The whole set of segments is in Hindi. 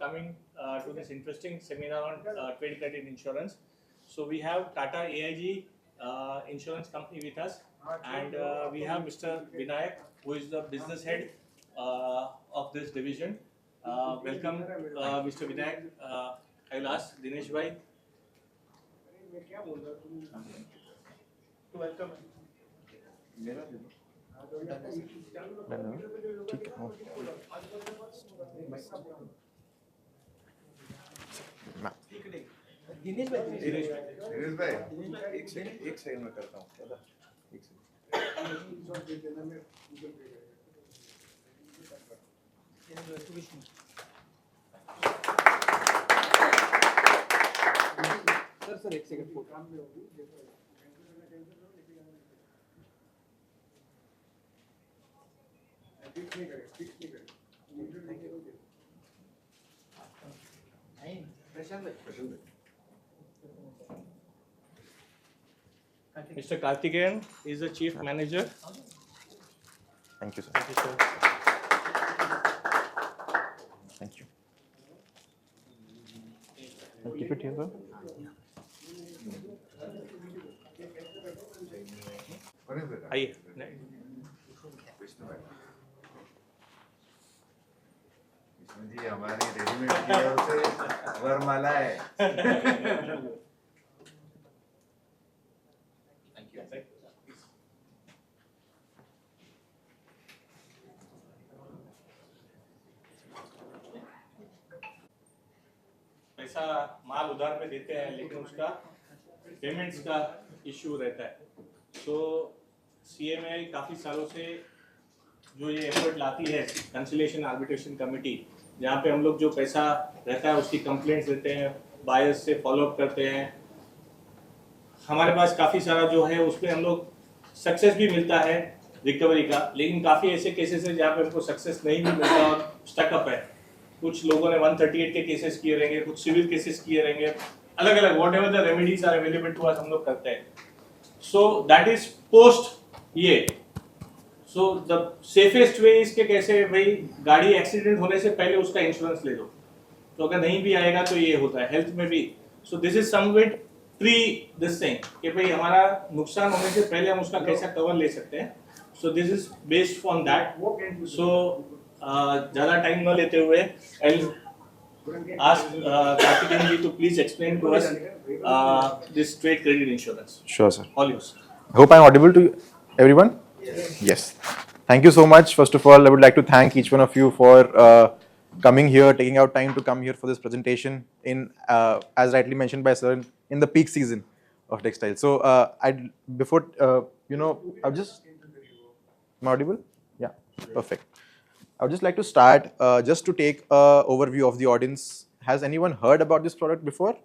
coming to this interesting seminar on trade credit insurance. So we have Tata AIG insurance company with us, and we have Mr. Vinayak, who is the business head of this division. Welcome, Mr. Vinayak. I will ask Dinesh bhai to welcome. ठीक है दिनेश भाई एक सेकंड में करता हूँ सर एक second Mr. Karthikeyan is the chief manager. Thank you, sir. Thank you, sir. Thank you. I'll keep it here, sir. आइए जी हमारी रेडीमेड चीजों से वरमाला है पैसा माल उधार पे देते हैं लेकिन उसका पेमेंट्स का इश्यू रहता है. तो CMAI काफ़ी सालों से जो ये एफर्ट लाती है कंसिलेशन आर्बिट्रेशन कमेटी, जहाँ पे हम लोग जो पैसा रहता है उसकी कंप्लेंट्स देते हैं, बायर्स से फॉलोअप करते हैं. हमारे पास काफ़ी सारा जो है उसमें हम लोग सक्सेस भी मिलता है रिकवरी का, लेकिन काफ़ी ऐसे केसेस हैं जहाँ पे हमको सक्सेस नहीं भी मिलता और स्टकअप है. कुछ लोगों ने 138 के केसेस किए रहेंगे, कुछ सिविल केसेस किए रहेंगे, अलग अलग whatever the remedies are available to us हम लोग करते हैं. सो दैट इज पोस्ट ये. सो द सेफेस्ट वे इसके कैसे, भाई गाड़ी एक्सीडेंट होने से पहले उसका इंश्योरेंस ले लो, तो अगर नहीं भी आएगा तो ये होता है हेल्थ में भी. So this is somewhat pre this thing कि भाई हमारा नुकसान होने से पहले हम उसका कैसा कवर ले सकते हैं. So this is based on that. So ज़्यादा टाइम न लेते हुए I'll ask Karthikeyan ji to please explain to us this trade credit insurance. Sure, sir. All yours. Hope I'm audible to everyone. Yes. Thank you so much. First of all, I would like to thank each one of you for coming here, taking out time to come here for this presentation in, as rightly mentioned by sir, in the peak season of textile. So, I'll just, am I audible? Yeah, perfect. I would just like to start, just to take an overview of the audience. Has anyone heard about this product before?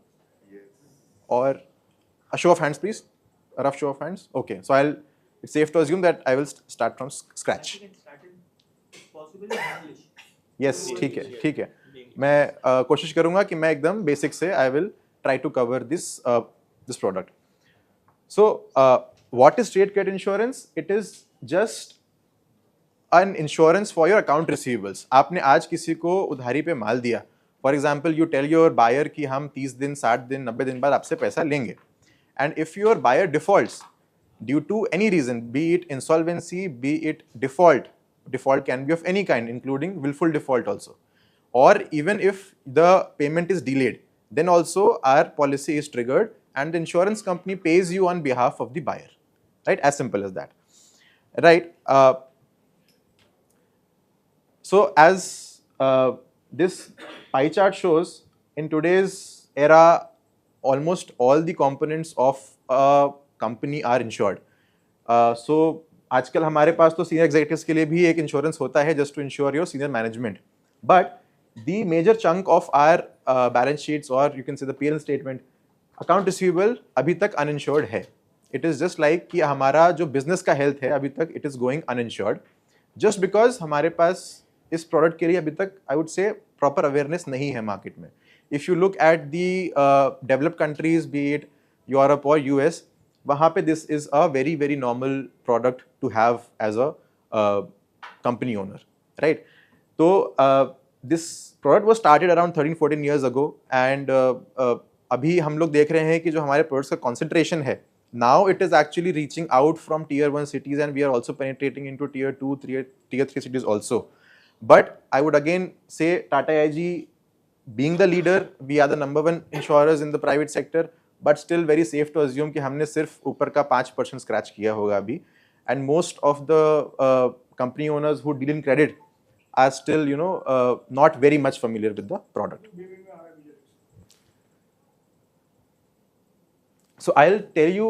Yes. Or a show of hands, please. A rough show of hands. Okay, so it's safe to assume that I will start from scratch. Yes, ठीक है. मैं कोशिश करूँगा कि मैं एकदम basic से I will try to cover this product. So, what is trade credit insurance? It is just an insurance for your account receivables. आपने आज किसी को उधारी पे माल दिया. For example, you tell your buyer कि हम 30 दिन, 60 दिन, 90 दिन बाद आपसे पैसा लेंगे. And if your buyer defaults due to any reason, be it insolvency, be it default can be of any kind, including willful default also. Or even if the payment is delayed, then also our policy is triggered and the insurance company pays you on behalf of the buyer. Right? As simple as that. Right? So as this pie chart shows, in today's era, almost all the components of a company are insured. So आजकल हमारे पास तो senior executives के लिए भी एक insurance होता है just to ensure your senior management. But the major chunk of our balance sheets, or you can say the P&L statement, account receivable अभी तक uninsured है. It is just like कि हमारा जो business का health है अभी तक it is going uninsured. Just because हमारे पास इस प्रोडक्ट के लिए अभी तक I would say proper awareness नहीं है मार्केट में. If you look at the developed countries, be it Europe और US, वहाँ पे this is a very very normal product to have as a company owner, right. तो this product was started around 13-14 years ago, and अभी हम लोग देख रहे हैं कि जो हमारे products का concentration है, now it is actually reaching out from tier 1 cities, and we are also penetrating into tier 2, tier 3 cities also. But I would again say Tata AIG, being the leader, we are the number 1 insurers in the private sector, but still very safe to assume कि हमने सिर्फ ऊपर का 5% scratch किया होगा अभी, and most of the company owners who deal in credit are still, not very much familiar with the product. So I'll tell you,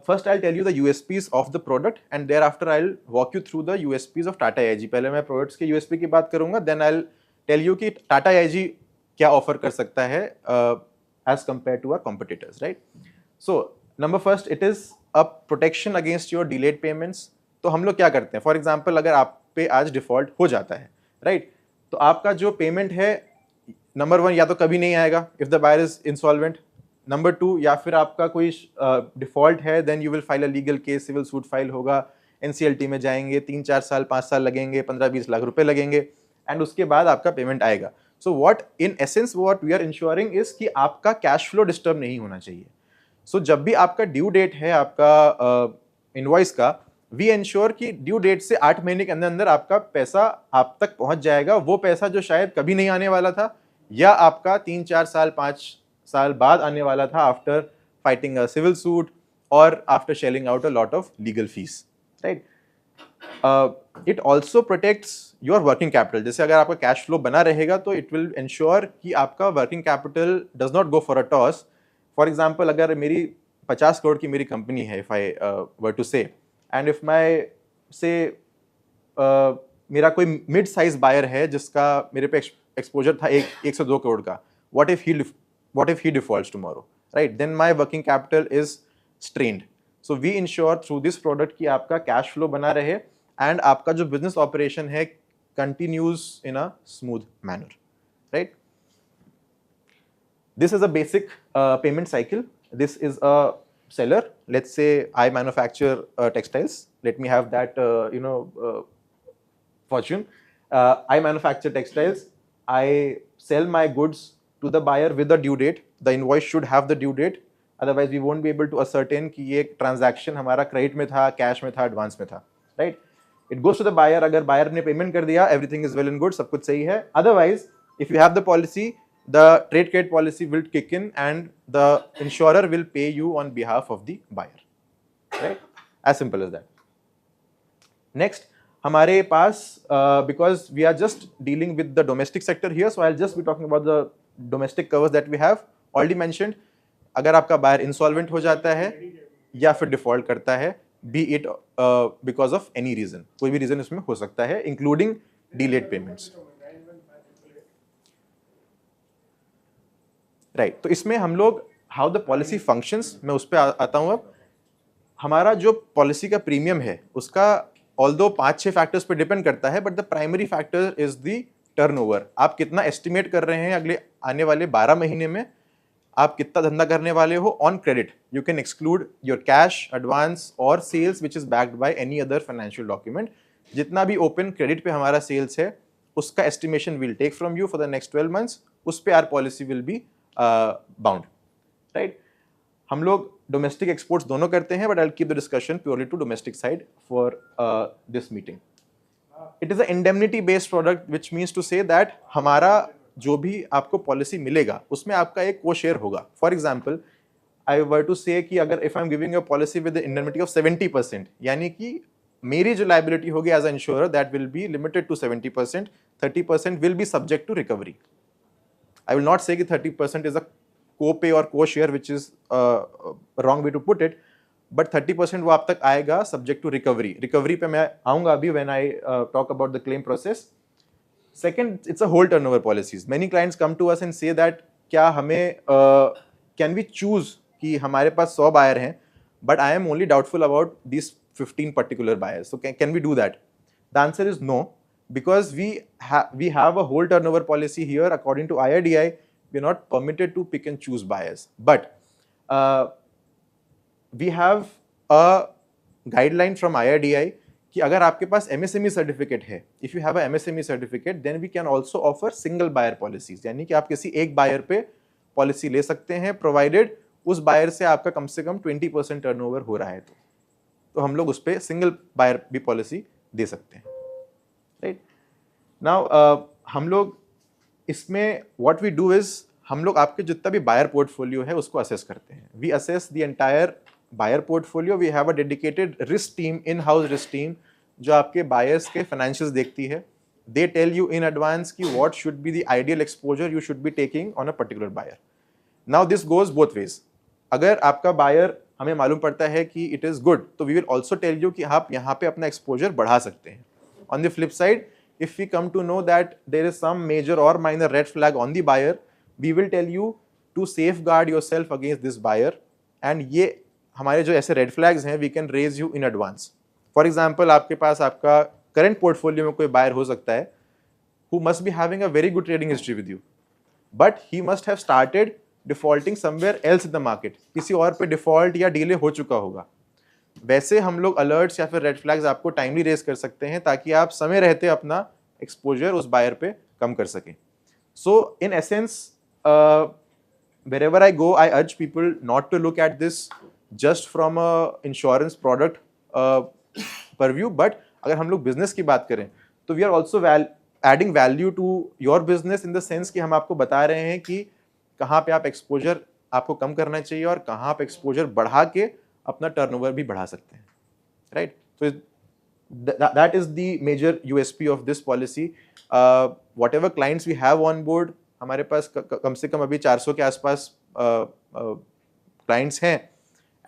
first I'll tell you the USPs of the product, and thereafter I'll walk you through the USPs of Tata AIG. पहले मैं products के USP की बात करूँगा, then I'll tell you कि Tata AIG क्या offer कर सकता है as compared to our competitors, right? So number first, it is a protection against your delayed payments. तो हम लोग क्या करते हैं, फॉर एग्जाम्पल अगर आप पे आज डिफॉल्ट हो जाता है, राइट, तो आपका जो पेमेंट है, नंबर 1 या तो कभी नहीं आएगा if the buyer is insolvent, number 2 या फिर आपका कोई डिफॉल्ट है, then you will file a legal case, civil suit file होगा, NCLT में जाएंगे, 3-4 साल 5 साल लगेंगे, 15-20 लाख रुपए लगेंगे, एंड उसके बाद आपका पेमेंट आएगा. So what in essence what we are insuring is कि आपका कैश फ्लो डिस्टर्ब नहीं होना चाहिए. सो जब भी आपका ड्यू डेट है आपका इनवॉइस का, वी इंश्योर कि ड्यू डेट से 8 महीने के अंदर अंदर आपका पैसा आप तक पहुंच जाएगा. वो पैसा जो शायद कभी नहीं आने वाला था, या आपका 3-4 साल 5 साल बाद आने वाला था after fighting a civil suit और after shelling out a lot of legal fees, right. It also protects your working capital. जैसे अगर आपका कैश फ्लो बना रहेगा तो इट विल इंश्योर कि आपका working capital does not go for a toss. For example अगर मेरी 50 करोड़ की मेरी कंपनी है, इफ आई वर टू से, एंड इफ माई से मेरा कोई मिड साइज बायर है जिसका मेरे पे एक्सपोजर था 1 से 2 करोड़ का, what if he defaults tomorrow, right? Then my working capital is strained. So we ensure through this product कि आपका कैश फ्लो बना रहे एंड आपका जो बिजनेस ऑपरेशन है continues in a smooth manner, right? This is a basic payment cycle. This is a seller. Let's say I manufacture textiles. Let me have that, fortune. I manufacture textiles. I sell my goods to the buyer with the due date. The invoice should have the due date. Otherwise, we won't be able to ascertain कि ये transaction हमारा credit में था, cash में था, advance में था, right? It goes to the buyer. अगर buyer ने payment कर दिया, everything is well and good, सब कुछ सही है. Otherwise, if you have the policy, the trade credit policy will kick in and the insurer will pay you on behalf of the buyer, right? As simple as that. Next, हमारे पास because we are just dealing with the domestic sector here, so I'll just be talking about the domestic covers that we have already mentioned. अगर आपका buyer insolvent हो जाता है या फिर default करता है, be it because of any reason, कोई भी reason इसमें हो सकता है, including delayed payments. राइट, तो इसमें हम लोग हाउ द पॉलिसी फंक्शंस, मैं उस पर आता हूँ. अब हमारा जो पॉलिसी का प्रीमियम है उसका ऑल्दो 5-6 फैक्टर्स पे डिपेंड करता है, but the primary factor is the turnover. आप कितना एस्टिमेट कर रहे हैं अगले आने वाले 12 महीने में, आप कितना धंधा करने वाले हो on credit. You can exclude your cash, advance और sales which is backed by any other financial document. जितना भी ओपन क्रेडिट पे हमारा सेल्स है उसका estimation will take from you for the next 12 months. उस पे our policy will be bound, right. हम लोग डोमेस्टिक एक्सपोर्ट्स दोनों करते हैं, but I will keep the discussion purely to domestic side for this meeting. It is a indemnity based product, which means to say that हमारा जो भी आपको पॉलिसी मिलेगा उसमें आपका एक को शेयर होगा. For example, I were to say कि अगर if I am giving a policy with indemnity of 70%, यानी कि मेरी जो लाइबिलिटी होगी as a insurer that will be limited to 70%, 30% will be subject to recovery. I will not say कि 30% is a co-pay or co-share, which is wrong way to put it, but 30% वो आप तक आएगा subject to recovery. Recovery पे मैं आऊँगा अभी when I talk about the claim process. Second, it's a whole turnover policies. Many clients come to us and say that क्या हमें can we choose कि हमारे पास 100 buyer हैं, but I am only doubtful about these 15 particular buyers. So can we do that? The answer is no. Because we have a whole turnover policy here. According to IRDAI, we are not permitted to pick and choose buyers. But we have a guideline from IRDAI कि अगर आपके पास MSME सर्टिफिकेट है, if you have a MSME certificate then we can also offer single buyer policies, यानी कि आप किसी एक बायर पे पॉलिसी ले सकते हैं प्रोवाइडेड उस बायर से आपका कम से कम 20% टर्नओवर हो रहा है तो हम लोग उस पर सिंगल बायर भी पॉलिसी दे सकते हैं, राइट। नाउ हम लोग इसमें व्हाट वी डू इज हम लोग आपके जितना भी बायर पोर्टफोलियो है उसको असेस करते हैं। We assess the entire buyer portfolio, we have a dedicated risk team, in house risk team, जो आपके बायर्स के फाइनेंशियल्स देखती है। They tell you in advance कि what should be the ideal exposure you should be taking on a particular buyer. Now this goes both ways. अगर आपका बायर हमें मालूम पड़ता है कि इट इज़ गुड तो we will also tell you कि आप यहाँ पे अपना एक्सपोजर बढ़ा सकते हैं। On the flip side, if we come to know that there is some major or minor red flag on the buyer, we will tell you to safeguard yourself against this buyer, and ये हमारे जो ऐसे red flags हैं we can raise you in advance. For example, आपके पास आपका current portfolio में कोई buyer हो सकता है who must be having a very good trading history with you, but he must have started defaulting somewhere else in the market. किसी और पे default या delay हो चुका होगा। वैसे हम लोग अलर्ट्स या फिर रेड फ्लैग्स आपको टाइमली रेज कर सकते हैं ताकि आप समय रहते अपना एक्सपोजर उस बायर पे कम कर सकें। So in essence wherever I go I urge people not to look at this just from a insurance product purview, but अगर हम लोग बिजनेस की बात करें तो we are also adding value to your business in the sense कि हम आपको बता रहे हैं कि कहाँ पे आप एक्सपोजर आपको कम करना चाहिए और कहाँ पे एक्सपोजर बढ़ा के अपना टर्नओवर भी बढ़ा सकते हैं, right. So that is the major USP of this policy. Whatever clients we have on board, हमारे पास कम से कम अभी 400 के आसपास क्लाइंट्स हैं,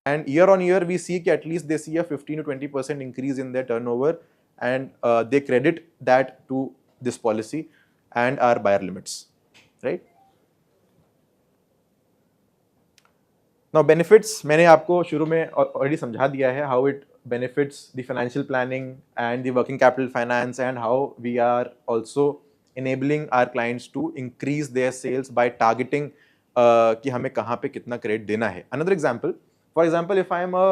and year on year we see कि at least they see a 15 to 20% increase in their turnover, and they credit that to this policy and our buyer limits, right. Now benefits मैंने आपको शुरू में ऑलरेडी समझा दिया है, how it benefits the financial planning and the working capital finance, and how we are also enabling our clients to increase their sales by targeting कि हमें कहाँ पे कितना क्रेडिट देना है। Another example, for example, if I am a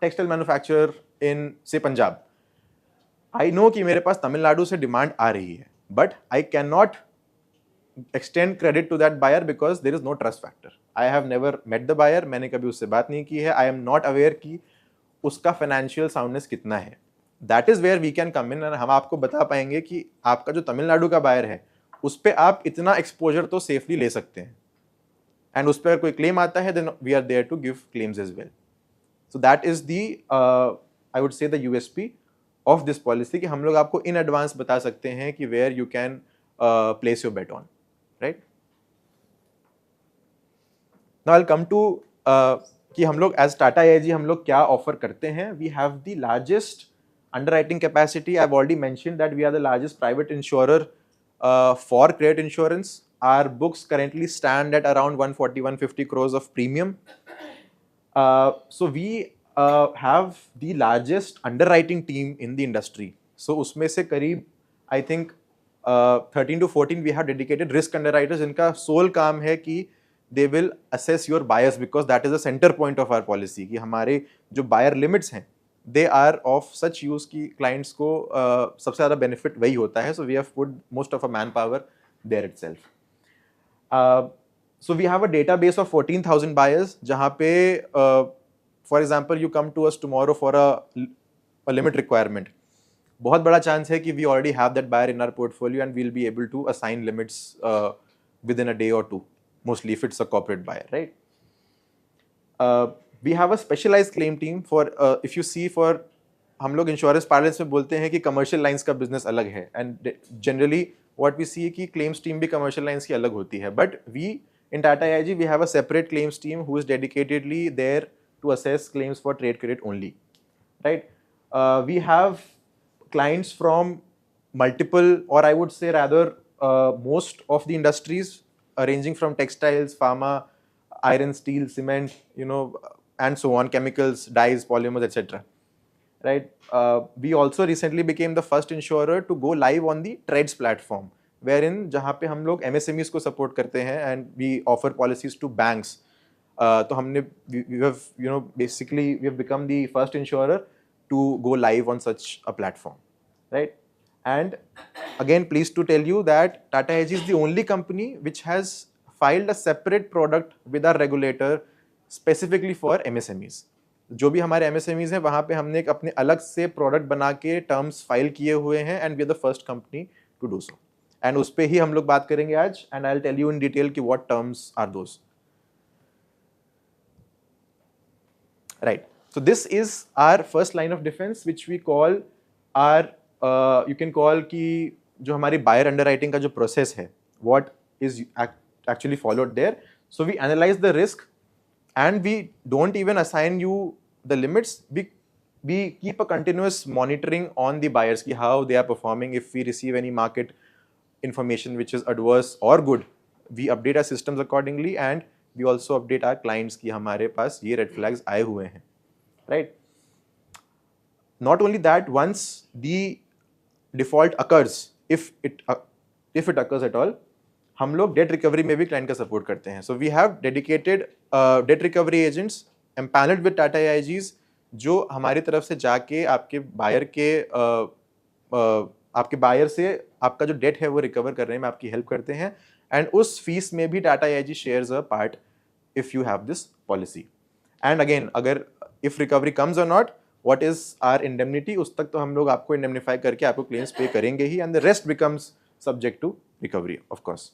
textile manufacturer in say Punjab, I know कि मेरे पास तमिलनाडु से डिमांड आ रही है, but I cannot extend credit to that buyer because there is no trust factor. I have never met the buyer, मैंने कभी उससे बात नहीं की है, I am not aware कि उसका financial soundness कितना है। That is where we can come in, and हम आपको बता पाएंगे कि आपका जो तमिलनाडु का बायर है उस पर आप इतना एक्सपोजर तो सेफली ले सकते हैं, एंड उस पर अगर कोई क्लेम आता है then we are there to give claims as well. So that is the I would say the USP of this policy कि हम लोग आपको इन एडवांस बता सकते हैं कि where you can place your bet on, right. Now I will come to कि हम लोग एज टाटा AIG हम लोग क्या ऑफर करते हैं। We have the largest underwriting capacity. I've already mentioned that we are the largest private insurer for credit insurance. Our books currently stand at around 140-150 crores of premium. So we have the largest underwriting team in the industry. So उसमें से करीब I think 13 to 14 we have dedicated risk underwriters. इनका sole काम है कि they will assess your bias because that is the center point of our policy कि हमारे जो buyer limits हैं they are of such use कि clients को सबसे ज़्यादा benefit वही होता है। So we have put most of our manpower there itself. So we have a database of 14,000 buyers जहाँ पे for example you come to us tomorrow for a limit requirement, बहुत बड़ा chance है कि we already have that buyer in our portfolio and we'll be able to assign limits within a day or two, mostly if it's a corporate buyer, right? We have a specialized claim team for if you see for हम लोग इंश्योरेंस पार्लेंस में बोलते हैं कि कमर्शियल लाइंस का बिजनेस अलग है, and generally what we see है कि क्लेम्स टीम भी कमर्शियल लाइंस की अलग होती है, but we in Tata AIG we have a separate claims team who is dedicatedly there to assess claims for trade credit only, right. We have clients from multiple और I would say rather most of the industries ranging from textiles, pharma, iron, steel, cement, you know, and so on, chemicals, dyes, polymers, etc. Right? We also recently became the first insurer to go live on the Trades platform, wherein जहाँ पे हम लोग MSMEs को support करते हैं and we offer policies to banks. तो हमने we have, you know, basically we have become the first insurer to go live on such a platform, right? And again, pleased to tell you that Tata AG is the only company which has filed a separate product with our regulator specifically for MSMEs. जो भी हमारे MSMEs हैं वहाँ पे हमने एक अपने अलग से प्रोडक्ट बना के टर्म्स फाइल किए हुए हैं and we are the first company to do so. And उस पर ही हम लोग बात करेंगे आज and I will tell you in detail कि what terms are those. Right. So this is our first line of defense, which we call our you can call कि जो हमारी buyer underwriting का जो process है, what is actually followed there. So we analyze the risk and we don't even assign you the limits. We keep a continuous monitoring on the buyers कि how they are performing. If we receive any market information which is adverse or good, we update our systems accordingly and we also update our clients कि हमारे पास ये red flags आए हुए हैं, right? Not only that, once the default occurs, if it occurs at all, हम लोग debt recovery में भी client का support करते हैं. So we have dedicated debt recovery agents empaneled with Tata AIGs जो हमारी तरफ से जाके आपके buyer से आपका जो debt है वो recover करने में आपकी help करते हैं and उस fees में भी Tata AIG shares a part if you have this policy. And again, अगर if recovery comes or not, what is our indemnity, उस तक तो हम लोग आपको indemnify करके आपको claims pay करेंगे ही and the rest becomes subject to recovery, of course.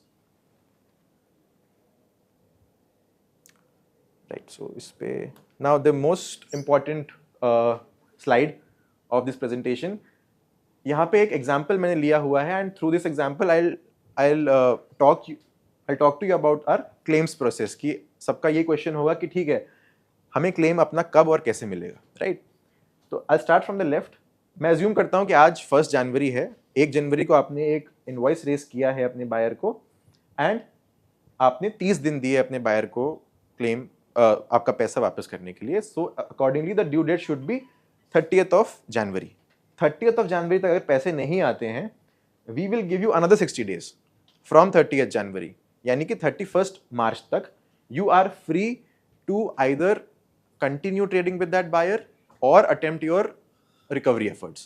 Right, so इस पे now the most important slide of this presentation, यहाँ पे एक example मैंने लिया हुआ है and through this example I'll talk to you about our claims process कि सबका ये क्वेश्चन होगा कि ठीक है हमें क्लेम अपना कब और कैसे मिलेगा, राइट? तो I start from the left. मैं अज्यूम करता हूँ कि आज 1 जनवरी है. 1 जनवरी को आपने एक इनवॉइस रेस किया है अपने बायर को एंड आपने 30 दिन दिए अपने बायर को क्लेम आपका पैसा वापस करने के लिए. So accordingly the due date should be 30th of January. 30th of January तक अगर पैसे नहीं आते हैं we will give you another 60 days from 30th January, यानी कि 31st मार्च तक you are free to either continue trading with that buyer or attempt your recovery efforts.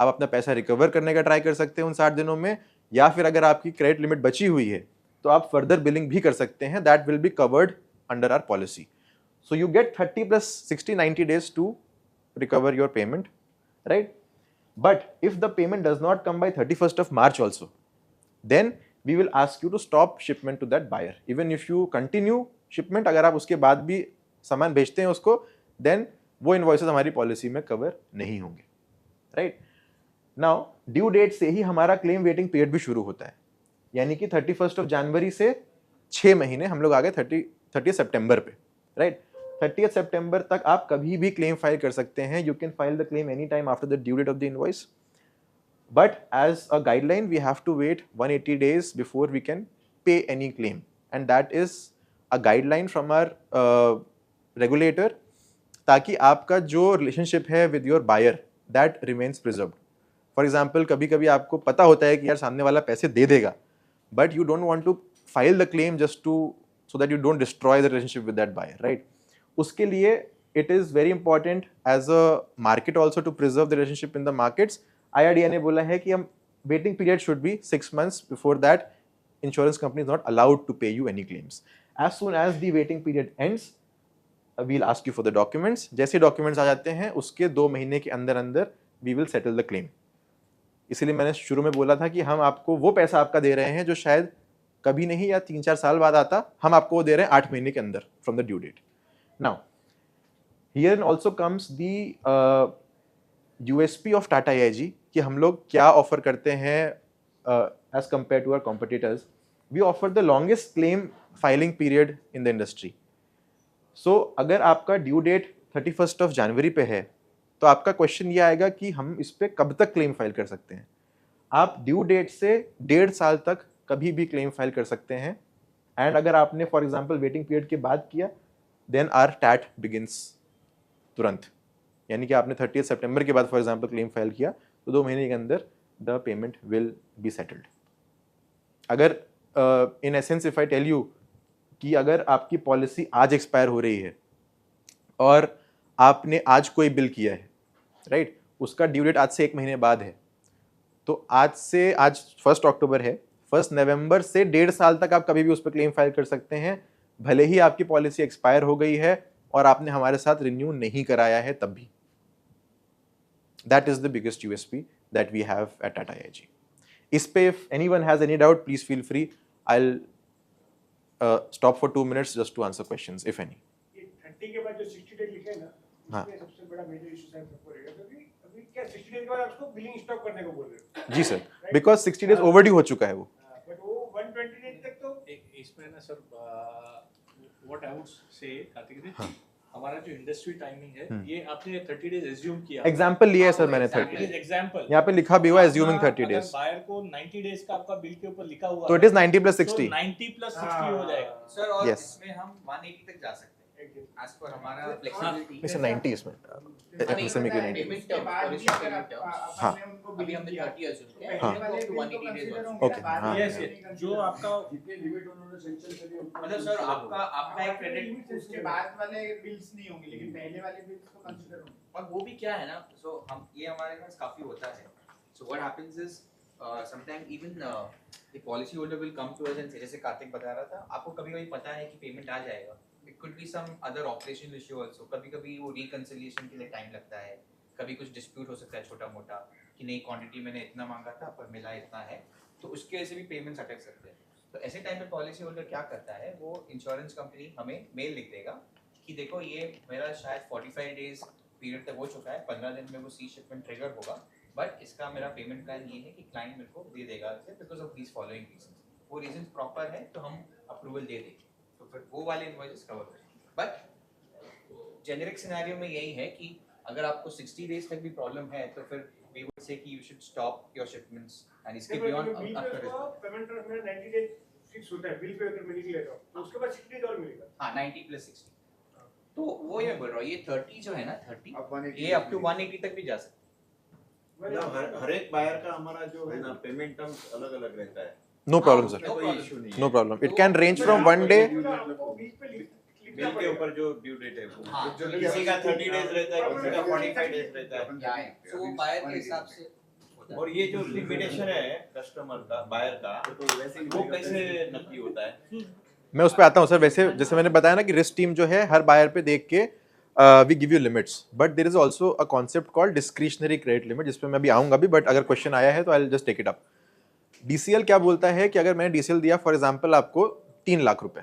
आप अपना पैसा रिकवर करने का ट्राई कर सकते हैं उन 60 दिनों में, या फिर अगर आपकी क्रेडिट लिमिट बची हुई है तो आप फर्दर बिलिंग भी कर सकते हैं. That will be covered under our policy. So you get 30 + 60 90 days to recover your payment, right? But if the payment does not come by 31st of March also, then we will ask you to stop shipment to that buyer. Even if you continue shipment, अगर आप उसके बाद भी सामान बेचते हैं उसको, then वो इनवॉइसेस हमारी पॉलिसी में कवर नहीं होंगे, राइट? नाउ ड्यू डेट से ही हमारा क्लेम वेटिंग पीरियड भी शुरू होता है, यानी कि 31st of January से 6 महीने हम लोग आ गए 30 सितंबर पे, राइट? 30th सितंबर तक आप कभी भी क्लेम फाइल कर सकते हैं. You can file the claim any time after the due date of the invoice. But as a guideline, we have to wait 180 days before we can pay any claim. And that is a guideline from our regulator, ताकि आपका जो relationship है with your buyer, that remains preserved. For example, कभी कभी आपको पता होता है कि यार सामने वाला पैसे दे देगा, but you don't want to file the claim just to so that you don't destroy the relationship with that buyer, right? उसके लिए it is very important as a market also to preserve the relationship in the markets. IRDA ने बोला है कि हम waiting period should be 6 months. Before that, insurance company is not allowed to pay you any claims. As soon as the waiting period ends, we'll ask you for the documents. जैसे documents आ जाते हैं उसके 2 महीने के अंदर अंदर we will settle the claim. इसीलिए मैंने शुरू में बोला था कि हम आपको वो पैसा आपका दे रहे हैं जो शायद कभी नहीं या 3-4 साल बाद आता, हम आपको वो दे रहे हैं 8 महीने के अंदर from the due date. Now, here also comes the USP of Tata AIG कि हम लोग क्या ऑफर करते हैं as compared to our competitors. We offer the longest claim filing period in the industry. So अगर आपका due date 31st of January पे है तो आपका क्वेश्चन ये आएगा कि हम इस पर कब तक क्लेम फाइल कर सकते हैं. आप ड्यू डेट से 1.5 साल तक कभी भी क्लेम फाइल कर सकते हैं. एंड अगर आपने फॉर एग्जाम्पल वेटिंग पीरियड के बाद किया देन आर टैट बिगिंस तुरंत, यानी कि आपने 30th सितंबर के बाद फॉर एग्जाम्पल क्लेम फाइल किया तो 2 महीने के अंदर the payment will be settled. अगर in essence if I tell you कि अगर आपकी पॉलिसी आज एक्सपायर हो रही है और आपने आज कोई बिल किया है, राइट, उसका ड्यू डेट आज से 1 महीने बाद है, तो आज 1 अक्टूबर है, 1 नवंबर से 1.5 साल तक आप कभी भी उस पर क्लेम फाइल कर सकते हैं, भले ही आपकी पॉलिसी एक्सपायर हो गई है और आपने हमारे साथ रिन्यू नहीं कराया है तब भी. That is the biggest USP that we have at Tata AIG. इस पे if anyone has any doubt, please feel free. I'll stop for 2 minutes just to answer questions, if any. ये 30 के बाद जो 60 डेज लिखे हैं ना, हाँ. इसमें सबसे बड़ा मेजर इशू शायद सबको रहेगा, क्योंकि अभी क्या 60 डेज के बाद आपको बिलिंग स्टॉप करने को बोल रहे हो. जी सर, बिकॉज 60 डेज ओवरड्यू हो चुका है वो. बट वो 120 डेज तक तो इसमें ना सर व्हाट आई वुड से कार्तिक जी, हाँ. हमारा जो इंडस्ट्री टाइमिंग है ये आपने 30 डेज एज्यूम किया. एग्जाम्पल लिया है सर मैंने 30 30 एग्जांपल यहाँ पे लिखा भी हुआ एज्यूमिंग 30 डेज, बायर को 90 डेज का आपका बिल के ऊपर लिखा हुआ तो इट इज 90 प्लस 60. 90 प्लस 60 हो जाएगा. सर और Yes. इसमें हम 180 तक जा सकते हैं एज पर हमारा हाँ. फ्लेक्सिबिलिटी. इट्स 90 इसमें एफएसएमई के 90. Payment term policy payment term हाँ. अभी हमने 30 अज्यूम किया हाँ. अप टू 180 डेज Okay, हाँ. Yes, yes. जो आपका जितने लिमिट उन्होंने सेंक्शन करी है, मतलब सर आपका एक क्रेडिट उसके बाद वाले बिल्स नहीं होंगे, लेकिन पहले वाले बिल्स को कंसीडर होंगे. और वो भी क्या है ना, सो हम ये हमारे पास काफी होता है. So what happens is sometime even the policy holder will come to us and जैसे कार्तिक बता रहा था, आपको कभी-कभी पता है कि पेमेंट आ जाएगा. It could be some other operational issue also. कभी-कभी वो रिकंसिलिएशन के लिए टाइम लगता है, कभी कुछ डिस्प्यूट हो सकता है छोटा-मोटा कि नहीं क्वांटिटी मैंने इतना मांगा था पर मिला इतना है, तो उसके वजह से भी पेमेंट्स अटक सकते हैं. तो ऐसे टाइम पे पॉलिसी होल्डर क्या करता है, वो इंश्योरेंस कंपनी हमें मेल लिख देगा कि देखो ये मेरा शायद 45 डेज पीरियड तक हो चुका है, 15 दिन में वो सी शिपमेंट ट्रिगर होगा, बट इसका मेरा पेमेंट प्लान ये है कि क्लाइंट मेरे को दे देगा because of these following reasons. वो रीजंस प्रॉपर है तो हम अप्रूवल दे देंगे, तो फिर वो वाले इनवॉइसेस कवर हो जाएंगे. बट जेनेरिक सिनेरियो में यही है कि अगर आपको 60 डेज तक भी प्रॉब्लम है तो फिर वी वुड से कि you should stop your shipments and इसके बियॉन्ड बिल पे उसको पेमेंट टर्म में 90 डेज फिक्स होता है. बिल पे अगर मैं लिख लेता हूं तो उसके बाद 60 डेज और मिलेगा. हां 90 प्लस 60. तो वो ये बोल रहा हूं, ये 30 जो है ना 30 अब 180 ये अप टू 180 तक भी जा सकता है. मतलब हर एक बायर का हमारा जो है ना पेमेंट टर्म्स अलग अलग रहता है. नो प्रॉब्लम सर, No कोई problem. इशू नहीं नो है. Problem. It can range from 1 day. आपको बिल पे लिखना बिल के ऊपर जो ड्यू डेट है वो हाँ, जो किसी का 30 डेज रहता है, किसी का 45 डेज रहता है. या है. सो वो बायर के हिसाब से होता है. और ये जो लिमिटेशन है कस्टमर का बायर का, वो कैसे नक्की होता है? मैं उस पर आता हूँ सर. वैसे जैसे मैंने बताया ना कि रिस्क टीम जो है हर बायर पे देख के we give you limits, but there is also a concept called discretionary credit limit, जिस पे मैं अभी आऊंगा भी, बट अगर क्वेश्चन आया है तो I will just take it up. DCL क्या बोलता है कि अगर मैंने डीसीएल दिया फॉर एग्जांपल आपको 3 लाख रुपए,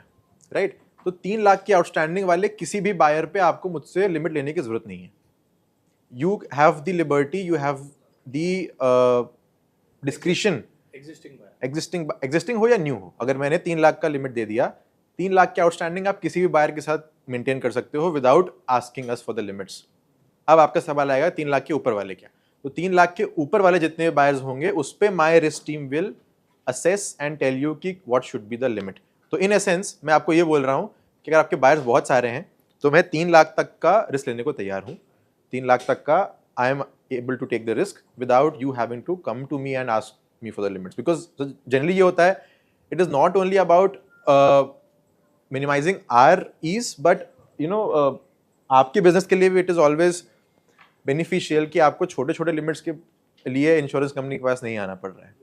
राइट, तो 3 लाख की आउटस्टैंडिंग वाले किसी भी बायर पे आपको मुझसे लिमिट लेने की जरूरत नहीं है. You have the liberty, you have the discretion, existing हो या न्यू हो. अगर मैंने 3 लाख का लिमिट दे दिया, 3 लाख की आउटस्टैंडिंग आप किसी भी बायर के साथ मेंटेन कर सकते हो without asking us for the limits. अब आपका सवाल आएगा 3 लाख के ऊपर वाले क्या, तो 3 लाख के ऊपर वाले जितने बायर्स होंगे उस पे my risk team will assess and tell you कि what should be the limit. तो इन एसेंस मैं आपको ये बोल रहा हूँ कि अगर आपके बायर्स बहुत सारे हैं तो मैं 3 लाख तक का रिस्क लेने को तैयार हूँ. 3 लाख तक का I am able to take the risk without you having to come to me and ask me for the limits, because generally ये होता है, it is not only about minimizing our ease, but you know आपके बिजनेस के लिए भी it is always beneficial कि आपको छोटे छोटे लिमिट्स के लिए इंश्योरेंस कंपनी के पास नहीं आना पड़ रहा है.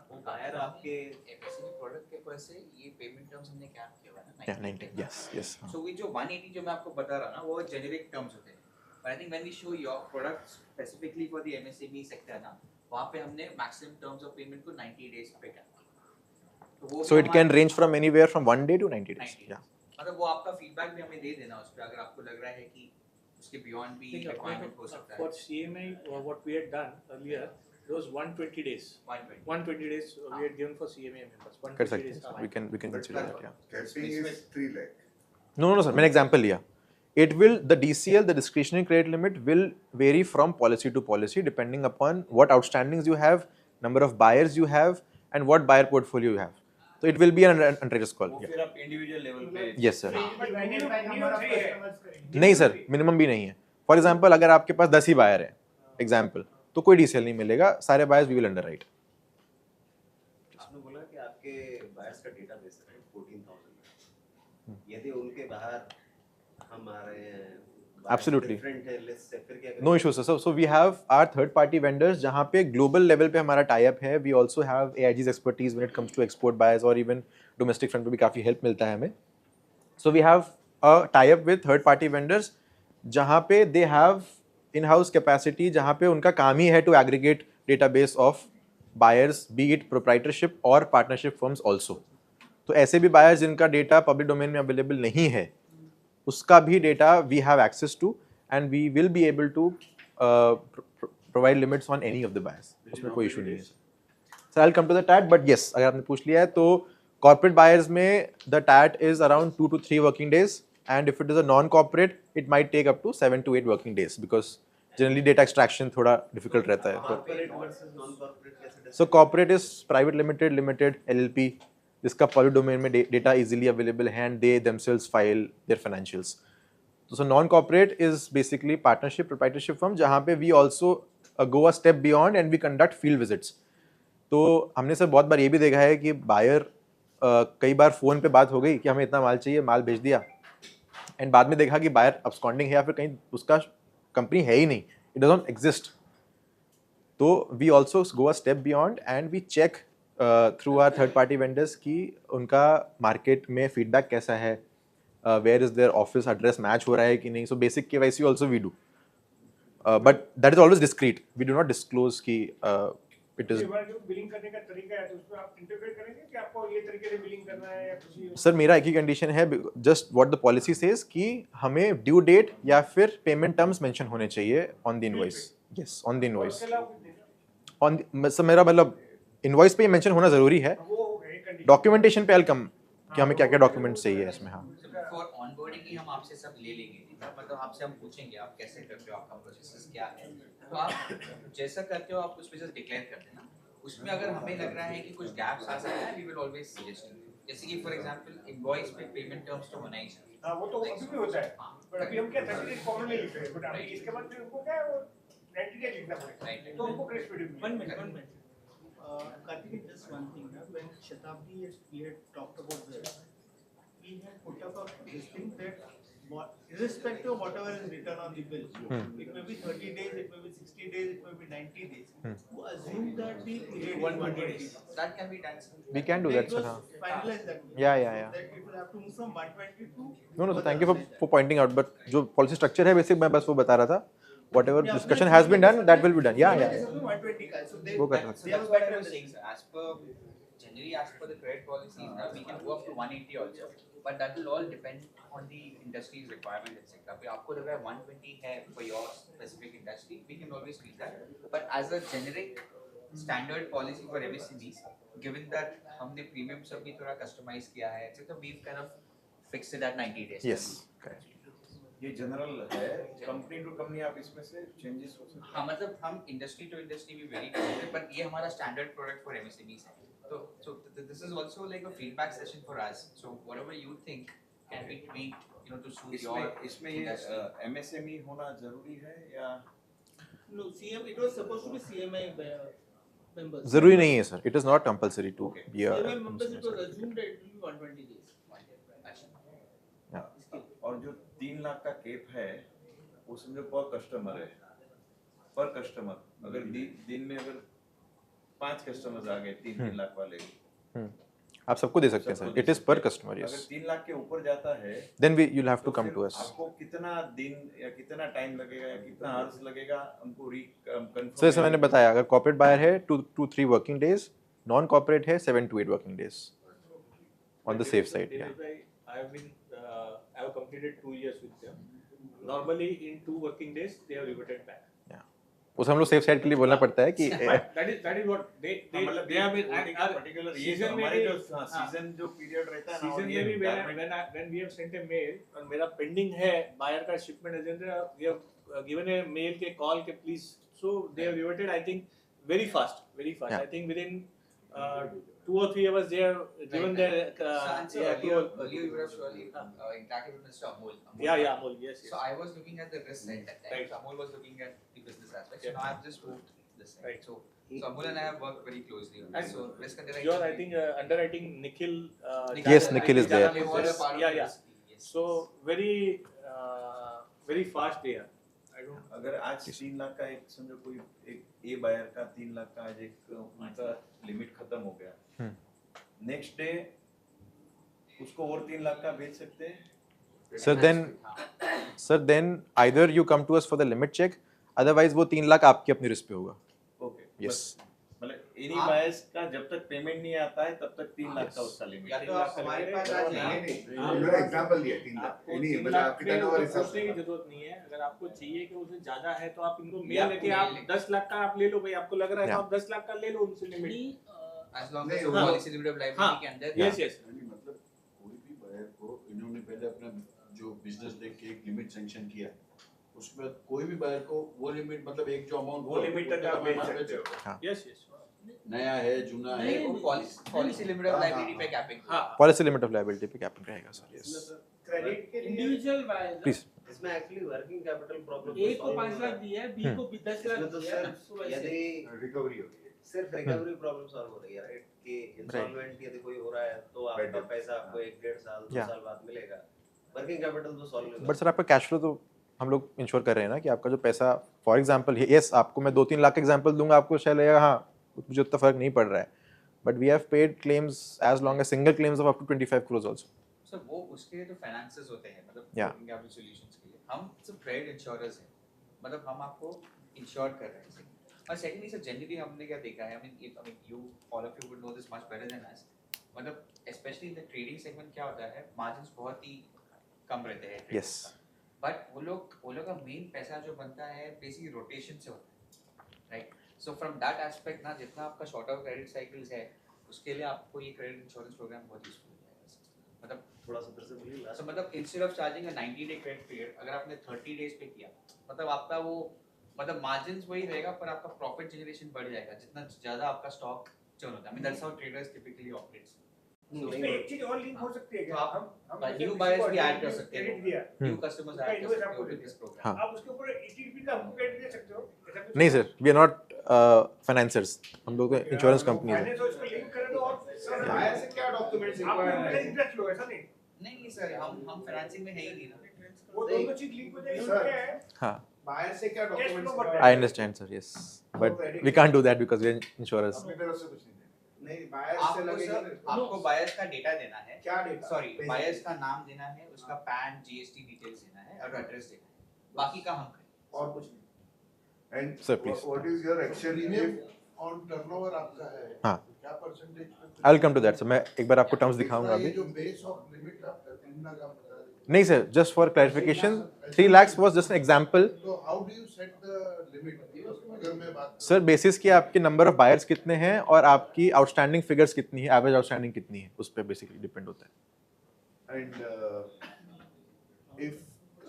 वो बायर आपके एफएससी प्रोडक्ट के ऊपर से ये पेमेंट टर्म्स हमने क्या किया हुआ है ना 90, yes. सो ये जो 180 जो मैं आपको बता रहा ना वो जेनेरिक टर्म्स होते हैं. But I think when we show your product specifically for the MSME sector ना, वहां पे हमने मैक्सिमम टर्म्स ऑफ पेमेंट को 90 डेज पे क्या किया. तो वो So it can range from anywhere from 1 day to 90 days. 90 Yeah. मतलब वो आपका फीडबैक भी हमें दे देना उस पे, अगर आपको लग रहा है कि उसके बियॉन्ड भी रिक्वायरमेंट हो सकता है. For CMI, what we had done earlier, it was 120 days. 120 120 days we had given for CMA members. कर 120 सकते days. हैं. We can consider that. Yeah. Capping is 3 lakh. No, sir. मैंने एग्जांपल लिया. It will, the DCL, the discretionary credit limit will vary from policy to policy depending upon what outstandings you have, number of buyers you have, and what buyer portfolio you have. So it will be an underwriter's call. वो Yeah. फिर आप इंडिविजुअल लेवल पे Yes, sir. Divided by number of customers करेंगे. नहीं सर, मिनिमम भी नहीं है. फॉर एग्जाम्पल अगर आपके पास 10 ही बायर है एग्जाम्पल, तो कोई डीसीएल नहीं मिलेगा. सारे बायर्स वी विल अंडरराइट. आपने बोला कि आपके बायर्स का डेटाबेस है 14,000. यदि उनके बाहर हम आ रहे हैं Absolutely. डिफरेंट है, लेट्स से फिर क्या करें? No issues, sir. So we have our third-party vendors जहाँ पे global level पे हमारा tie-up है. We also have AIG's expertise when it comes to export buyers और even domestic front पे भी काफ़ी help मिलता है हमें. So we have a tie-up with third-party vendors जहाँ पे they have in-house capacity जहाँ पे उनका काम ही है to aggregate database of buyers, be it proprietorship और partnership firms also. तो ऐसे भी buyers जिनका data public domain में available नहीं है, उसका भी data we have access to and we will be able to provide limits on any of the buyers. उसमें कोई issue नहीं है. So I'll come to the TAT, but yes, अगर आपने पूछ लिया है तो corporate buyers में the TAT is around 2 to 3 working days, and if it is a non-corporate, it might take up to 7 to 8 working days because generally data extraction थोड़ा difficult रहता है. कॉर्पोरेट वर्सेस नॉन कॉर्पोरेट कैसे So corporate is private limited LLP जिसका public domain में data easily available है and they themselves file their financials. So non-corporate is basically partnership, proprietorship firm जहाँ पे we also go a step beyond and we conduct field visits. तो हमने सर बहुत बार ये भी देखा है कि बायर कई बार फ़ोन पे बात हो गई कि हमें इतना माल चाहिए, माल भेज दिया एंड बाद में देखा कि बायर absconding है या फिर कहीं उसका कंपनी है ही नहीं, इट डजंट एग्जिस्ट. तो we also go a step beyond and we check through our third party vendors कि उनका मार्केट में फीडबैक कैसा है, where is their office address match हो रहा है कि नहीं. So basic KYC also we do, but that is always discreet. We do not disclose कि इट इज. जो बिलिंग करने का तरीका है तो उसमें आप इंटरप्रेट करेंगे कि आपको ये तरीके से बिलिंग करना है या कुछ. सर मेरा एक ही कंडीशन है, just what the policy says कि हमें ड्यू डेट या फिर पेमेंट टर्म्स मेंशन होने चाहिए on the invoice. Yes, on the invoice. On sir मेरा मतलब इनवॉइस पे मेंशन होना जरूरी है. डॉक्यूमेंटेशन पे कम कि हमें क्या क्या डॉक्यूमेंट चाहिए इसमें. हाँ, फॉर ऑनबोर्डिंग ही हम आपसे सब ले लेंगे, मतलब आपसे हम पूछेंगे आप कैसे करते हो, आपका प्रोसेस क्या है, तो आप जैसा करते हो आप उस पे जस्ट डिक्लेयर कर देना. उसमें अगर हमें लग रहा है कि कुछ गैप्स आ सकते हैं, वी विल ऑलवेज सजेस्ट. जैसे कि फॉर एग्जांपल इनवॉइस पे पेमेंट टर्म्स तो होना ही चाहिए. हां, वो तो अभी भी होता है, पर अभी हम क्या 30 डेज कॉमनली लिख रहे हैं, बट अभी इसके बाद फिर उनको क्या है वो 90 डेज लिखना पड़ेगा. तो उनको credit period. 1 minute. Karthik, just one thing. When Shatabdi we had talked about this, we had put up a this thing that irrespective of whatever is written on the bill, it may be 30 days, it may be 60 days, it may be 90 days. To assume that the period is 120 days. That can be done. we can do that, sir. हाँ. Finalize that. Yeah. That it will have to move from 120 to. No, thank you for pointing out. But जो policy structure है बेसिक मैं बस वो बता रहा था. Whatever discussion has been done, that will be done. Yeah. 120 का. So they वो कर सकते हैं. That's what I was saying, sir. As per the credit policies, we can go up to 180 also. But that will all depend on the industry's requirement, etc. If आपको लग रहा है 120 है for your specific industry, we can always tweak that. But as a generic standard policy for MSMEs, given that हमने premium सब भी थोड़ा customize किया है, etc. We've kind of fixed it at 90 days. Yes. Correct. ये जनरल है, कंपनी टू कंपनी आप इसमें से चेंजेस हो सकते हैं. हाँ, मतलब हम इंडस्ट्री टू इंडस्ट्री भी वेरी करते हैं, बट ये हमारा स्टैंडर्ड प्रोडक्ट फॉर MSMEs है. So this is also like a feedback session for us. So whatever you think can be tweaked, to suit your इसमें ये industry. MSME होना जरूरी है या No, it was supposed to be CMI members. जरूरी नहीं है sir. It is not compulsory to be a. CMI members, it was assumed that it will be 120 days. और जो 3 लाख का केप है वो समझो पर कस्टमर है. पर कस्टमर अगर दिन में अगर 5 कस्टमर्स आ गए 3 लाख वाले, आप सबको दे सकते हैं sir. It is per customer. अगर Yes. 3 लाख के ऊपर जाता है Then you'll have to come to us. आपको कितना दिन या कितना टाइम लगेगा या कितना आवर्स लगेगा हमको कंफर्म. सर जैसे मैंने बताया, अगर कॉर्पोरेट बायर है 2 to 3 working days, non corporate है 7 to 8 working days on the safe side. Yeah. I have completed 2 years with them. Normally in 2 working days they have reverted back. उसे हम लोग सेफ साइड के लिए बोलना पड़ता है कि that is what they have been particular ये season में हमारे भी- जो सीजन जो पीरियड रहता है ना, सीजन और में ये भी garment- when we have sent a mail और मेरा पेंडिंग है बायर का shipment agenda, we have given a mail के कॉल के please, so they have reverted I think very fast. Yeah. I think within 2 or 3 hours they have given their earlier you would have surely interacted with Mr. Amol. Amol, yes. So I was looking at the risk side that time. Right. So Amol was looking at the business aspect. Yeah. So now I've just moved this side. Right. So Amol and I have worked very closely on And this. So risk underwriting. Your I think underwriting Nikhil. Yes, Nikhil is there. They were a part of Yeah. this. Yes. So very very fast they are. I don't. अगर आज 3 लाख का एक समझो कोई एक ए बायर का 3 लाख का आज एक उनका लिमिट खत्म हो गया, नेक्स्ट डे उसको और 3 लाख का बेच सकते हैं. Sir, then either you come to us for the limit check, otherwise वो 3 लाख आपकी अपनी रिस्क पे होगा. ओके. Yes. मतलब एनी बायर्स का जब तक पेमेंट नहीं आता है तब तक 3 लाख का उसका लिमिट. या तो आप हमारे पास आ जाइए, मेरा एग्जांपल दिया 3 लाख. आपको नहीं 3 मतलब लाख आपके में टर्नओवर ऊपर हिसाब सोचने की से. जरूरत नहीं है. अगर आपको चाहिए कि उससे ज्यादा है तो आप इनको या मेल लेके आपको आप मेल 10 लाख का आप ले लो भाई. आपको लग रहा है तो Yeah. आप 10 लाख का ले लो उनसे लिमिट. as long as नहीं, वो हाँ. पॉलिसी लिमिट ऑफ हाँ. लायबिलिटी के अंदर. Yes yes. नहीं मतलब कोई भी बायर को इन्होंने पहले अपना जो बिजनेस देख के एक लिमिट सैंक्शन किया, उसमें कोई भी बायर को वो लिमिट मतलब एक जो अमाउंट वो लिमिट तक आप बेच सकते हो. Yes yes. नया है जुना है, नहीं, वो पॉलिसी लिमिट ऑफ लायबिलिटी पे कैपिंग. हाँ. Policy limit of liability पे कैपिंग रहेगा सर. Yes. क्रेडिट के लिए इंडिविजुअल बायर Please. इसमें एक्चुअली वर्किंग कैपिटल प्रॉब्लम ए को 5 लाख दिया है, बी को भी 10 लाख इसमें तो दिया है. सिर्फ यदि रिकवरी हो गई. सिर्फ रिकवरी प्रॉब्लम सॉल्व हो रही है, राइट? कि इंसॉल्वेंट यदि कोई हो रहा है तो आपका पैसा आपको 1-1.5 साल 2 Yeah. साल बाद मिलेगा. वर्किंग कैपिटल तो सॉल्व नहीं बट सर आपका कैश फ्लो तो हम लोग इंश्योर कर रहे हैं ना कि आपका जो पैसा, फॉर एग्जांपल यस आपको मैं 2-3 लाख एग्जांपल दूंगा, आपको शायद लगेगा हाँ मुझे उतना फर्क नहीं पड़ रहा है, but we have paid claims as long as single claims of up to 25 crores also. Sir वो उसके लिए तो फाइनेंसेस होते हैं, मतलब Yeah. वर्किंग कैपिटल सॉल्यूशंस के लिए. हम सिर्फ क्रेडिट इंश्योरर्स हैं, मतलब हम आपको इंश्योर कर रहे हैं. और सेकंडली सर जनरली हमने क्या देखा है, I mean you all of you would know this much better than us, मतलब specially in the trading segment क्या होता है, मार्जिन्स बहुत ही कम रहते हैं. Yes. बट वो लोग का मेन पैसा जो बनता है बेसिकली रोटेशन से होता है, right? So from that aspect ना, जितना आपका शॉर्ट ऑफ क्रेडिट साइकिल्स है उसके लिए आपको ये क्रेडिट इंश्योरेंस प्रोग्राम बहुत यूजफुल है. मतलब थोड़ा सा फिर से बोलिए. so, मतलब instead of charging a 90 day credit period, अगर आपने 30 डेज पे किया, मतलब आपका वो मतलब मार्जिन्स वही रहेगा पर आपका प्रॉफिट जनरेशन बढ़ जाएगा जितना ज्यादा आपका स्टॉक चर्न होता है. I mean that's how traders typically operates. इसमें एक चीज और लिंक हो सकती है तो क्या? आप हम न्यू बायर्स भी ऐड कर सकते क्रेडिट हो, दिया, न्यू कस्टमर्स ऐड कर सकते हो विद दिस प्रोग्राम. हाँ. आप उसके ऊपर 80 का हमको क्रेडिट दे सकते हो? ऐसा कुछ? नहीं sir, we are not financers, हम लोग तो इंश्योरेंस कंपनी है. फाइनेंस और इसको लिंक कर दो और सर बायर से क्या डॉक्यूमेंट्स आप रिक्वायर्ड है? इंटरेस्ट लो, ऐसा नहीं. नहीं सर, हम फाइनेंसिंग में है ही नहीं ना. वो दोनों चीज लिंक हो जाएगी. सर, क्या है? हाँ, बायर से क्या डॉक्यूमेंट्स flow बढ़ता required I understand sir, yes, but we can't do that because we are insurers. अपनी तरफ से कुछ नहीं देना. नहीं बायर से आपको लगेगा. सर आपको बायर्स का डेटा देना है. क्या डेटा? सॉरी, बायर्स का नाम देना है, उसका पैन जीएसटी डिटेल्स देना है और एड्रेस देना है. बाकी का हम करें. और कुछ नहीं. And Sir, please. what is your action if on turnover आपका है, हाँ. क्या percentage? I will come to that sir. मैं एक बार आपको टर्म्स दिखाऊंगा ये अभी. जो बेस ऑफ लिमिट आप 3 लाख आप बता रहे हैं, नहीं sir, just for clarification, 3 lakhs was just an example. तो how do you set the limit? अगर मैं बात सर बेसिस की आपके नंबर ऑफ बायर्स कितने हैं और आपकी आउटस्टैंडिंग फिगर्स कितनी है, एवरेज आउटस्टैंडिंग कितनी है, उस पर बेसिकली डिपेंड होता है. and if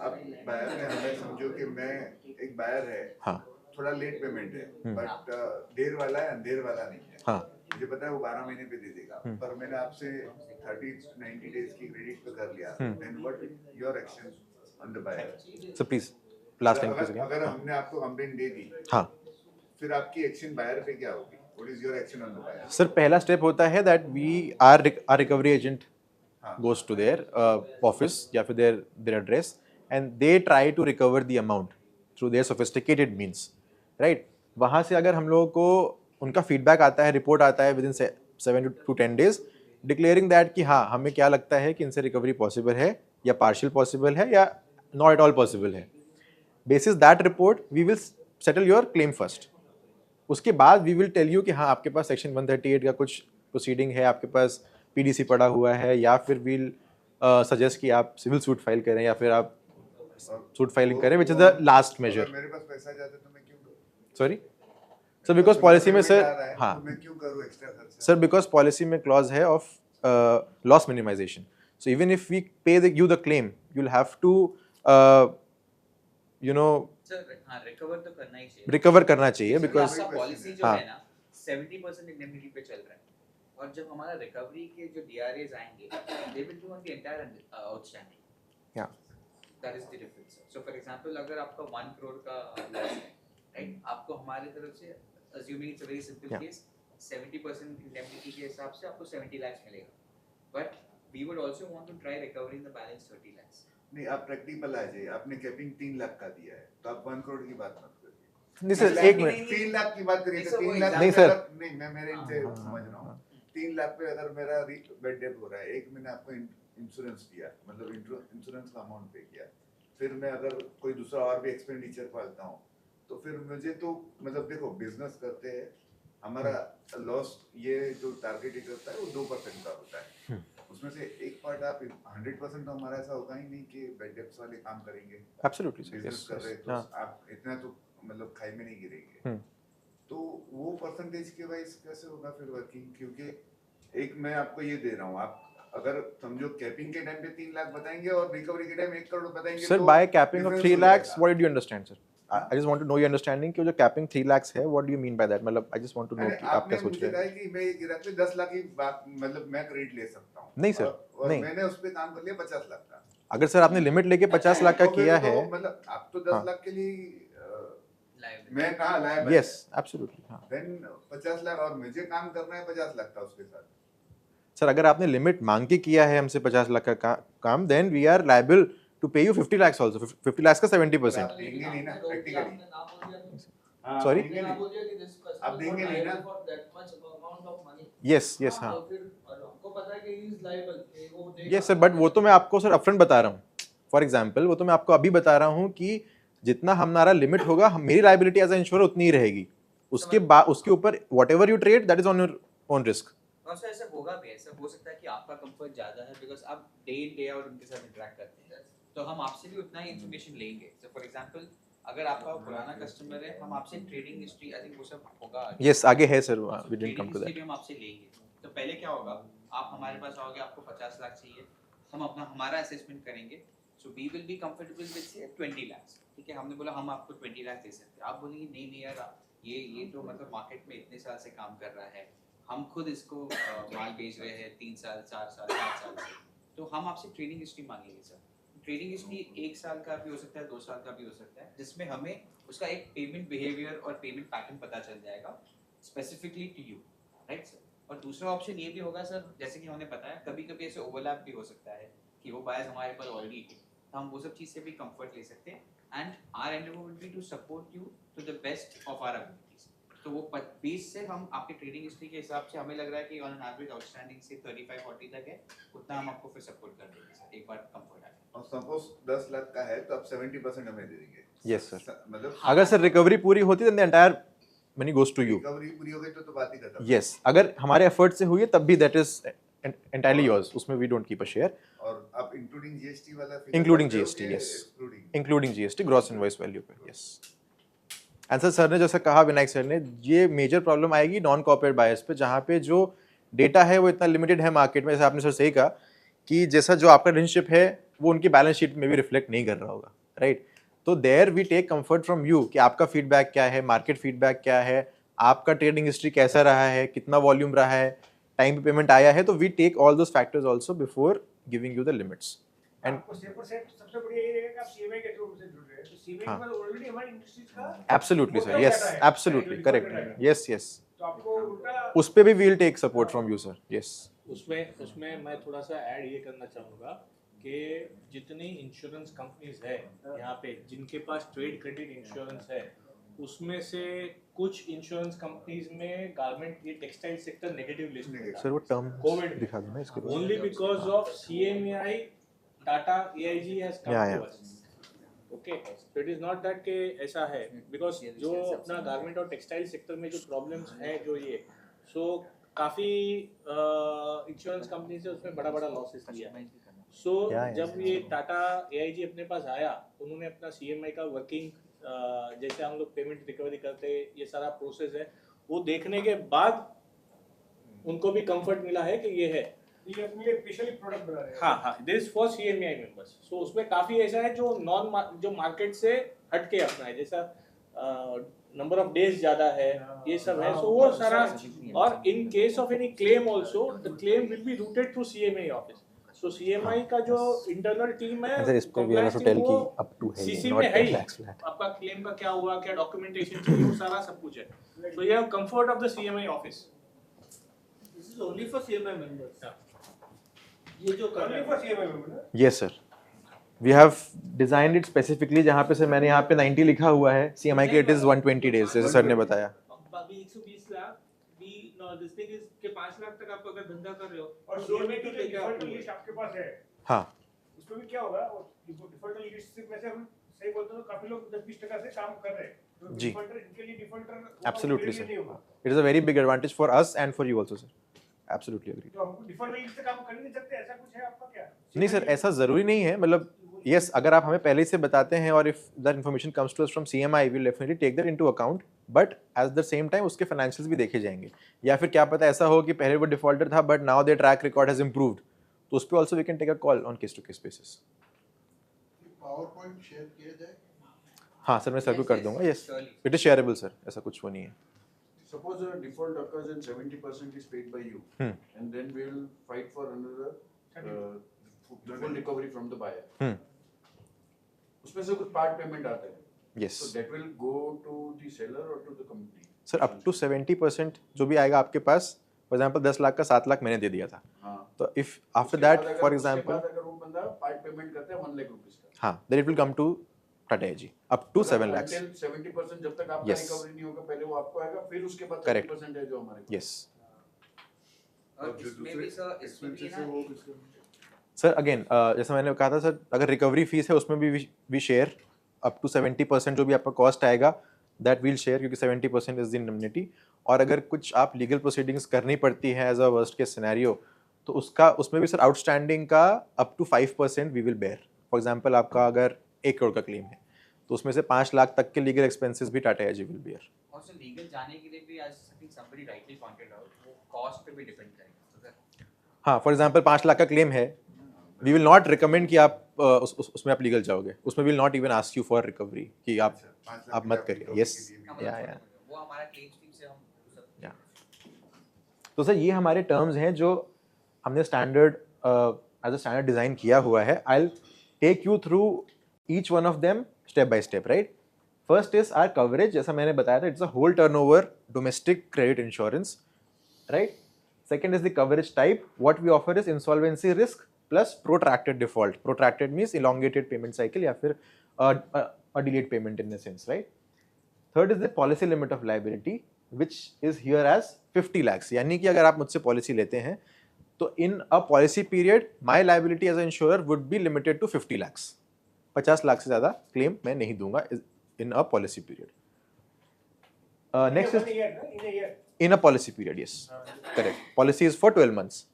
आप बायर में हमें समझो कि मैं एक बायर है, हाँ. थोड़ा लेट पेमेंट है, बट देर वाला है अंधेर वाला नहीं है. हाँ. मुझे पता है वो 12 महीने पे दे देगा, पर मैंने आपसे 30-90 डेज की क्रेडिट पे कर लिया, then what your action on the buyer? Sir please last time please अगर अगेन. हमने आपको कंप्लेंट दे दी, हाँ फिर आपकी एक्शन बायर पे क्या होगी? What is your action on the buyer? Sir, पहला स्टेप होता है that we are recovery agent goes to their office या फिर their address and they try to recover the amount through their sophisticated means, right? वहाँ से अगर हम लोगों को उनका फीडबैक आता है, रिपोर्ट आता है with in 7 to 10 days declaring that कि हाँ हमें क्या लगता है कि इनसे रिकवरी पॉसिबल है या पार्शियल पॉसिबल है या नॉट एट ऑल पॉसिबल है. Basis that report we will settle your claim first. उसके बाद वी विल टेल यू कि हाँ आपके पास सेक्शन 138 का कुछ प्रोसीडिंग है, आपके पास पीडीसी पड़ा हुआ है, या फिर विल सजेस्ट कि आप सिविल सूट फाइल करें या फिर आप सूट फाइलिंग करें, which is the last measure. अगर मेरे पास पैसा जाता तो मैं क्यों करूं? सॉरी सर, बिकॉज पॉलिसी में सर, हाँ तो मैं क्यों करूं एक्स्ट्रा खर्चा? सर, बिकॉज पॉलिसी में क्लॉज है of loss minimization. So even if we pay you the claim you will have to you know sir हाँ, रिकवर तो करना ही चाहिए. रिकवर करना चाहिए बिकॉज आपका पॉलिसी जो हाँ. है ना 70% इंडेमनिटी पे चल रहा है, और जब हमारा रिकवरी के जो डीआरएस आएंगे they will be on the entire outstanding. या that is the difference. So for example अगर आपका 1 करोड़ का लॉस है, राइट, आपको हमारी तरफ से assuming it's a very simple Yeah. Case 70% indemnity के हिसाब से आपको 70 लाख मिलेगा, but we would also want to try recovery in the balance 30 lakh. नहीं, आप प्रैक्टिकल आ जाइए। आपने कैपिंग 3 लाख का दिया है, तो आप 1 करोड़ की बात मत करिए। नहीं सर, एक मिनट। 3 लाख की बात करिए, 3 लाख नहीं पे सर। अगर- नहीं, मैं मेरे इनसे समझ रहा हूँ। 3 लाख पे अगर मेरा बेड डेट हो रहा है, एक मैंने आपको इंश्योरेंस दिया, मतलब इंश्योरेंस का अमाउंट पे किया, फिर मैं अगर कोई दूसरा और भी एक्सपेंडिचर पालता हूँ, तो फिर मुझे तो मतलब देखो, बिजनेस करते हैं, हमारा लॉस ये जो टारगेट करता है वो 2% का होता है। उसमें से एक पार्ट आप 100% तो हमारा ऐसा होगा ही नहीं कि बेड डेप्स वाले काम करेंगे। एब्सोल्युटली सर, बिजनेस यस कर रहे हैं यस, तो हाँ। आप इतना तो मतलब खाई में नहीं गिरेंगे। हम्म। तो वो परसेंटेज के वाइज कैसे होगा फिर वर्किंग? क्योंकि एक मैं आपको ये दे रहा हूँ, आप अगर समझो कैपिंग के टाइम पे 3 लाख बताएंगे और रिकवरी के टाइम 1 करोड़ बताएंगे, सर तो बाय कैपिंग ऑफ difference 3 हो lakhs, जाएगा। what did you understand sir? I just want to know your understanding कि वो जो कैपिंग 3 lakhs है, what do you mean by that? मतलब I just want to know मैंने कि आप आपने क्या सोच मुझे रहे कहा हैं? है कि मैं ये गिरा के 10 लाख की बात मतलब मैं क्रेडिट ले सकता हूँ। नहीं सर, और नहीं। मैंने उस पे काम कर लिया 50 लाख का। अगर सर आपने लिमिट लेके 50 लाख का तो फिर किया तो है, मतलब आप तो 10 हाँ। लाख के लिए मैं कहाँ लाया? यस एब्सोल्युटली, हाँ। देन 50 लाख और मुझे काम करना है 50 लाख का उसके साथ। सर अगर आपने लिमिट मांग के किया है हमसे 50 लाख का काम, then we are liable to pay you 50 lakhs also, 50 lakhs का 70%। आप देंगे नहीं ना प्रैक्टिकली। Sorry? आप देंगे नहीं ना? यस यस, हाँ। यस सर, बट वो तो मैं आपको सर अपफ्रंट बता रहा हूँ। फॉर एग्जाम्पल, वो तो मैं आपको अभी बता रहा हूँ कि जितना हमारा लिमिट होगा, मेरी लायबिलिटी एज ए इंश्योर उतनी ही रहेगी। उसके बाद उसके ऊपर what ever you trade, that is on your own risk. Sir ऐसा होगा भी, ऐसा हो सकता है कि आपका कंफर्ट ज्यादा है बिकॉज आप डे इन डे आउट उनके साथ इंटरेक्ट करते हैं, तो हम आपसे भी उतना ही इन्फॉर्मेशन लेंगे। सो फॉर एग्जांपल, अगर आपका पुराना कस्टमर है, हम आपसे ट्रेडिंग हिस्ट्री, आई थिंक वो सब होगा। यस, आगे है sir, we didn't come to that. हम आपसे लेंगे। तो पहले क्या होगा, आप हमारे पास आओगे, आपको 50 लाख चाहिए, हम अपना हमारा असेसमेंट करेंगे। So we will be comfortable with say 20 lakh, ठीक है। हमने बोला हम आपको 20 लाख दे सकते हैं। आप बोलेंगे नहीं नहीं यार, ये तो मतलब मार्केट में इतने साल से काम कर रहा है, हम खुद इसको माल बेच रहे हैं 3 साल 4 साल 5 साल से, तो हम आपसे ट्रेडिंग हिस्ट्री मांगेंगे सर। ट्रेडिंग हिस्ट्री 1 साल का भी हो सकता है, 2 साल का भी हो सकता है, जिसमें हमें उसका एक पेमेंट बिहेवियर और पेमेंट पैटर्न पता चल जाएगा specifically to you, right sir. और दूसरा ऑप्शन ये भी होगा सर, जैसे कि हमने बताया, कभी कभी ऐसे ओवरलैप भी हो सकता है कि वो बायर्स हमारे पास ऑलरेडी है, तो हम वो सब चीज़ से भी कंफर्ट ले सकते हैं। And our endeavour will be to support you to the best of our abilities. तो वो 20 से हम आपके ट्रेडिंग हिस्ट्री के हिसाब से हमें लग रहा है कि ऑन एन एवरेज आउटस्टैंडिंग से 35-40 तक है, उतना हम आपको फिर सपोर्ट कर देंगे सर, एक बार कंफर्ट आ जाए। और सपोज 10 लाख का है तो आप 70% हमें दे देंगे। Yes sir. मतलब अगर सर रिकवरी पूरी होती है, then the entire money goes to you. Recovery पूरी हो गई तो बात ही खत्म। यस, अगर हमारे एफर्ट से हुई है तब भी दैट इज एंटायरली योर्स, उसमें we don't keep a share. और आप इंक्लूडिंग जीएसटी वाला including GST, yes, including GST, gross invoice value पे, यस। एंड सर ने जैसा कहा, विनायक सर ने, ये मेजर प्रॉब्लम आएगी नॉन कॉर्पोरेट बायर्स पे, जहाँ पे जो डेटा है वो इतना लिमिटेड है मार्केट में। जैसे आपने सर सही कहा कि जैसा जो आपका रिलेशनशिप है वो उनकी बैलेंस शीट में भी रिफ्लेक्ट नहीं कर रहा होगा, राइट। तो there we take comfort from you कि आपका फीडबैक क्या है, मार्केट फीडबैक क्या है, आपका ट्रेडिंग हिस्ट्री कैसा रहा है, कितना वॉल्यूम रहा है, टाइम पे पेमेंट आया है। तो we take all those factors also before giving you the limits. And आपको सेफर सेट सबसे बढ़िया ये रहेगा कि आप सीएमए के थ्रू से जुड़ रहे हैं, तो सीएमए हाँ। के बाद ऑलरेडी हमारी इंडस्ट्रीज का absolutely sir, yes, absolutely correct, yes yes, तो आपको उल्टा उस पे भी we'll take support from you sir, yes. उसमें मैं थोड़ा सा ऐड ये करना चाहूँगा कि जितनी इंश्योरेंस कंपनीज है यहाँ पे, जिनके पास ट्रेड क्रेडिट इंश्योरेंस है, उसमें से कुछ इंश्योरेंस कंपनीज में गारमेंट, ये टेक्सटाइल सेक्टर नेगेटिव लिस्ट में था सर वो टर्म कोविड दिखा दो ना इसके बाद। only because of CMAI, Tata AIG has come Yeah, to yeah. us. Okay, so it is not that कि ऐसा है, because जो अपना गारमेंट और टेक्सटाइल सेक्टर में जो प्रॉब्लम्स हैं जो ये, so काफ़ी इंश्योरेंस कंपनी से उसमें बड़ा बड़ा लॉसेस लिया। So जब ये टाटा AIG अपने पास आया, उन्होंने अपना CMI का वर्किंग, जैसे हम लोग पेमेंट रिकवरी करते हैं, ये सारा प्रोसेस है, वो देखने के बाद उनको भी कंफर्ट मिला है कि ये है। ये अपने लिए स्पेशली प्रोडक्ट बना रहे हैं। हाँ, this is for CMI members. So उसमें काफी ऐसा है जो जो मार्केट से हटके अपना है, जैसा नंबर ऑफ डेज ज्यादा है, ये सब है। सो वो सारा, और in case of any claim also, the claim will be routed through CMI office. So CMI का जो इंटरनल टीम है, सर इस पे वी हैव टू टेल कि अप टू है, CC नॉट में है 10 ही, lakhs flat। आपका क्लेम का क्या हुआ, क्या डॉक्यूमेंटेशन चाहिए, वो सारा सब कुछ है। सो ये comfort of the CMI office. This is only for CMI members. Yeah. ये जो कर Only रहे for हैं CMI member ना? Yes sir. We have designed it specifically, जहाँ पे सर मैंने यहाँ पे 90 लिखा हुआ है, CMI के इट इज़ 120 डेज, जैसे सर ने बताया. अभी 120 लाख भी दिस थिंग इज के 5 लाख तक आप अगर धंधा कर रहे हो और सीएमए की जो डिफॉल्ट लिस्ट आपके पास है, हाँ, उसमें भी क्या होगा, डिफॉल्टर लिस्ट में से हम सही बोलते हो तो काफी लोग 10-20% से काम कर रहे हैं, तो जी. डिफॉल्टर इनके लिए डिफॉल्टर एब्सोल्युटली नहीं सर, होगा, it is a very big advantage for us and for you also sir. Absolutely agree. तो हमको डिफॉल्टर लिस्ट से काम कर ही नहीं सकते, ऐसा कुछ है आपका क्या? नहीं सर, ऐसा ज़रूरी नहीं है, मतलब यस, अगर आप हमें पहले से बताते हैं और if that information comes to us from CMI, we will definitely take that into account, but at the same time उसके फाइनेंशियल्स भी देखे जाएंगे. या फिर क्या पता ऐसा हो कि पहले वो डिफॉल्टर था but now their track record has improved, तो उस पे also we can take a call on case to case basis. PowerPoint share किया जाए. हाँ सर, मैं सर को कर दूंगा. Yes, it is shareable sir, ऐसा कुछ वो नहीं है. Suppose a default occurs and 70% is paid by you, and then we will fight for another full recovery from the buyer. उसमें से कुछ part payment आता है. Yes. So that will go to the seller or to the company. Sir up to 70% जो भी आएगा आपके पास, फॉर एग्जांपल 10 लाख का 7 लाख मैंने दे दिया था. हाँ. तो if after that for example, अगर वो बंदा part payment करता है 1 लाख रुपीस का. हाँ, then it will come to Tata AG up to 7 lakhs. Until 70% जब तक आपका Yes. recovery नहीं होगा, पहले वो आपको आएगा, फिर उसके बाद Correct. 30% है जो हमारे पास. Yes. और इसमें भी सर, इसमें भी ना सर अगेन जैसा मैंने कहा था सर, अगर रिकवरी फीस है उसमें भी वी शेयर अप टू 70% जो भी आपका कॉस्ट आएगा दैट वील शेयर, क्योंकि 70% इज द इंडemnity. और अगर कुछ आप लीगल प्रोसीडिंग्स करनी पड़ती है as a worst case scenario, तो उसमें भी सर आउटस्टैंडिंग का up to 5% we will bear. For example आपका अगर 1 करोड़ का क्लेम है तो उसमें से 5 लाख तक के लीगल एक्सपेंसेस भी टाटा एजी विल बेयर. और सर लीगल जाने के लिए भी आज I think somebody rightly pointed out, वो कॉस्ट पे भी डिपेंड करेगा. तो सर हाँ, फॉर एग्जांपल 5 लाख का क्लेम है, वी विल नॉट रिकमेंड कि आप उसमें आप लीगल जाओगे. उसमें will not even ask you for recovery कि आप मत करिए. यस, या वो हमारा क्लेम्स टीम से हम सब. तो सर ये हमारे टर्म्स हैं जो हमने standard as a standard design किया हुआ है. I will take you through each one of them step by step. Right, first is our coverage. जैसा मैंने बताया था, it's a whole turnover domestic credit insurance. Right, second is the coverage type. What we offer is insolvency risk plus protracted default. Protracted means elongated payment cycle या फिर a delayed payment in a sense, right? Third is the policy limit of liability, which is here as 50 lakhs. यानी कि अगर आप मुझसे पॉलिसी लेते हैं तो in a policy period my liability as an insurer would be limited to 50 lakhs. 50 lakh से ज़्यादा क्लेम मैं नहीं दूंगा in a policy period. Next is in a policy period, yes, correct. Policy is for 12 months.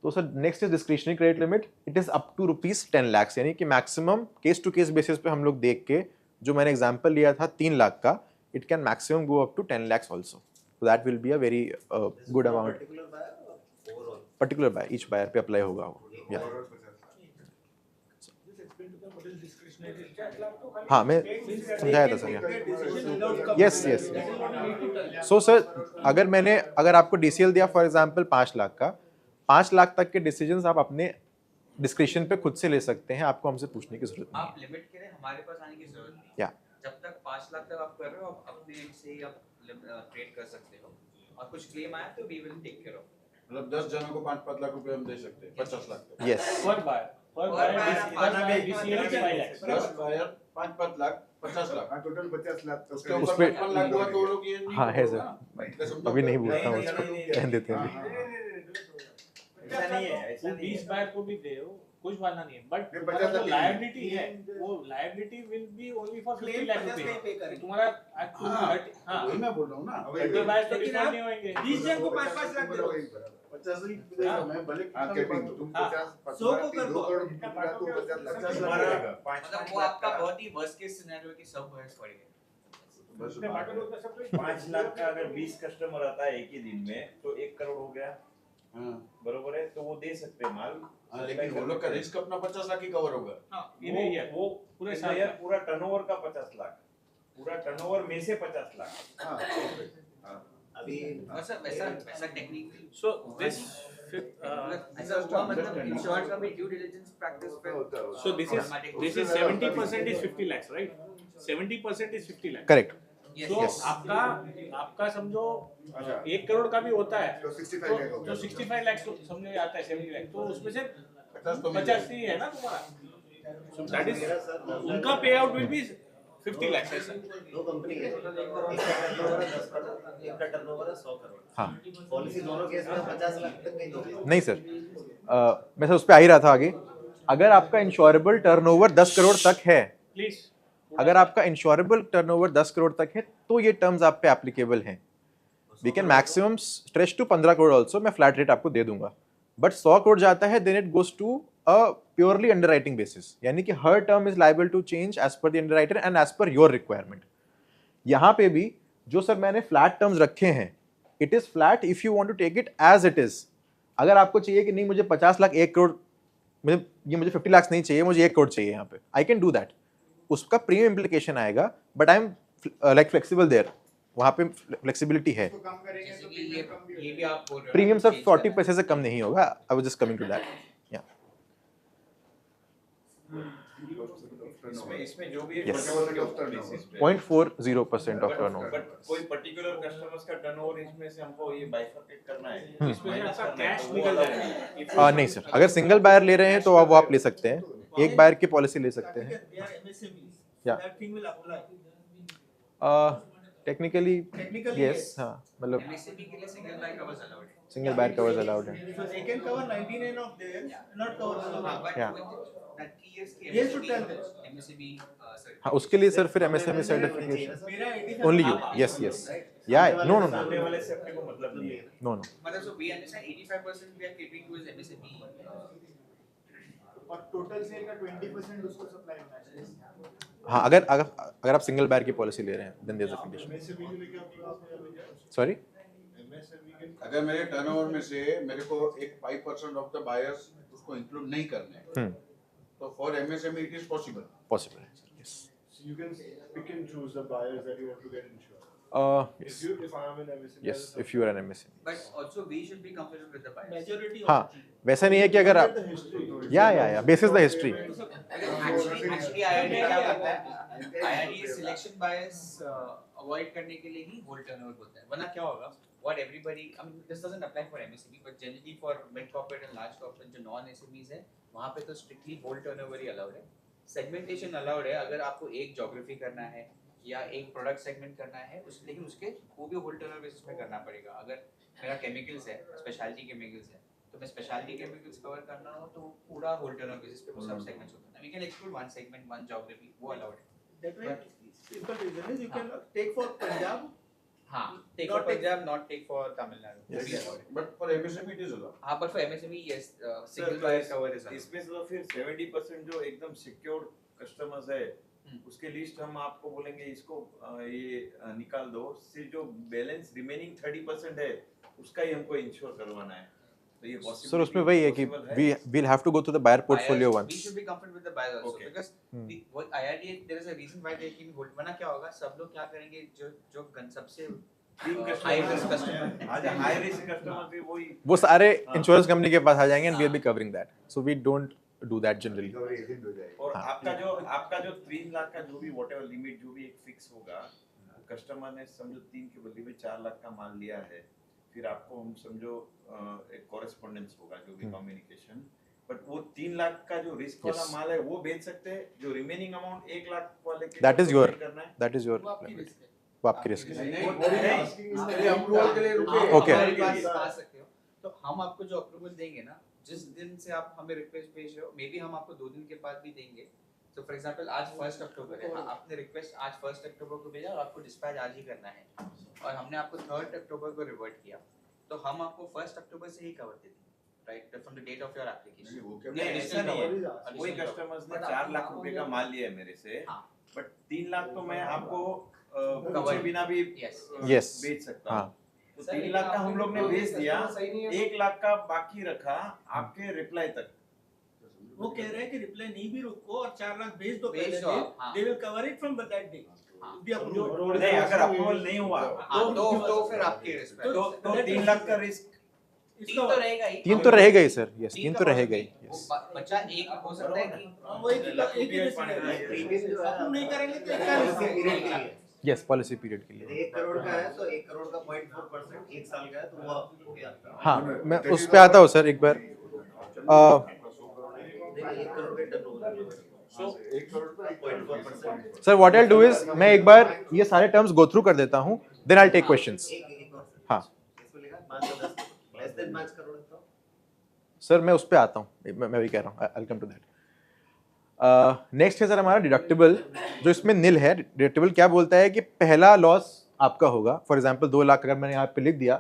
तो सर next is discretionary credit limit. It is up to ₹10 lakhs, यानी कि maximum case to case basis पे हम लोग देख के, जो मैंने एग्जांपल लिया था 3 लाख का, it can maximum go up to 10 lakhs also. So that will be a very good amount. Particular by each buyer पे अप्लाई होगा वो. या हाँ, मैं समझाया था sir. Yes yes. So sir अगर आपको DCL दिया फॉर एग्जांपल 5 लाख का, 5 लाख तक के डिसीजंस आप अपने डिस्क्रिप्शन पे खुद से ले सकते हैं. आपको हमसे पूछने की जरूरत नहीं आप लिमिट के लिए हमारे पास आने की जरूरत नहीं. या जब तक 5 लाख तक आप कर रहे हो, आप अपने एंड से ही आप ट्रेड कर सकते हो. और कुछ क्लेम आया तो we will take care of. मतलब 10 जनों को 5-5 लाख रुपए हम दे सकते हैं, 50 लाख तक. यस, पर buyer DCL 5 lakh 10 buyer 5-5 lakh 50 lakh. Total 50 lakh. तो उसके उस ऊपर पे- 55 लाख हुआ तो वो लोग ये नहीं हाँ है बोलोगे सर. ना. अभी नहीं बोलता हूँ नहीं, उसको, नहीं, कहने देते हैं अभी. ऐसा नहीं है, ऐसा वो नहीं 20 है. बायर को भी दे, कुछ वादा नहीं है, बट नहीं, तुम्हारा 50 जो लाख लायबिलिटी है वो liability will be only for 50 lakh रुपए. तुम्हारा हाँ वही मैं बोल रहा हूँ ना. 30 बायर तो डिफॉल्ट नहीं होंगे. 20 जन को 5-5 लाख दे दो. 50 ही देगा मैं, भले हाँ, कितना भी कैपिंग बांटो. तुम हाँ. 50 100 को कर 2 दो. करोड़ पूरा तो 50 लाख. तुम्हारा मतलब 5 वो आपका बहुत ही वर्स्ट केस सिनेरियो है कि सब वर्स्ट पड़ गए. बस इतने बाकी लोग तो सब लोग 5 लाख का अगर 20 कस्टमर आता है एक ही दिन में तो 1 करोड़ हो गया. हाँ. बरोबर है, तो वो दे सकते हैं माल. हाँ, लेकिन वो लोग का रिस्क अपना 50 लाख ही कवर होगा. इन ईयर वो पूरे साल यार पूरा टर्नओवर का 50 लाख, पूरा टर्नओवर में से 50 लाख. हाँ. अभी और सर वैसा टेक्निकली सो दिस ऐसा हुआ, मतलब इंश्योरेंस का भी ड्यू डिलिजेंस प्रैक्टिस पे. so this is 70% is 50 lakhs, right? 70% is 50 lakhs. Correct. तो Yes. आपका समझो अच्छा. 1 करोड़ का भी होता है तो 65 तो लाख हो जो गया. 65 लाख समझो आता है 70 लाख, तो उसमें से 50 तो मिल 50 ही है ना तुम्हारा. So that is उनका पे आउट विल बी 50 lakhs ऐसा. दो कंपनी है, एक का टर्नओवर है 10 करोड़, एक का टर्नओवर है 100 करोड़. हाँ. पॉलिसी दोनों केस में 50 लाख तक नहीं दोगे. नहीं सर, मैं सर उस पर आ ही रहा था आगे. अगर आपका इंश्योरेबल टर्नओवर 10 करोड़ तक है, Please. अगर आपका इंश्योरेबल टर्नओवर 10 करोड़ तक है तो ये टर्म्स आप पे एप्लीकेबल हैं. We can maximum stretch to 15 crore also, मैं फ्लैट रेट आपको दे दूंगा. बट 100 करोड़ जाता है then it goes to a purely underwriting basis, यानी कि हर term is liable to change as per the underwriter and as per your requirement. यहाँ पे भी जो सर मैंने फ्लैट टर्म्स रखे हैं, it is flat if you want to take it as it is. अगर आपको चाहिए कि नहीं मुझे 50 लाख 1 करोड़, मुझे 50 लाख नहीं चाहिए, मुझे 1 करोड़ चाहिए यहाँ पे, आई कैन डू दैट. उसका प्रीमियम इम्प्लीकेशन आएगा, but I am like flexible there, वहाँ पे फ्लेक्सिबिलिटी है. तो कम करेंगे तो Basically, प्रीमियम कम भी ये भी आप बोल रहे हो प्रीमियम सर change 40 करना। पैसे से कम नहीं होगा. I was just coming to that. या इसमें जो भी Yes. basis पे 0.40% ऑफ टर्नओवर. बट कोई पर्टिकुलर कस्टमर्स का टर्नओवर इसमें से हमको ये बाइफरकेट करना है. इसमें Minus आपका करना है, cash तो वो निकल allowed जाएगा. है. नहीं सर, अगर सिंगल बायर ले रहे हैं तो वो आप ले सकते हैं, एक बायर की पॉलिसी ले सकते हैं. Yeah. that thing will apply. Technically Technically, yes, yes. हाँ, मतलब MSME के लिए सिंगल बाय कवर्स अलाउड है। सिंगल बायर कवर्स अलाउड है. So they can cover 99 of theirs, not cover all of हाँ, them. but Yeah. with that 3 years की They should tell this. MSME हाँ, उसके लिए सर फिर MSME सर्टिफिकेशन मेरा 85 ओनली यू. यस यस, या नो नो नो सामने वाले से अपने को मतलब नहीं है. No no. मतलब so we understand 85% we are catering to is MSME. और टोटल सेल का 20% उसको सप्लाई होना चाहिए. हाँ, अगर अगर अगर आप सिंगल बायर की पॉलिसी ले रहे हैं then there is a condition. MSME के लिए क्या आपको सॉरी. MSME के अगर मेरे टर्नओवर में से मेरे को एक 5% ऑफ द बायर्स उसको इंक्लूड नहीं करने हैं, तो for MSME it is possible. Possible है sir. Yes. So you can pick and choose the buyers that you want to get insured. Yes, If I am an MSME, yes, if you are an MSME. But also we should be comfortable with the buyers. majority हाँ, वैसा नहीं है कि अगर आप the history. या basis the history. Actually IRD क्या करता है? IRD सिलेक्शन बायस अवॉइड करने के लिए ही होल्ड टर्नओवर होता है. वरना क्या होगा? What everybody, I mean this doesn't apply for MSME but generally for mid corporate and large corporate जो non SMEs है, वहाँ पे तो strictly होल्ड टर्नओवर ही अलाउड है. सेगमेंटेशन अलाउड है अगर आपको एक ज्योग्राफी करना है या एक प्रोडक्ट सेगमेंट करना है, लेकिन उसके वो भी होल्ड टर्नओवर बेसिस पे करना पड़ेगा. अगर मेरा केमिकल्स है, स्पेशलिटी केमिकल्स है, तो मैं स्पेशलिटी केमिकल्स कवर करना हो तो पूरा होल्ड टर्नओवर बेसिस पे वो सब सेगमेंट्स होता है. We can exclude one segment, one geography, वो अलाउड है. that way simple reason is you can take for Punjab. हाँ, take Not for take- Punjab, not take for Tamil Nadu. वो भी allowed है. But for MSME it is allowed. हाँ, but for MSME yes, single Sir, buyer cover is allowed. इसमें तो फिर 70% जो एकदम सिक्योर कस्टमर्स है उसके लिस्ट हम आपको बोलेंगे इसको ये निकाल दो. से जो बैलेंस रिमेनिंग 30% है उसका ही हमको इंश्योर करवाना है. तो ये possibility सर उसमें वही है कि possible है. We will have to go to the buyer portfolio Buyers, we once. should be comfortable with the buyers also Okay. because the what IRDA there is a reason why they keep hold. वरना क्या होगा? सब लोग क्या करेंगे? जो सबसे Dream high customer risk customer. आज हाई रिस्क कस्टमर भी वही वो सारे इंश्योरेंस कंपनी के पास आ जाएंगे and we will be covering that. So we don't do that generally. Recovery agent हो जाएगा. और हाँ. आपका जो 3 लाख का जो भी व्हाटएवर लिमिट जो भी एक फिक्स होगा, कस्टमर ने समझो 3 के बदले में 4 लाख का माल लिया है, फिर आपको हम समझो एक कॉरेस्पोंडेंस होगा जो भी कम्युनिकेशन, बट वो 3 लाख का जो रिस्क वाला Yes. माल है वो बेच सकते हैं. जो रिमेनिंग अमाउंट 1 लाख वाले के That is लिए your- करना है. दैट इज योर, वो आपकी risk है. वो आपकी रिस्क है. नहीं इसके लिए अप्रूवल के लिए रुके. आप Okay. हमारे पास आ सकते हो. तो हम आपको जो अप्रूवल देंगे ना, जिस दिन से आप हमें रिक्वेस्ट भेज रहे हो, मे बी हम आपको 2 दिन के बाद भी देंगे. तो फॉर एग्जांपल आज 1 अक्टूबर है, आपने रिक्वेस्ट आज 1 अक्टूबर को भेजा और आपको डिस्पैच आज ही करना है और हमने आपको 3 अक्टूबर को रिवर्ट किया, तो हम आपको 1 अक्टूबर से ही कवर देते हैं, right, from the date of your application. वो क्या नहीं ऐसा नहीं है. Additional कोई cover. कस्टमर्स ने 4 लाख रुपए का माल लिया है मेरे से, हाँ. बट 3 लाख तो मैं आपको Cover. पूछे बिना भी Yes. Yes. बेच सकता हाँ. हूँ. तो 3 लाख का हम लोग ने बेच दिया, 1 लाख का बाकी रखा आपके रिप्लाई तक. वो कह रहे हैं कि रिप्लाई नहीं भी रुको और 4 लाख भेज दो भेज पहले दो आप, हाँ. They will cover it from that day. हाँ. The approval. नहीं, अगर अप्रूवल नहीं हुआ हाँ, तो फिर आपकी रिस्क है. तो 3 लाख का रिस्क 3 तो रहेगा ही. 3 तो रहेगा ही सर. यस, 3 तो रहेगा ही. वो यस. बच्चा एक हो सकता है कि वो एक ही रिस्क है. प्रीमियम जो है अप्रूव नहीं करेंगे तो एक का रिस्क है. यस, पॉलिसी पीरियड के लिए. 1 करोड़ का है तो 1 करोड़ का 0.4% 1 साल का है तो वो हो गया. हाँ, मैं उस पे आता हूँ सर एक बार. देखिए 1 करोड़ का टर्नओवर So एक करोड़ पर 0.4%. Sir what I do is मैं एक बार ये सारे टर्म्स गो थ्रू कर देता हूँ, देन आई टेक क्वेश्चंस. हाँ इसमें लिखा 5 से 10 लेस देन 5 करोड़ तो सर मैं उस पे आता हूँ, मैं भी कह रहा हूँ, आई कम टू दैट. नेक्स्ट है सर हमारा डिडक्टिबल, जो इसमें निल है. डिडक्टिबल क्या बोलता है कि पहला लॉस आपका होगा, फॉर एग्जांपल 2 लाख अगर मैंने यहाँ पे लिख दिया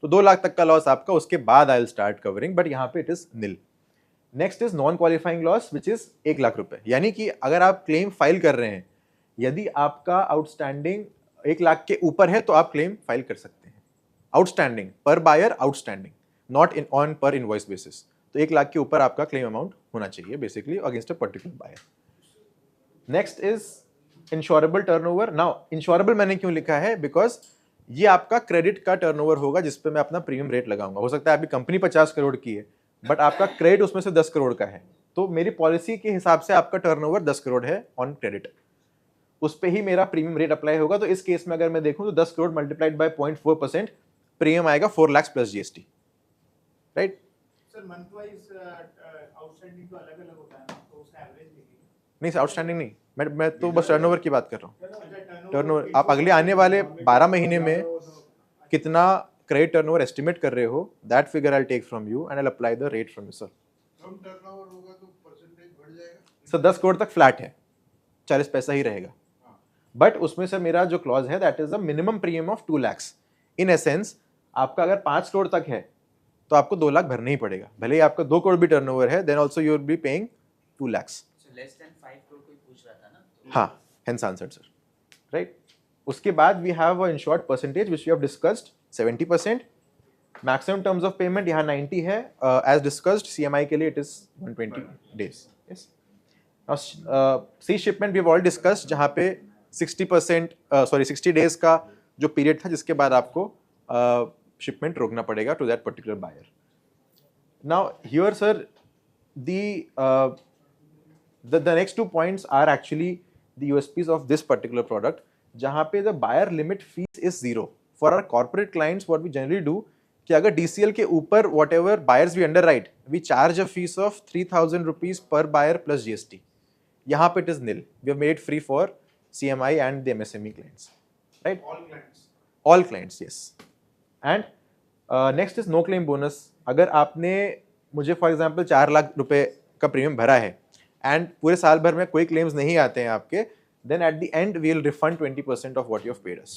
तो 2 लाख तक का लॉस आपका, उसके बाद I will start covering, but यहाँ पे it is nil. Next is non qualifying loss which is 1 lakh रुपए, यानी कि अगर आप क्लेम फाइल कर रहे हैं, यदि आपका आउटस्टैंडिंग 1 लाख के ऊपर है तो आप क्लेम फाइल कर सकते हैं. आउटस्टैंडिंग पर buyer, outstanding, not in on पर इनवॉइस बेसिस. तो 1 लाख के ऊपर आपका क्लेम अमाउंट होना चाहिए basically against a particular buyer. Next is insurable turnover. Now insurable मैंने क्यों लिखा है, बिकॉज ये आपका क्रेडिट का टर्नओवर होगा जिस पे मैं अपना प्रीमियम रेट लगाऊंगा. हो सकता है आपकी कंपनी 50 करोड़ की है बट आपका क्रेडिट उसमें से 10 करोड़ का है, तो मेरी पॉलिसी के हिसाब से आपका टर्नओवर 10 करोड़ है ऑन क्रेडिट, उस पे ही मेरा प्रीमियम रेट अप्लाई होगा. तो इस केस में अगर मैं देखूं तो 10 करोड़ मल्टीप्लाइड बाय 0.4% प्रीमियम आएगा 4 lakh plus GST, right. Sir month wise outstanding तो अलग अलग होता है ना, तो उसका एवरेज लिखिए. नहीं आउटस्टैंडिंग नहीं, मैं तो बस टर्नओवर की बात कर रहा हूँ. अच्छा टर्नओवर आप अगले आने वाले 12 महीने में कितना क्रेडिट टर्नओवर एस्टिमेट कर रहे हो, that figure I take from you and I apply the rate from you. Sir कम टर्नओवर होगा तो परसेंटेज बढ़ जाएगा. सर 10 करोड़ तक फ्लैट है, 40 पैसा ही रहेगा, बट उसमें सर मेरा जो क्लॉज है that is the minimum premium of 2 lakh. In essence आपका अगर 5 करोड़ तक है तो आपको 2 लाख भरना ही पड़ेगा, भले ही आपका 2 करोड़ भी टर्नओवर है, then also you will be paying 2 lakh. So less than 5 crore कोई पूछ रहा था ना. हाँ, hence answered sir, right. उसके बाद we have a insured percentage which we have discussed 70%. Maximum terms of payment यहाँ 90 है, as discussed CMI के लिए it is 120 days. Yes. Now sea shipment we have already discussed जहाँ पे 60 days का जो पीरियड था जिसके बाद आपको शिपमेंट रोकना पड़ेगा to that particular buyer. Now here sir the next 2 points are actually the USPs of this particular product, जहाँ पे the buyer limit fees is 0. For our corporate clients what we generally do कि अगर DCL के ऊपर whatever buyers we underwrite, we charge a fees of 3,000 rupees per buyer plus GST. यहाँ पे it is nil. We have made it free for CMI and the MSME clients, right? all clients. All clients, yes. And next is no claim bonus. अगर आपने मुझे फॉर एग्जांपल 4 लाख रुपए का प्रीमियम भरा है एंड पूरे साल भर में कोई क्लेम्स नहीं आते हैं आपके, then at the end we will refund 20% of what you have paid us,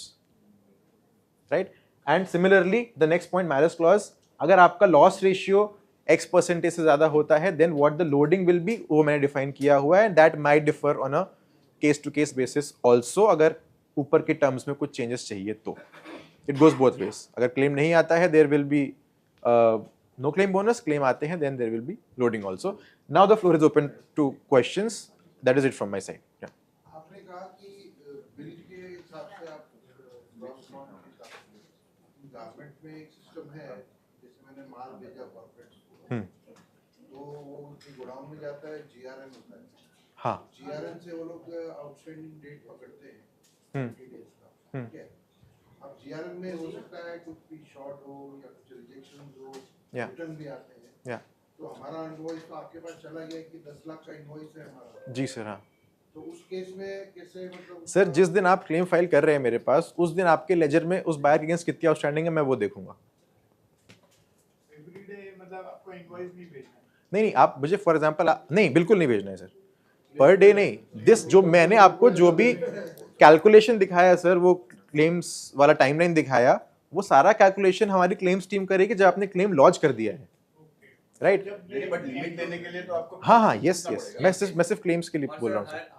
right? And similarly the next point, malus clause, अगर आपका लॉस रेशियो X परसेंटेज से ज़्यादा होता है then what the loading will be वो मैंने डिफाइन किया हुआ है, and that might differ on a case to case basis also. अगर ऊपर के टर्म्स में कुछ चेंजेस चाहिए तो it goes both ways. अगर क्लेम नहीं आता है there will be no claim bonus, claim आते हैं then there will be loading also. Now the floor is open to questions. That is it from my side. Yeah. आपने कहा कि बिल के हिसाब से आप लॉस अमाउंट के हिसाब से गारमेंट में एक सिस्टम है, जैसे मैंने माल भेजा कॉर्पोरेट को तो वो उनकी गोडाउन में जाता है, GRN होता है. हाँ. GRN से वो लोग आउटस्टैंडिंग डेट पकड़ते हैं 20 डेज का. ठीक है. अब GRN में हो सकता है कुछ भी शॉर्ट हो या कुछ रिजेक्शन हो, रिटर्न भी आते हैं. तो हमारा इनवॉइस तो आपके पास चला गया कि 10 लाख का इनवॉइस है हमारा. जी सर. हाँ तो उस केस में कैसे, मतलब सर जिस दिन आप क्लेम फाइल कर रहे हैं मेरे पास, उस दिन आपके लेजर में उस बायर के अगेंस्ट कितनी आउटस्टैंडिंग है मैं वो देखूंगा. एवरीडे मतलब आपको इनवॉइस नहीं भेजना है. नहीं आप मुझे फॉर एग्जांपल नहीं बिल्कुल नहीं भेजना है सर, पर डे नहीं. दिस जो मैंने आपको जो भी कैलकुलेशन दिखाया सर, वो क्लेम्स वाला टाइमलाइन दिखाया, वो सारा कैलकुलेशन हमारी क्लेम्स टीम करेगी जब आपने क्लेम लॉन्च कर दिया है, राइट? बट लिमिट देने के लिए तो आपको हाँ यस मैं सिर्फ क्लेम्स के लिए बोल रहा हूँ सर.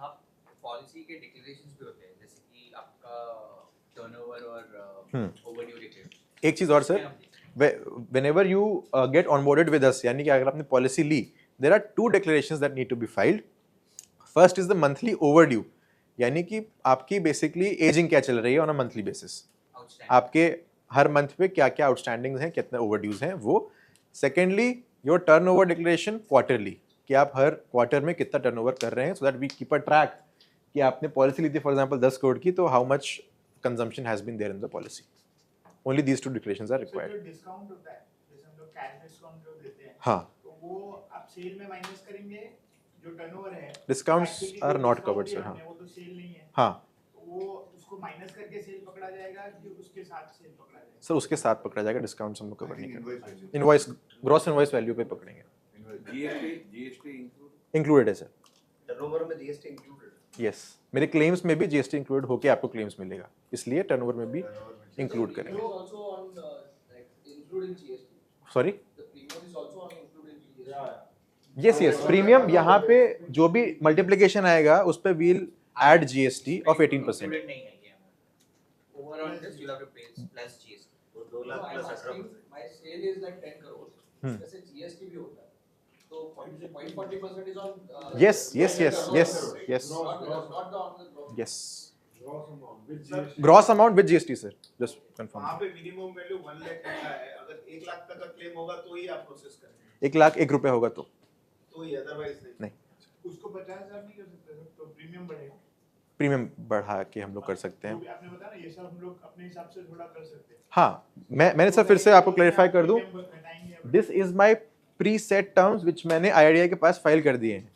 पॉलिसी के डिक्लेरेशंस भी होते हैं, जैसे कि आपका टर्नओवर और ओवरड्यू डिक्लेरेशन. एक चीज और sir, whenever you get onboarded with us, यानी कि अगर आपने policy Lee, there are 2 declarations that need to be filed. First is the monthly overdue, यानी कि आपकी बेसिकली एजिंग क्या चल रही है ऑन अ मंथली बेसिस, आपके हर मंथ पे क्या क्या आउटस्टैंडिंग्स हैं, कितने ओवरड्यूज हैं वो. Secondly your turnover declaration quarterly, कि आप हर क्वार्टर में कितना टर्नओवर कर रहे हैं, so that we keep a track कि आपने पॉलिसी ली थी फॉर एग्जांपल 10 करोड़ की, तो how much consumption has been there in the policy. Only these 2 declarations are required. जो डिस्काउंट होता है, जैसे हम लोग कैश डिस्काउंट जो देते हैं, हाँ तो वो आप सेल में माइनस करेंगे जो टर्नओवर है Discounts actually are जो not discount covered, दिया sir, हाँ. हमने, वो तो सेल नहीं है, हाँ तो वो उसको माइनस करके सेल पकड़ा जाएगा कि उसके साथ सेल पकड़ा जाएगा? सर, उसके साथ पकड़ा जाएगा, डिस्काउंट्स हम लोग कवर नहीं Invoice करेंगे. value. Invoice, gross invoice value पे पकड़ेंगे. GST include? इंक्लूडेड है सर. टर्नओवर में जीएसटी इंक्लूडेड यस, मेरे क्लेम्स में भी जीएसटी इंक्लूड होके आपको क्लेम्स मिलेगा, इसलिए टर्नओवर में भी इंक्लूड करेंगे. also on including GST. Sorry, The premium is also on including GST. Yes yes, premium यहाँ पे जो भी मल्टीप्लिकेशन आएगा उस पे we'll add GST of 18%. Included नहीं है ये हमारा. Over on this you'll have to pay plus GST. वो 2 lakh I'm plus asking, 18%. my sale is like 10 crores. जैसे GST भी होता है. तो 0.40% is on. Yes, yes, yes, yes, yes. Not the on the gross. Yes. Gross amount with GST. Gross amount with GST sir, just confirm. वहाँ पे मिनिमम वैल्यू 1 लाख का है, अगर 1 लाख तक का क्लेम होगा तो ही आप प्रोसेस करेंगे, 1,01,000 होगा तो तो ही, अदरवाइज नहीं. उसको 50,000 नहीं कर सकते सर, तो प्रीमियम बढ़ेगा. प्रीमियम बढ़ा के हम लोग कर सकते जो हैं. भी आपने बताया ना, ये सब हम लोग अपने हिसाब से थोड़ा कर सकते हैं. हाँ, मैंने सर फिर से आपको क्लैरिफाई कर दूं, Premium घटाएंगे अब. This is my preset terms which मैंने आईआरडीआई के पास फाइल कर दिए हैं,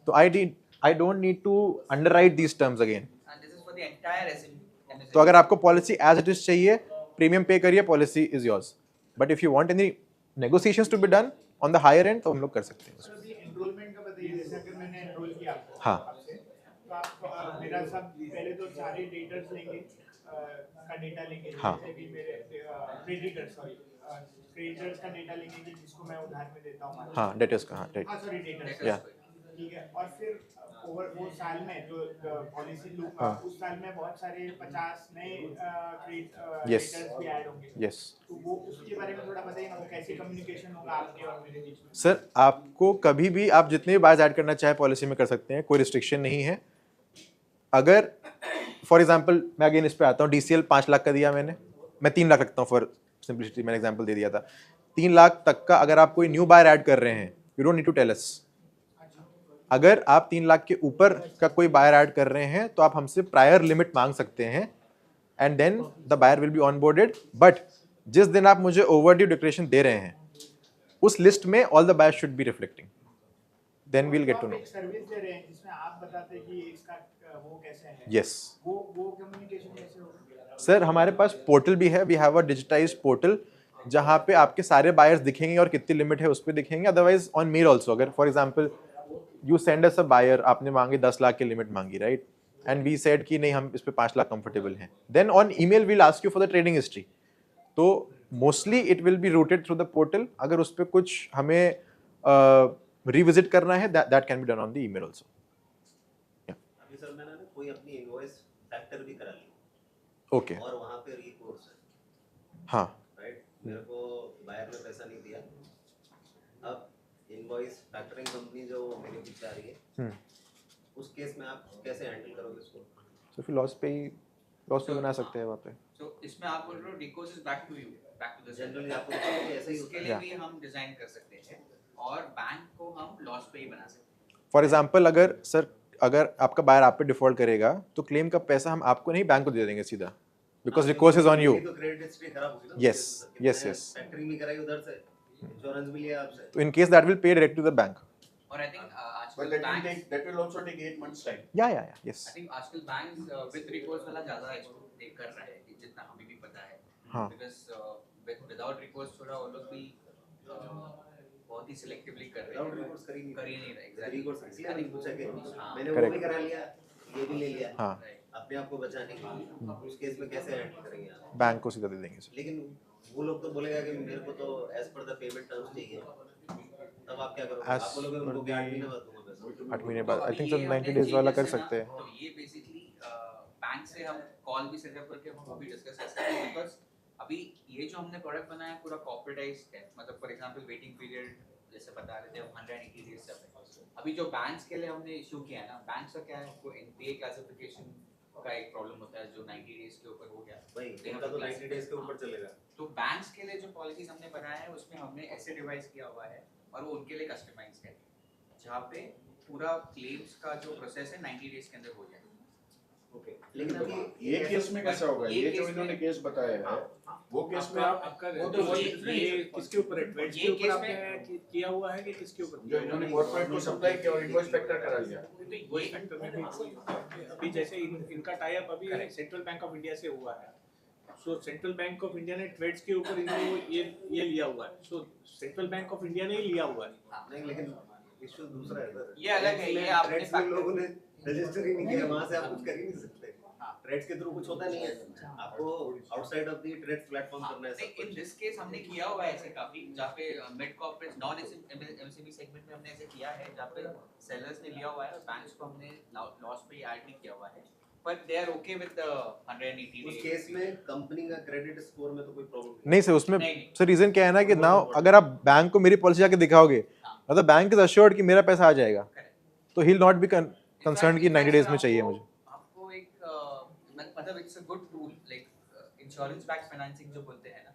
तो I don't need to underwrite these terms again. And this is for the entire MSME. तो अगर आपको पॉलिसी एज इट इज चाहिए, प्रीमियम पे करिए, policy is yours. But if you want any negotiations to be done on the higher end, तो हम लोग कर सकते हैं. सर ये एनरोलमेंट का बताइए, जैसे अगर मैंने एनरोल किया आपको, हाँ. आपसे, तो आप मेरा सब पहले तो सारे डेटर्स लेंगे, का डेटा लेंगे, हाँ. जैसे कि मेरे क्रेडिटर्स, सॉरी क्रेडिटर्स का डेटा लेंगे कि जिसको मैं उधार में देता हूँ. हाँ, डेटर्स का, हाँ, हाँ सॉरी डेटर्स, या ठीक है. और फिर ओवर वो साल में जो पॉलिसी लूंगा, हाँ. उस साल में बहुत सारे 50 नए Yes. क्रेडिटर्स भी ऐड होंगे. यस. तो वो उसके बारे में थोड़ा बताइए ना, वो कैसे कम्युनिकेशन होगा आपके और मेरे बीच में? सर, आपको कभी भी आप जितने भी बायर्स ऐड करना चाहे पॉलिसी में कर सकते हैं, कोई रिस्ट्रिक्शन नहीं है. अगर फॉर एग्जांपल मैं अगेन इस पे आता हूँ, डीसीएल 5 लाख का दिया मैंने, मैं 3 लाख रखता हूँ फॉर सिंपलिसिटी, मैंने एग्जांपल दे दिया था. 3 लाख तक का अगर आप कोई न्यू बायर ऐड कर रहे हैं, you don't need to tell us. अगर आप 3 लाख के ऊपर का कोई बायर ऐड कर रहे हैं, तो आप हमसे प्रायर लिमिट मांग सकते हैं, and then the buyer will be onboarded. But जिस दिन आप मुझे ओवरड्यू डिक्लेरेशन दे रहे हैं, उस लिस्ट में all the buyers should be reflecting, then we'll get to know. एक सर्विस दे रहे हैं जिसमें आप बताते हैं कि इसका वो कैसे है. यस वो कम्युनिकेशन कैसे होगा? सर, हमारे पास पोर्टल भी है. We have a digitised portal जहाँ पे आपके सारे बायर्स दिखेंगे और कितनी लिमिट है उस पर दिखेंगे. अदरवाइज ऑन मेल ऑल्सो, अगर for example you send us a buyer, आपने मांगी 10 लाख की लिमिट मांगी, राइट, एंड वी सेड कि नहीं हम इस पे 5 लाख कंफर्टेबल हैं, then on email will ask you for the trading history. तो mostly it will be routed through the portal. अगर उस पर कुछ हमें रिविजिट करना है, that can be done on the email also. अभी सर मैंने ना कोई अपनी इनवॉइस फैक्टर भी करा ली, ओके. और वहाँ पे रिकोर्स है, हाँ. राइट, मेरे को बायर ने पैसा नहीं दिया. अब इनवॉइस फैक्टरिंग कंपनी जो मेरे पीछे आ रही है, उस केस में आप कैसे हैंडल करोगे इसको? तो फिर लॉस पे बना सकते हैं वहाँ पे. So इसमें आप बोल रहे हो recourse is back to you, back to the generally आपको पता है कि ऐसा ही होता इसके है. लिए भी हम डिजाइन कर सकते हैं और बैंक को हम लॉस पे ही बना सकते हैं. फॉर एग्जाम्पल अगर आपका बायर आप पे डिफॉल्ट करेगा, तो क्लेम का पैसा हम आपको नहीं, बैंक को दे देंगे सीधा, because recourse is on you. तो क्रेडिट हिस्ट्री खराब होगी ना. Yes, yes, yes. फैक्टरिंग भी कराई उधर से, इंश्योरेंस भी लिया आपसे. तो in case that will pay direct to the bank. और आई थिंक But आजकल that will bank that will also take 8 months time. या यस. आई थिंक आजकल बैंक विद रिकोर्स वाला ज्यादा इसको टेक कर रहा है, जितना हमें भी पता है. हाँ. बिकॉज़ विदाउट रिकोर्स थोड़ा वो लोग भी बहुत ही सिलेक्टिवली कर रहे विदाउट हैं. रिकोर्स कर ही नहीं. कर ही नहीं रहे. एग्जैक्टली. रिकोर्स इसलिए मैंने पूछा कि हाँ. मैंने वो Correct. भी करा लिया, ये भी ले लिया, हाँ. अपने आप को बचाने के लिए. उस केस में कैसे हैंडल करेंगे आप? बैंक को सीधा दे देंगे सर. लेकिन वो लोग तो बोलेगा कि मेरे को तो as per the payment terms चाहिए, तब आप क्या करोगे? As आप बोलोगे per उनको the- 8 महीने बाद दूंगा पैसा. 8 महीने बाद आई थिंक सर ये 90 हमने डेज वाला कर जैसे ना, सकते हैं. तो ये बेसिकली बैंक से हम कॉल भी सेटअप करके हम वो भी डिस्कस कर सकते हैं. बिकॉज अभी ये जो हमने प्रोडक्ट बनाया है पूरा कॉर्पोरेटाइज्ड है. मतलब फॉर एग्जांपल वेटिंग पीरियड जैसे बता रहे थे हम 180 डेज से. अभी जो बैंक्स के लिए हमने इशू किया है ना, बैंक्स का क्या है, को एनपीए क्लासिफिकेशन का एक प्रॉब्लम होता है जो 90 डेज के ऊपर हो गया. भाई इनका तो 90 डेज के ऊपर चलेगा. तो बैंक्स के लिए जो पॉलिसीज हमने बनाया है उसमें हमने ऐसे डिवाइस किया हुआ है और वो उनके लिए कस्टमाइज्ड है, जहाँ पे पूरा क्लेम्स का जो प्रोसेस है 90 डेज के अंदर हो जाए. लेकिन अभी ये केस में कैसा होगा? ये जो इन्होंने केस बताया है, वो केस में आप आपका वो तो ये किसके ऊपर है? ट्रेड्स के ऊपर आपने किया हुआ है कि किसके ऊपर? जो इन्होंने कॉर्पोरेट को सप्लाई किया और इनवॉइस फैक्टर करा लिया। वही फैक्टर में भी अभी जैसे इनका टाई अप अभी सेंट्रल बैंक ऑफ इंडिया से हुआ है। सो सेंट्रल बैंक ऑफ इंडिया ने ट्रेड्स के ऊपर इन्होंने ये लिया हुआ है। सो सेंट्रल बैंक ऑफ इंडिया ने ही लिया हुआ है। नहीं, लेकिन इशू दूसरा है सर। ये अलग है, ये आपने ट्रेड्स में लोगों ने रजिस्टर ही नहीं किया, वहां से आप कुछ कर ही नहीं सकते। ट्रेड्स के थ्रू कुछ होता नहीं है, आपको outside of the trades platform करना है। नहीं, इन दिस केस हमने किया हुआ है ऐसे काफी, जहाँ पे mid corporate non MSME segment में हमने ऐसे किया है, जहाँ पे सेलर्स ने लिया हुआ है और बैंक्स को हमने लॉस पे ऐड नहीं किया हुआ है, but they are okay with 180 उस केस में कंपनी का क्रेडिट स्कोर में तो कोई प्रॉब्लम नहीं सर, उसमें सर रीजन क्या है ना कि नाउ अगर आप बैंक को मेरी पॉलिसी जाके दिखाओगे, मतलब बैंक इज अश्योर्ड कि मेरा पैसा आ जाएगा, तो he will not be concern कि 90 डेज में चाहिए मुझे। आपको एक मतलब it's a good tool, like insurance backed financing जो बोलते हैं ना,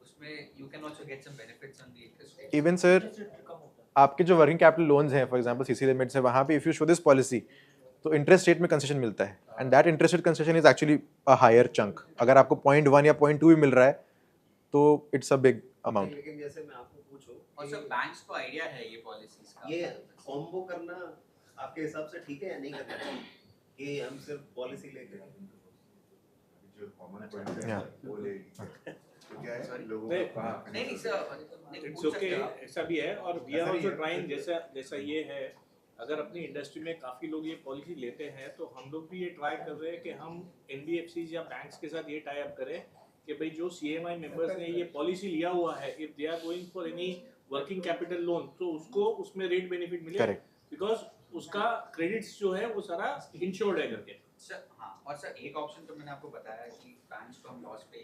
उसमें you can also get some benefits on the interest rate. Even sir आपके जो वर्किंग कैपिटल लोन्स हैं, फॉर एग्जांपल सीसी लिमिट्स है, वहाँ पे if you show this policy तो इंटरेस्ट रेट में कंसेशन मिलता है, and that interest rate concession is actually a higher chunk. अगर आपको 0.1 या 0.2 भी मिल रहा है तो इट्स अ बिग अमाउंट। लेकिन जैसे मैं आपको पूछूं, और सर बैंक्स को आइडिया है ये पॉलिसीज का, ये कॉम्बो करना आपके हिसाब से ठीक है या नहीं करना चाहिए कि हम सिर्फ पॉलिसी लेके जो कॉमन पॉइंट है वो लेगी, तो क्या है लोगों नहीं, को कहाँ नहीं सर इट्स ओके, ऐसा भी है। और वी आर आल्सो ट्राइंग, जैसा ये है, अगर अपनी इंडस्ट्री में काफ़ी लोग ये पॉलिसी लेते हैं तो हम लोग भी ये ट्राई कर रहे हैं कि हम एनबीएफसीज या बैंक्स के साथ ये टाई अप करें कि भाई जो सीएमआई मेंबर्स ने ये पॉलिसी लिया हुआ है, if they are going for any working capital loan, तो उसको उसमें रेट बेनिफिट मिले, बिकॉज उसका क्रेडिट्स जो है वो सारा इंश्योर्ड है करके। सर हाँ, और सर एक ऑप्शन तो मैंने आपको बताया कि बैंक्स को हम लॉस पे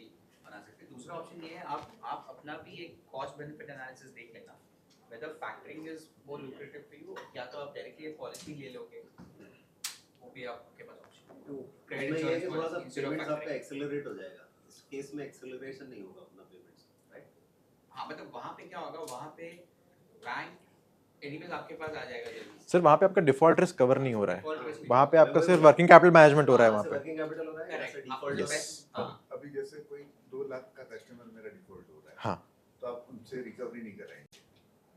बना सकते हैं। दूसरा ऑप्शन ये है, आप अपना भी एक कॉस्ट बेनिफिट एनालिसिस देख लेना, whether factoring is more lucrative for you, या तो आप डायरेक्टली पॉलिसी ले लोगे, वो भी आपके पास ऑप्शन है। क्रेडिट इंश्योरेंस में थोड़ा सा पेमेंट्स आपका एक्सेलरेट हो जाएगा, इस केस में एक्सेलरेशन नहीं होगा अपना पेमेंट्स, राइट? हाँ, मतलब वहाँ पे क्या होगा, वहाँ पे बैंक एनीवेज आपके पास आ जाएगा जल्दी। सर वहाँ पे आपका डिफॉल्ट रिस्क कवर नहीं हो रहा Default है, risk वहाँ पे आपका सिर्फ वर्किंग कैपिटल मैनेजमेंट हो रहा है वहाँ पे। वर्किंग कैपिटल हो रहा है, ऐसे डिफॉल्ट अभी जैसे कोई 2 लाख का कस्टमर मेरा डिफॉल्ट हो रहा है, हाँ, तो आप उनसे रिकवरी नहीं कराएंगे,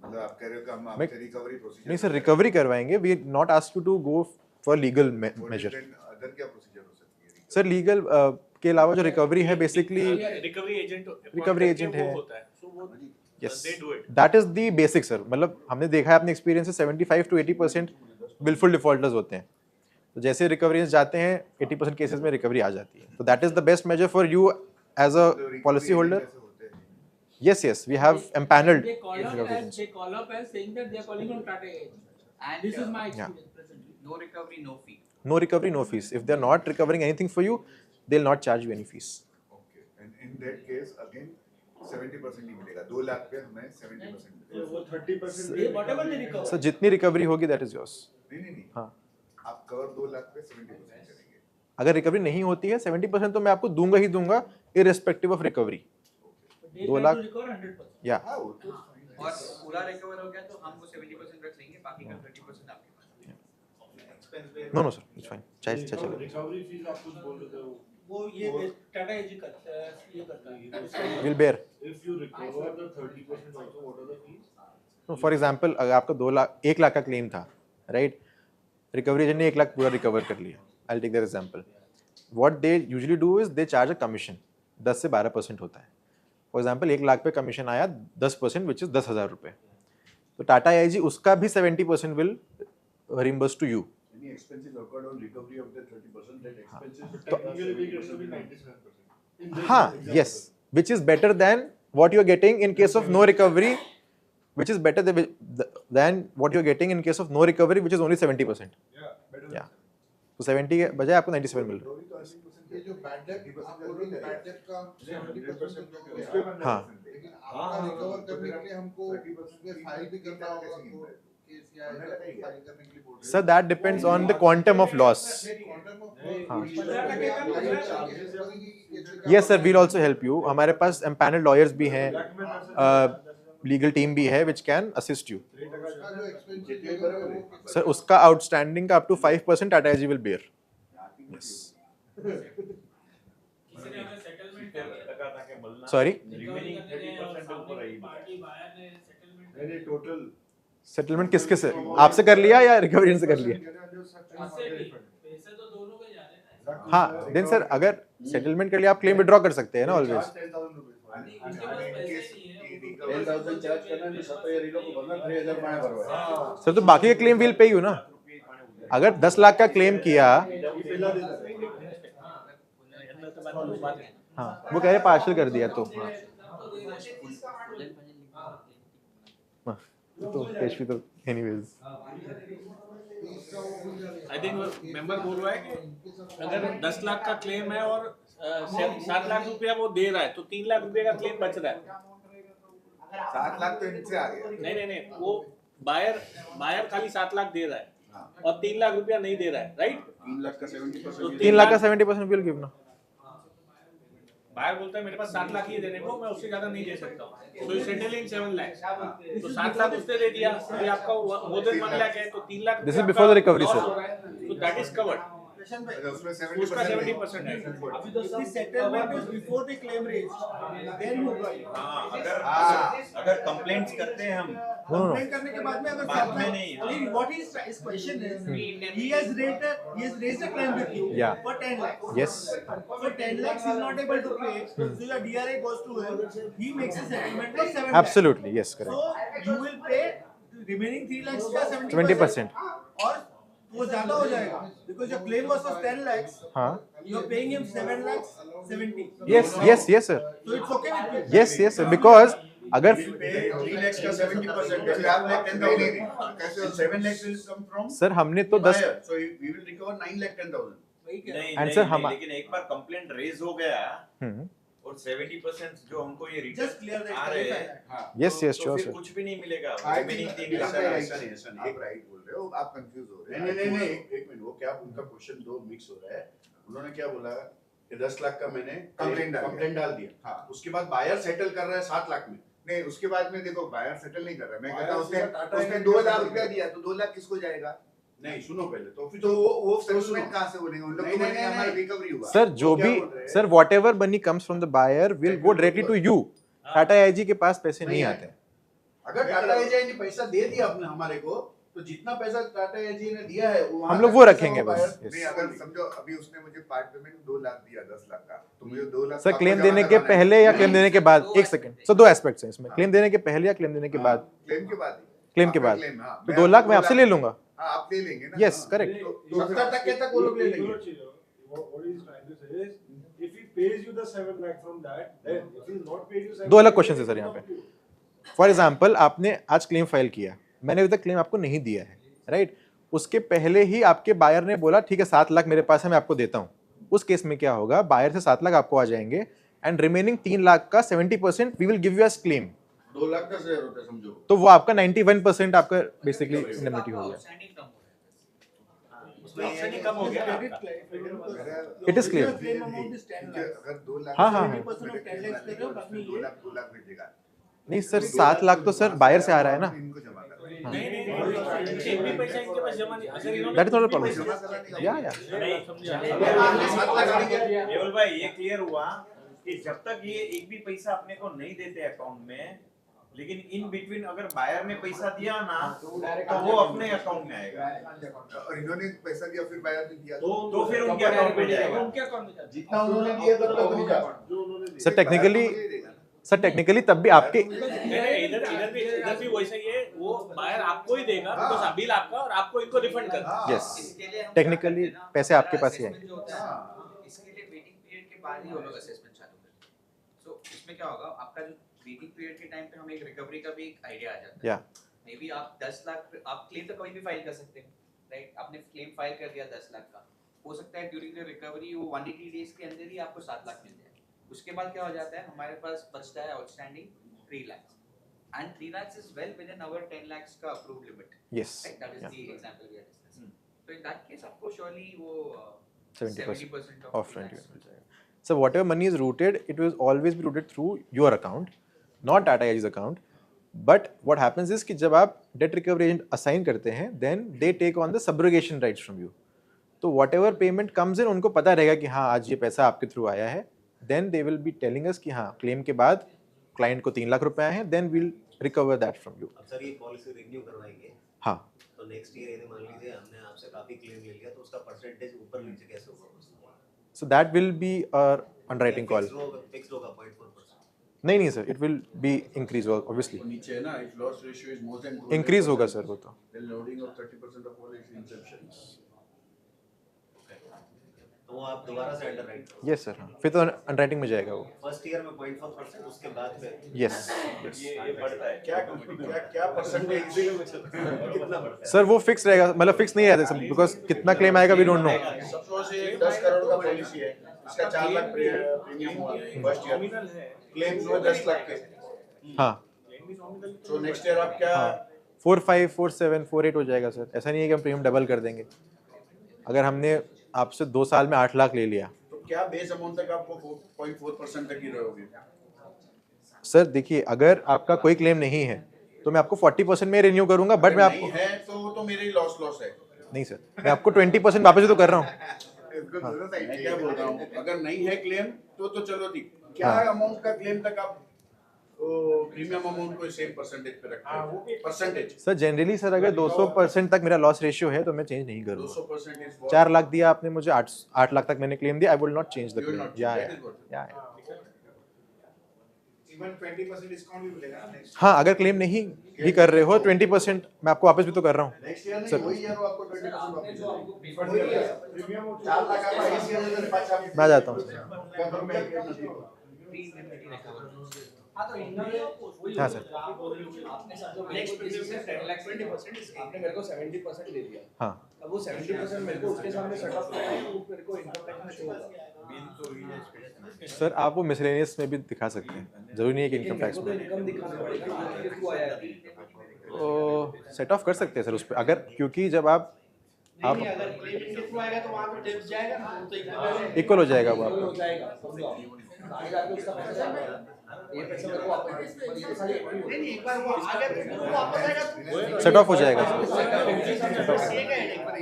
मतलब आप कह रहे हो कि हम आपसे रिकवरी प्रोसीजर नहीं सर, रिकवरी करवाएंगे, we not ask you to go for legal measure. Other क्या प्रोसीजर हो सकती है? सर लीगल के अलावा जो रिकवरी है बेसिकली रिकवरी एजेंट है, होता है, सो वो yes they do it. That is the basic sir. मतलब हमने देखा है अपने एक्सपीरियंस से 75 to 80% बिल्कुल डिफॉल्टर्स होते हैं, तो जैसे रिकवरीज जाते हैं 80% केसेस में रिकवरी आ जाती है, तो that is the best measure for you as a policy holder. Yes, we have empaneled. They call up as saying that they are calling on Tata Edge. And This is my experience presently. no recovery, no fee. No recovery, no fees. If they're not recovering anything for you, they'll not charge you any fees. Okay, and in that case again 70% ही मिलेगा, 2 लाख पे हमें 70% मिलेगा। वो 30% They whatever they recover. So जितनी रिकवरी होगी that is yours. नहीं, हाँ, आप कवर 2 लाख पे 70% करेंगे। अगर रिकवरी नहीं होती है 70% तो मैं आपको दूंगा ही दूंगा irrespective of recovery. They 2 try lakh to recover 100%. या हाँ वो तो fine है। और पूरा रिकवर हो गया तो हम वो 70% रख लेंगे, बाकी का 30% आपके पास। नो सर इट्स फाइन, चाहे चलो। रिकवरी फीस आप कुछ बोल रहे हो, वो ये टाटा एज करता है, ये करता है। Will bear. if you recover the 30% also, what are the fees? No for example अगर आपका 1 लाख का क्लेम था, राइट, रिकवरी एजेंट ने 1 लाख पूरा रिकवर कर लिया, I will take that example. What they usually do is they charge a commission, 10 से 12% होता है। फॉर एग्जाम्पल 1 लाख पे कमीशन आया 10%, विच इज 10,000 रुपये, तो टाटा आईजी उसका भी 70% will reimburse to you. Any expenses occurred on recovery of the 30%, that expenses Technically we get to be 97%. हाँ, yes, which is better than what you are getting in case of no recovery, which is better than what you are getting in case of no recovery, which is only 70%. Yeah, better. Yeah. तो 70 के बजाय आपको 97 मिल रहा है। ये जो बैड डेट बैड डेट का 70% हाँ, लेकिन आपका रिकवर करने के लिए हमको फाइल भी करना होगा, केस या फाइल करने के लिए बोल रहे sir that depends on the quantum of loss. Yes sir, we'll also help you. हमारे पास एम्पैनल्ड लॉयर्स भी हैं, लीगल टीम भी है which can assist you. Sir उसका आउटस्टैंडिंग का up to 5% Tata AG will bear. Yes. किसी ने हमें सेटलमेंट 70% ताकि मिलना Sorry? रिमेनिंग 30% के ऊपर आई पार्टी बायर ने सेटलमेंट नहीं टोटल सेटलमेंट किसके से आपसे कर लिया या रिकवरी से कर लिया? पैसे तो दोनों के जा रहे हैं हाँ देन सर अगर सेटलमेंट कर लिया आप क्लेम विड्रॉ कर सकते हैं ना ऑलवेज। 10,000 चार्ज करना है तो 70,000 को भरना 3,000 पाने भरवा सर तो बाकी के क्लेम विल पे यू ना। अगर 10 लाख का क्लेम किया हाँ वो कह रहे पार्शल कर दिया तो हाँ तो पेशवी तो एनीवेज आई थिंक मेंबर बोल रहा है कि अगर 10 लाख का क्लेम है और 7 लाख रुपया वो दे रहा है तो 3 लाख रुपए का क्लेम बच रहा है। 7 लाख तो इनसे आ गया। नहीं वो बायर खाली 7 लाख दे रहा है और 3 लाख रुपया नहीं दे रहा है, राइट? 3 लाख का 70% 3 लाख का 70% विल गिव ना। बायर बोलता है मेरे पास 7 लाख ही है देने को, मैं उससे ज्यादा नहीं दे सकता हूँ, तो सेटल इन 7 लाख, तो 7 लाख उसने दे दिया, अभी आपका मोर देन 1 लाख है तो 3 lakh this is before the recovery sir. तो दैट इज कवर्ड, उसमें उसका 70% है। अभी तो settlement is before the claim raise then होगा। अगर कंप्लेंट्स करते हैं हम कंप्लेंट करने के बाद में अगर बाद में नहीं, what is his question is he has raised a claim with you Yeah. for 10 lakhs. Yes. So 10 lakhs is not able to pay, so your DRA goes to him, he makes a settlement for 7 lakhs. Absolutely yes correct. So you will pay remaining 3 lakhs का 20%. और वो ज्यादा हो जाएगा because your claim was for 10 lakhs, हाँ you are paying him 7 lakhs 70. yes sir So it's okay with you. yes sir because अगर 3 lakhs का 70% if you have like 10,000 7 lakhs will come from sir हमने तो 10 buyer, so we will recover 9 lakh 10,000. नहीं And नहीं, sir, नहीं, लेकिन एक बार कंप्लेंट रेज हो गया हम्म और 70% जो हमको ये Just clear रिटर्न that, आ रहे clarify हैं that. हाँ yes yes तो sure फिर sir कुछ भी नहीं मिलेगा I रिमेनिंग think 3 लाख ऐसा नहीं आप राइट बोल रहे हो, आप कंफ्यूज हो रहे नहीं हो। नहीं नहीं एक मिनट वो क्या उनका क्वेश्चन दो मिक्स हो रहा है। उन्होंने क्या बोला कि 10 लाख का मैंने कंप्लेंट डाल दिया, हाँ उसके बाद बायर सेटल कर रहा है 7 लाख में। नहीं उसके बाद में देखो बायर सेटल नहीं कर रहा, मैं कहता हूँ Buyer से टाटा उसने है 2 लाख रुपया दिया तो 2 लाख किसको जाएगा? नहीं सुनो पहले तो फिर तो वो सुनो। सेटलमेंट कहाँ से बोलेंगे उन लोग नहीं, को? नहीं, बोलेंगे नहीं, हमारा नहीं। रिकवरी हुआ। सर जो क्या भी बोल रहे हैं? Sir whatever money comes from the buyer will go directly to you. Tata IG के पास पैसे नहीं आते हैं। अगर टाटा एजी ने पैसा दे दिया अपने हमारे को तो जितना पैसा टाटा एजी ने दिया है वहाँ हम लोग का वो पैसा रखेंगे buyer- बस नहीं yes. अगर समझो अभी उसने मुझे पार्ट पेमेंट 2 लाख दिया 10 लाख का, तो मुझे 2 लाख सर आपको क्लेम जमा देने के करवाना है। पहले या क्लेम देने के बाद? एक सेकंड सर दो एस्पेक्ट्स हैं इसमें, क्लेम देने के पहले या क्लेम देने के बाद? क्लेम के बाद ही। क्लेम के आपका बाद क्लेम, हाँ। तो 2 लाख मैं आपसे ले लूंगा। हाँ आप ले लेंगे ना। Yes, हाँ। correct. तो 70 तक वो लोग ले लेंगे। What he is trying to say is, if he pays you the 7 lakh from that, then if he not paid you 7 दो अलग lakh, क्वेश्चन है सर यहाँ पे। फॉर एग्जाम्पल आपने आज क्लेम फाइल किया, मैंने अभी तक क्लेम आपको नहीं दिया है, राइट? उसके पहले ही आपके बायर ने बोला ठीक है 7 लाख मेरे पास है मैं आपको देता हूँ। उस केस में क्या होगा, बायर से 7 लाख आपको आ जाएंगे एंड रिमेनिंग 3 लाख का 70% we will give you as claim. 2 lakh का शेयर होता है समझो। तो वो आपका 91% आपका बेसिकली इंडेमनिटी हो गया। आउटस्टैंडिंग कम हो गया। It is clear. Claim amount is 10 lakhs. अगर 2 लाख हाँ, हाँ, हाँ। 70% of 10 lakhs कर रहे हो, बाकी 2 ये लाख 2 लाख भेजेगा। नहीं सर 7 लाख तो सर बायर से आ रहा है ना। इनको जमा करना। नहीं एक भी पैसा इनके पास जमा नहीं, अगर इन्होंने that is not a problem. जमा कराने का या नहीं समझा। केवल भाई ये क्लियर हुआ कि जब तक ये एक भी पैसा अपने को नहीं देते अकाउंट में, लेकिन इन बिटवीन अगर बायर ने पैसा दिया ना तो वो अपने अकाउंट में आएगा, और इन्होंने पैसा दिया फिर बायर ने दिया तो फिर उनके अकाउंट में जाएगा। उनके अकाउंट में जाता जितना उन्होंने दिया था उतना नहीं था। सर टेक्निकली तब भी आपके है। इधर भी वैसा ही है, वो बायर आपको ही देगा बिकॉज़ बिल आपका और आपको इनको रिफंड करना। यस इसके लिए हम टेक्निकली ना पैसे आपके पास ही assessment है। जो होता है, इसके लिए वेटिंग पीरियड के बाद ही वो लोग असेसमेंट चालू करते हैं। सो इसमें क्या होगा, आपका जो वेटिंग पीरियड के टाइम पे हमें एक रिकवरी का भी एक आइडिया आ जाता है। या मे बी आप 10 लाख आप क्लेम तो कभी भी फाइल कर सकते हैं, राइट? आपने क्लेम फाइल कर दिया 10 लाख का, हो सकता है ड्यूरिंग द रिकवरी वो 180 डेज के अंदर ही आपको 7 लाख मिल जाए। उसके बाद क्या हो जाता है, हमारे पास बचता है outstanding 3 lakh, and 3 lakh is well within our 10 lakh का approved limit, yes right? That is the example we are discussing. So in that case आपको surely वो 70% of of rent. So whatever money is routed, it will always be routed through your account, not Tata AIG's account. But what happens is कि जब आप debt recovery agent assign करते हैं, then they take on the subrogation rights from you. तो what ever payment comes in उनको पता रहेगा कि हाँ आज ये पैसा आपके थ्रू आया है, then they will be telling us कि हाँ क्लेम के बाद क्लाइंट को 3 लाख रुपए आए हैं, then will recover that from you. अब सर ये पॉलिसी रिन्यू करवाएंगे, हाँ, तो नेक्स्ट ईयर यदि मान लीजिए हमने आपसे काफी क्लेम ले लिया तो उसका परसेंटेज ऊपर नीचे कैसे होगा? सो that will B underwriting call. Fix होगा 0.4%? नहीं sir, it will be increase obviously, तो नीचे है ना, if loss ratio is more than increase होगा सर वो तो। then loading of 30% of all its inceptions. तो वो आप दोबारा से अंडरराइट करो। यस सर, हाँ फिर तो अंडरराइटिंग में जाएगा वो। फर्स्ट ईयर में 0.4%, उसके बाद फिर यस ये बढ़ता है क्या परसेंटेज कितना बढ़ता है? सर वो फिक्स रहेगा, मतलब फिक्स नहीं रहता सर, बिकॉज कितना क्लेम आएगा वी डोंट नो। सपोज ये 10 करोड़ का पॉलिसी है, इसका 4 लाख प्रीमियम हुआ फर्स्ट ईयर, क्लेम हुआ 10 लाख के, हाँ तो नेक्स्ट ईयर आप क्या 4.5, 4.7, 4.8 हो जाएगा सर। ऐसा नहीं है कि हम प्रीमियम डबल कर देंगे। अगर हमने आपसे 2 साल में 8 लाख ले लिया तो क्या बेस अमाउंट तक आपको 0.4% तक ही रहोगे? सर, देखिए अगर आपका कोई क्लेम नहीं है तो मैं आपको 40% में रिन्यू करूंगा, बट मैं आपको नहीं है तो मेरे ही लॉस है। नहीं सर, मैं आपको 20% वापस भी तो कर रहा हूँ। मैं क्या बोल रहा हूँ, अगर नहीं है क्लेम तो चलो ठीक, क्या अमाउंट का क्लेम तक आप प्रीमियम अमाउंट को सेम परसेंटेज पे रखते हैं? परसेंटेज सर जनरली सर अगर 200% तक मेरा लॉस रेशियो है तो मैं चेंज नहीं करूँगा। 200% इज 4 लाख दिया आपने मुझे, 8 लाख तक मैंने क्लेम दिया, I will not change the claim. या Even 20% डिस्काउंट भी मिलेगा ना नेक्स्ट। हाँ, अगर क्लेम नहीं भी कर रहे हो 20% मैं आपको वापस भी तो कर रहा हूँ। नेक्स्ट ईयर सर, नहीं, वही ईयर आपको 20% वापस प्रीमियम 4 लाख आपका इस ईयर में 5 मैं आ जाता हूँ। हाँ तो हाँ सर, नेक्स्ट प्रीमियम से 10 लाख 20% आपने मेरे को 70% दे दिया। हाँ अब वो 70% मेरे को उसके सामने सेट ऑफ करना है, वो मेरे को इनकम टैक्स में शो होगा। सर आप वो मिसलेनियस में भी दिखा सकते हैं, जरूरी नहीं है कि इनकम टैक्स मेरे को तो में। इनकम दिखाना पड़ेगा ना, आपके थ्रू आया है। तो सेट ऑफ कर सकते हैं सर उस पर, अगर क्योंकि जब आप नहीं अगर क्लेम के थ्रू आएगा तो वहां पे टिप्स जाएगा ना, तो इक्वल हो जाएगा वो हो आपका। जाएगा, समझो आप। आगे जाके उसका पैसा जाएगा, ये पैसा मेरे को वापस, पर ये सारी नहीं एक बार वो आ गया तो वो वापस आएगा तो सेट ऑफ हो जाएगा सर। ठीक है एक बार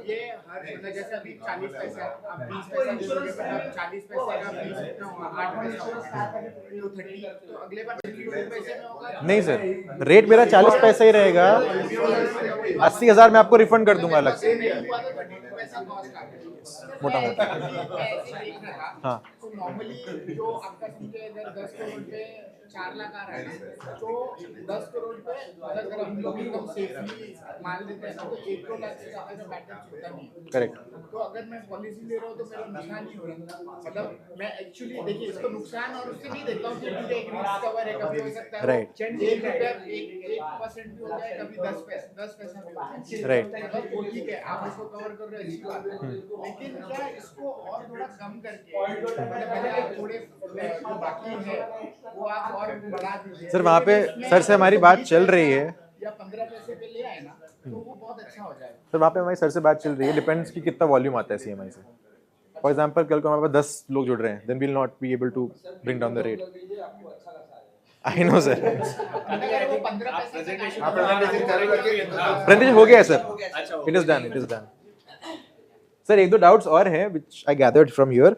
ये हर मतलब जैसे अभी 40 पैसे आप 20 पैसा दोगे तो आप 40 पैसे का 20 कितना हुआ 8 पैसा तो 30 तो अगले बार 30 पैसे में होगा। नहीं सर, रेट मेरा 40 पैसा ही रहेगा, 80,000 मैं आपको रिफंड कर दूंगा अलग से, मोटा मोटा। हाँ तो नॉर्मली जो आपका समझे अगर 10 करोड़ पे 4 लाख आ रहा है तो 10 करोड़ पे अगर हम लोग एकदम सेफली मान लेते हैं ना तो 1 लाख से ज्यादा का पैटर्न चलता नहीं है। करेक्ट। तो अगर मैं पॉलिसी ले रहा हूँ तो मेरा नुकसान नहीं हो रहा, मतलब मैं एक्चुअली देखिए इसको नुकसान और उससे नहीं देखता हूँ कि ठीक है एक रिस्क कवर है, कभी हो सकता है Right. 1% भी हो जाए, कभी 10 पैसा भी हो जाए, Right. मतलब वो ठीक है आप इसको कवर कर रहे हो अच्छी बात है, लेकिन क्या इसको और थोड़ा कम करके मतलब पहले आप थोड़े जो बाकी है वो आप और बढ़ा दीजिए। सर, वहाँ पे सर से हमारी बात चल रही है, या 15 पैसे पे ले आए ना तो वो बहुत अच्छा हो जाएगा। सर वहाँ पे हमारी सर से बात चल रही है, डिपेंड्स कि कितना वॉल्यूम आता है सीएमआई से। फॉर एग्जांपल कल को हमारे पास 10 लोग जुड़ रहे हैं, then will not be able to bring down the rate. I know sir, अगर वो 15 पैसे प्रेजेंटेशन हो गया है sir, it is done. Sir एक दो डाउट्स और हैं which I gathered from here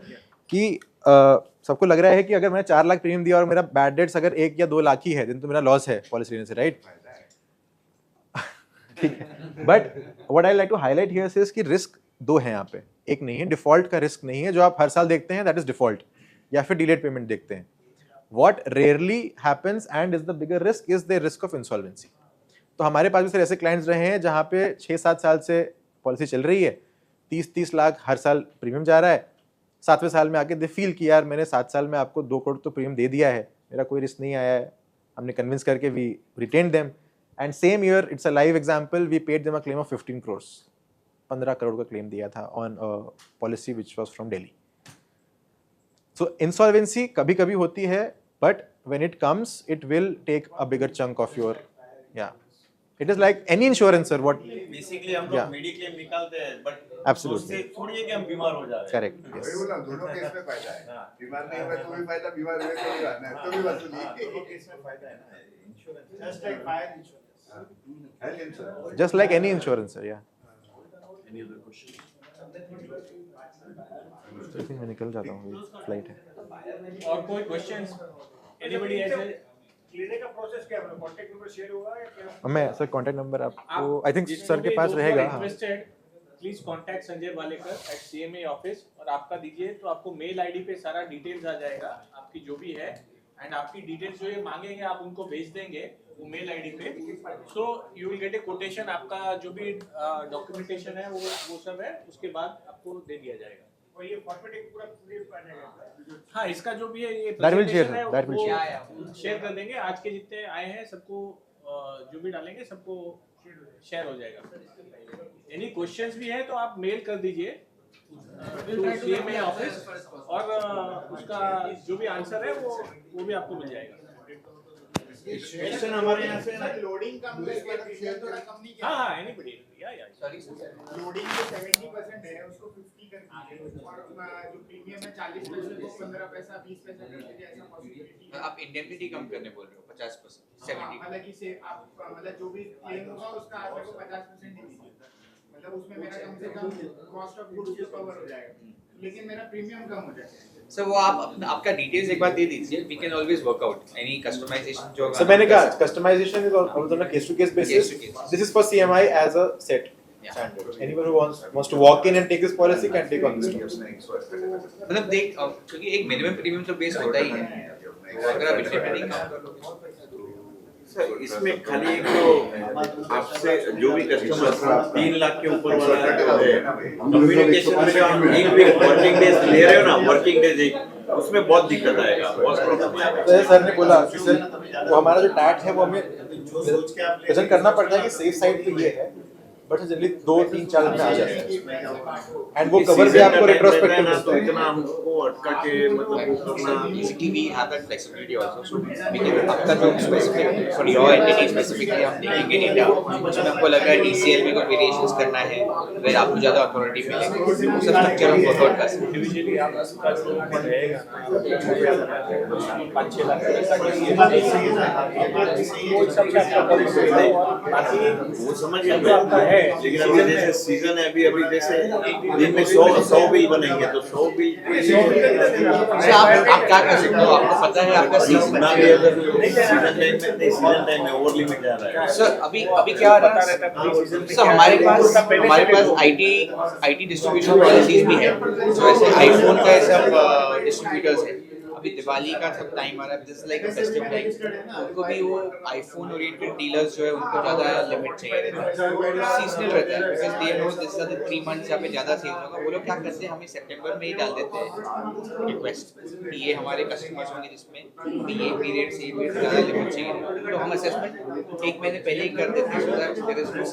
कि सबको लग रहा है कि अगर मैंने 4 लाख प्रीमियम दिया और मेरा बैड डेट्स अगर 1 या 2 लाख ही है देन तो मेरा लॉस है पॉलिसी लेने से, राइट? ठीक है, but what I like to highlight here is कि रिस्क 2 हैं यहाँ पे, एक नहीं है डिफॉल्ट का रिस्क नहीं है जो आप हर साल देखते हैं, दैट इज डिफॉल्ट, या फिर डिलेड पेमेंट देखते हैं। What rarely happens and is the bigger risk is the risk of insolvency. तो हमारे पास भी सर ऐसे क्लाइंट्स रहे हैं जहाँ पे 6-7 साल से पॉलिसी चल रही है, 30-30 लाख हर साल प्रीमियम जा रहा है, 7वें साल में आके दे फील कि यार मैंने 7 साल में आपको 2 करोड़ तो प्रीमियम दे दिया है, मेरा कोई रिस्क नहीं आया है, हमने कन्विंस करके we retain them and same year it's a live example we paid them a claim of 15 crore, 15 crore का क्लेम दिया था on policy which was from Delhi. So insolvency कभी कभी होती है, but when it comes it will take a bigger chunk of your, या it is like any insurance sir, what basically हम लोग मेडिक्लेम निकालते हैं बट Absolutely. थोड़ी है कि हम बीमार हो जा रहे हैं। करेक्ट, वही बोला दोनों केस में फायदा है, बीमार नहीं हुआ तो भी फायदा, बीमार हुए तो भी फायदा है, तो भी वसूली। दोनों केस में फायदा है ना, insurance, just like fire insurance. Health insurance. Just like any insurance, sir. Yeah. Any other questions? तो मैं निकल जाता हूँ, फ्लाइट है. और कोई क्वेश्चंस? एनीबॉडी हैज लेने का प्रोसेस क्या है? कांटेक्ट नंबर शेयर होगा या क्या? मैं सर कांटेक्ट नंबर आपको आई थिंक सर के पास रहेगा. हाँ. Interested please contact Sanjay Walekar at CMA office और आपका दीजिए तो आपको मेल आईडी पे सारा डिटेल्स आ जाएगा आपकी जो भी है एंड आपकी डिटेल्स जो ये मांगेंगे आप उनको भेज देंगे वो मेल आईडी पे. So you will get A quotation. आपका जो भी डॉक्यूमेंटेशन है वो सब है उसके बाद आपको दे दिया जाएगा. और ये फॉर्मेटिंग पूरा आ जाएगा. हाँ इसका जो भी है ये That will share, presentation है that will वो share. शेयर कर देंगे. आज के जितने आए हैं सबको जो भी डालेंगे सबको शेयर हो जाएगा. एनी क्वेश्चंस भी है तो आप मेल कर दीजिए टू CMA ऑफिस और उसका जो भी आंसर है वो भी आपको मिल जाएगा. क्वेश्चन हमारे यहाँ से लोडिंग कम करके प्रीमियम थोड़ा कम नहीं किया. हाँ एनीबॉडी या सॉरी लोडिंग जो 70% है उसको 50 कर दीजिए और जो प्रीमियम है 40% को 15 पैसा 20 पैसा कर दीजिए. ऐसा पॉसिबिलिटी है. आप इंडेमनिटी कम करने बोल रहे हो 50% 70. हालांकि से आप मतलब जो भी क्लेम होगा उसका आप मेरे को 50% ही दीजिए. मतलब उसमें मेरा कम से कम कॉस्ट ऑफ गुड्स कवर हो जाएगा लेकिन मेरा प्रीमियम कम हो जाएगा. सर वो आप आपका डिटेल्स एक बार दे दीजिए. We can always work out any customisation जो So मैंने कहा customization is on a case to case basis. Case to case. This is for CMI as a set standard. Anyone who wants to walk in and take this policy can take on this terms. मतलब देख क्योंकि एक मिनिमम प्रीमियम तो बेस होता ही है. अगर आप इंडेमनिटी कम कर लो सर इसमें खाली एक तो आपसे जो भी कस्टमर 3 लाख के ऊपर वाला है कम्युनिकेशन में आप एक वर्किंग डेज ले रहे हो ना वर्किंग डेज एक उसमें बहुत दिक्कत आएगा. बहुत प्रॉब्लम आएगा. तो सर ने बोला कि सर वो हमारा जो टैट है वो हमें प्रेजेंट करना पड़ता है कि सेफ साइड पे ये है बट जनरली 2-3-4 दिन में आ जाता है एंड वो कवर भी आपको रेट्रोस्पेक्टिव में तो इतना हमको अटका के मतलब वो करना basically we have that flexibility also so we can आपका जो specific for your entity specifically हम देखेंगे डेटा उसमें आपको लगा DCL में कोई वेरिएशंस करना है फिर आपको ज्यादा अथॉरिटी मिलेगी वो सब स्ट्रक्चर हम वर्क आउट कर सकते हैं. इंडिविजुअली आपका जो रहेगा ना 5-6 लाख बाकी वो समझ गया है. लेकिन अभी जैसे सीजन है अभी जैसे दिन में 100 बिल बनेंगे तो 100 बिल आप क्या कर सकते हो. आपको पता है आपका सीजन सीजन टाइम में ओवर लिमिट जा रहा है. सर अभी क्या आ रहा है सर हमारे पास आईटी डिस्ट्रीब्यूशन पॉलिसीज भी है. तो ऐसे आईफोन का ऐसा डिस्ट्रीब्यूटर्स है. अभी दिवाली का सब टाइम आ रहा है जस्ट लाइक फेस्टिव टाइम उनको भी वो आईफोन ओरिएंटेड डीलर्स जो है उनको ज़्यादा लिमिट चाहिए रहता है. सीजनल रहता है because they know this are the 3 months यहाँ पे ज़्यादा सेल होगा. वो लोग क्या करते हैं हमें सितंबर में ही डाल देते हैं रिक्वेस्ट कि ये हमारे कस्टमर्स होंगे जिसमें ये पीरियड से ये पीरियड ज़्यादा लिमिट चाहिए. तो हम असेसमेंट 1 महीने पहले ही कर देते हैं so that there is no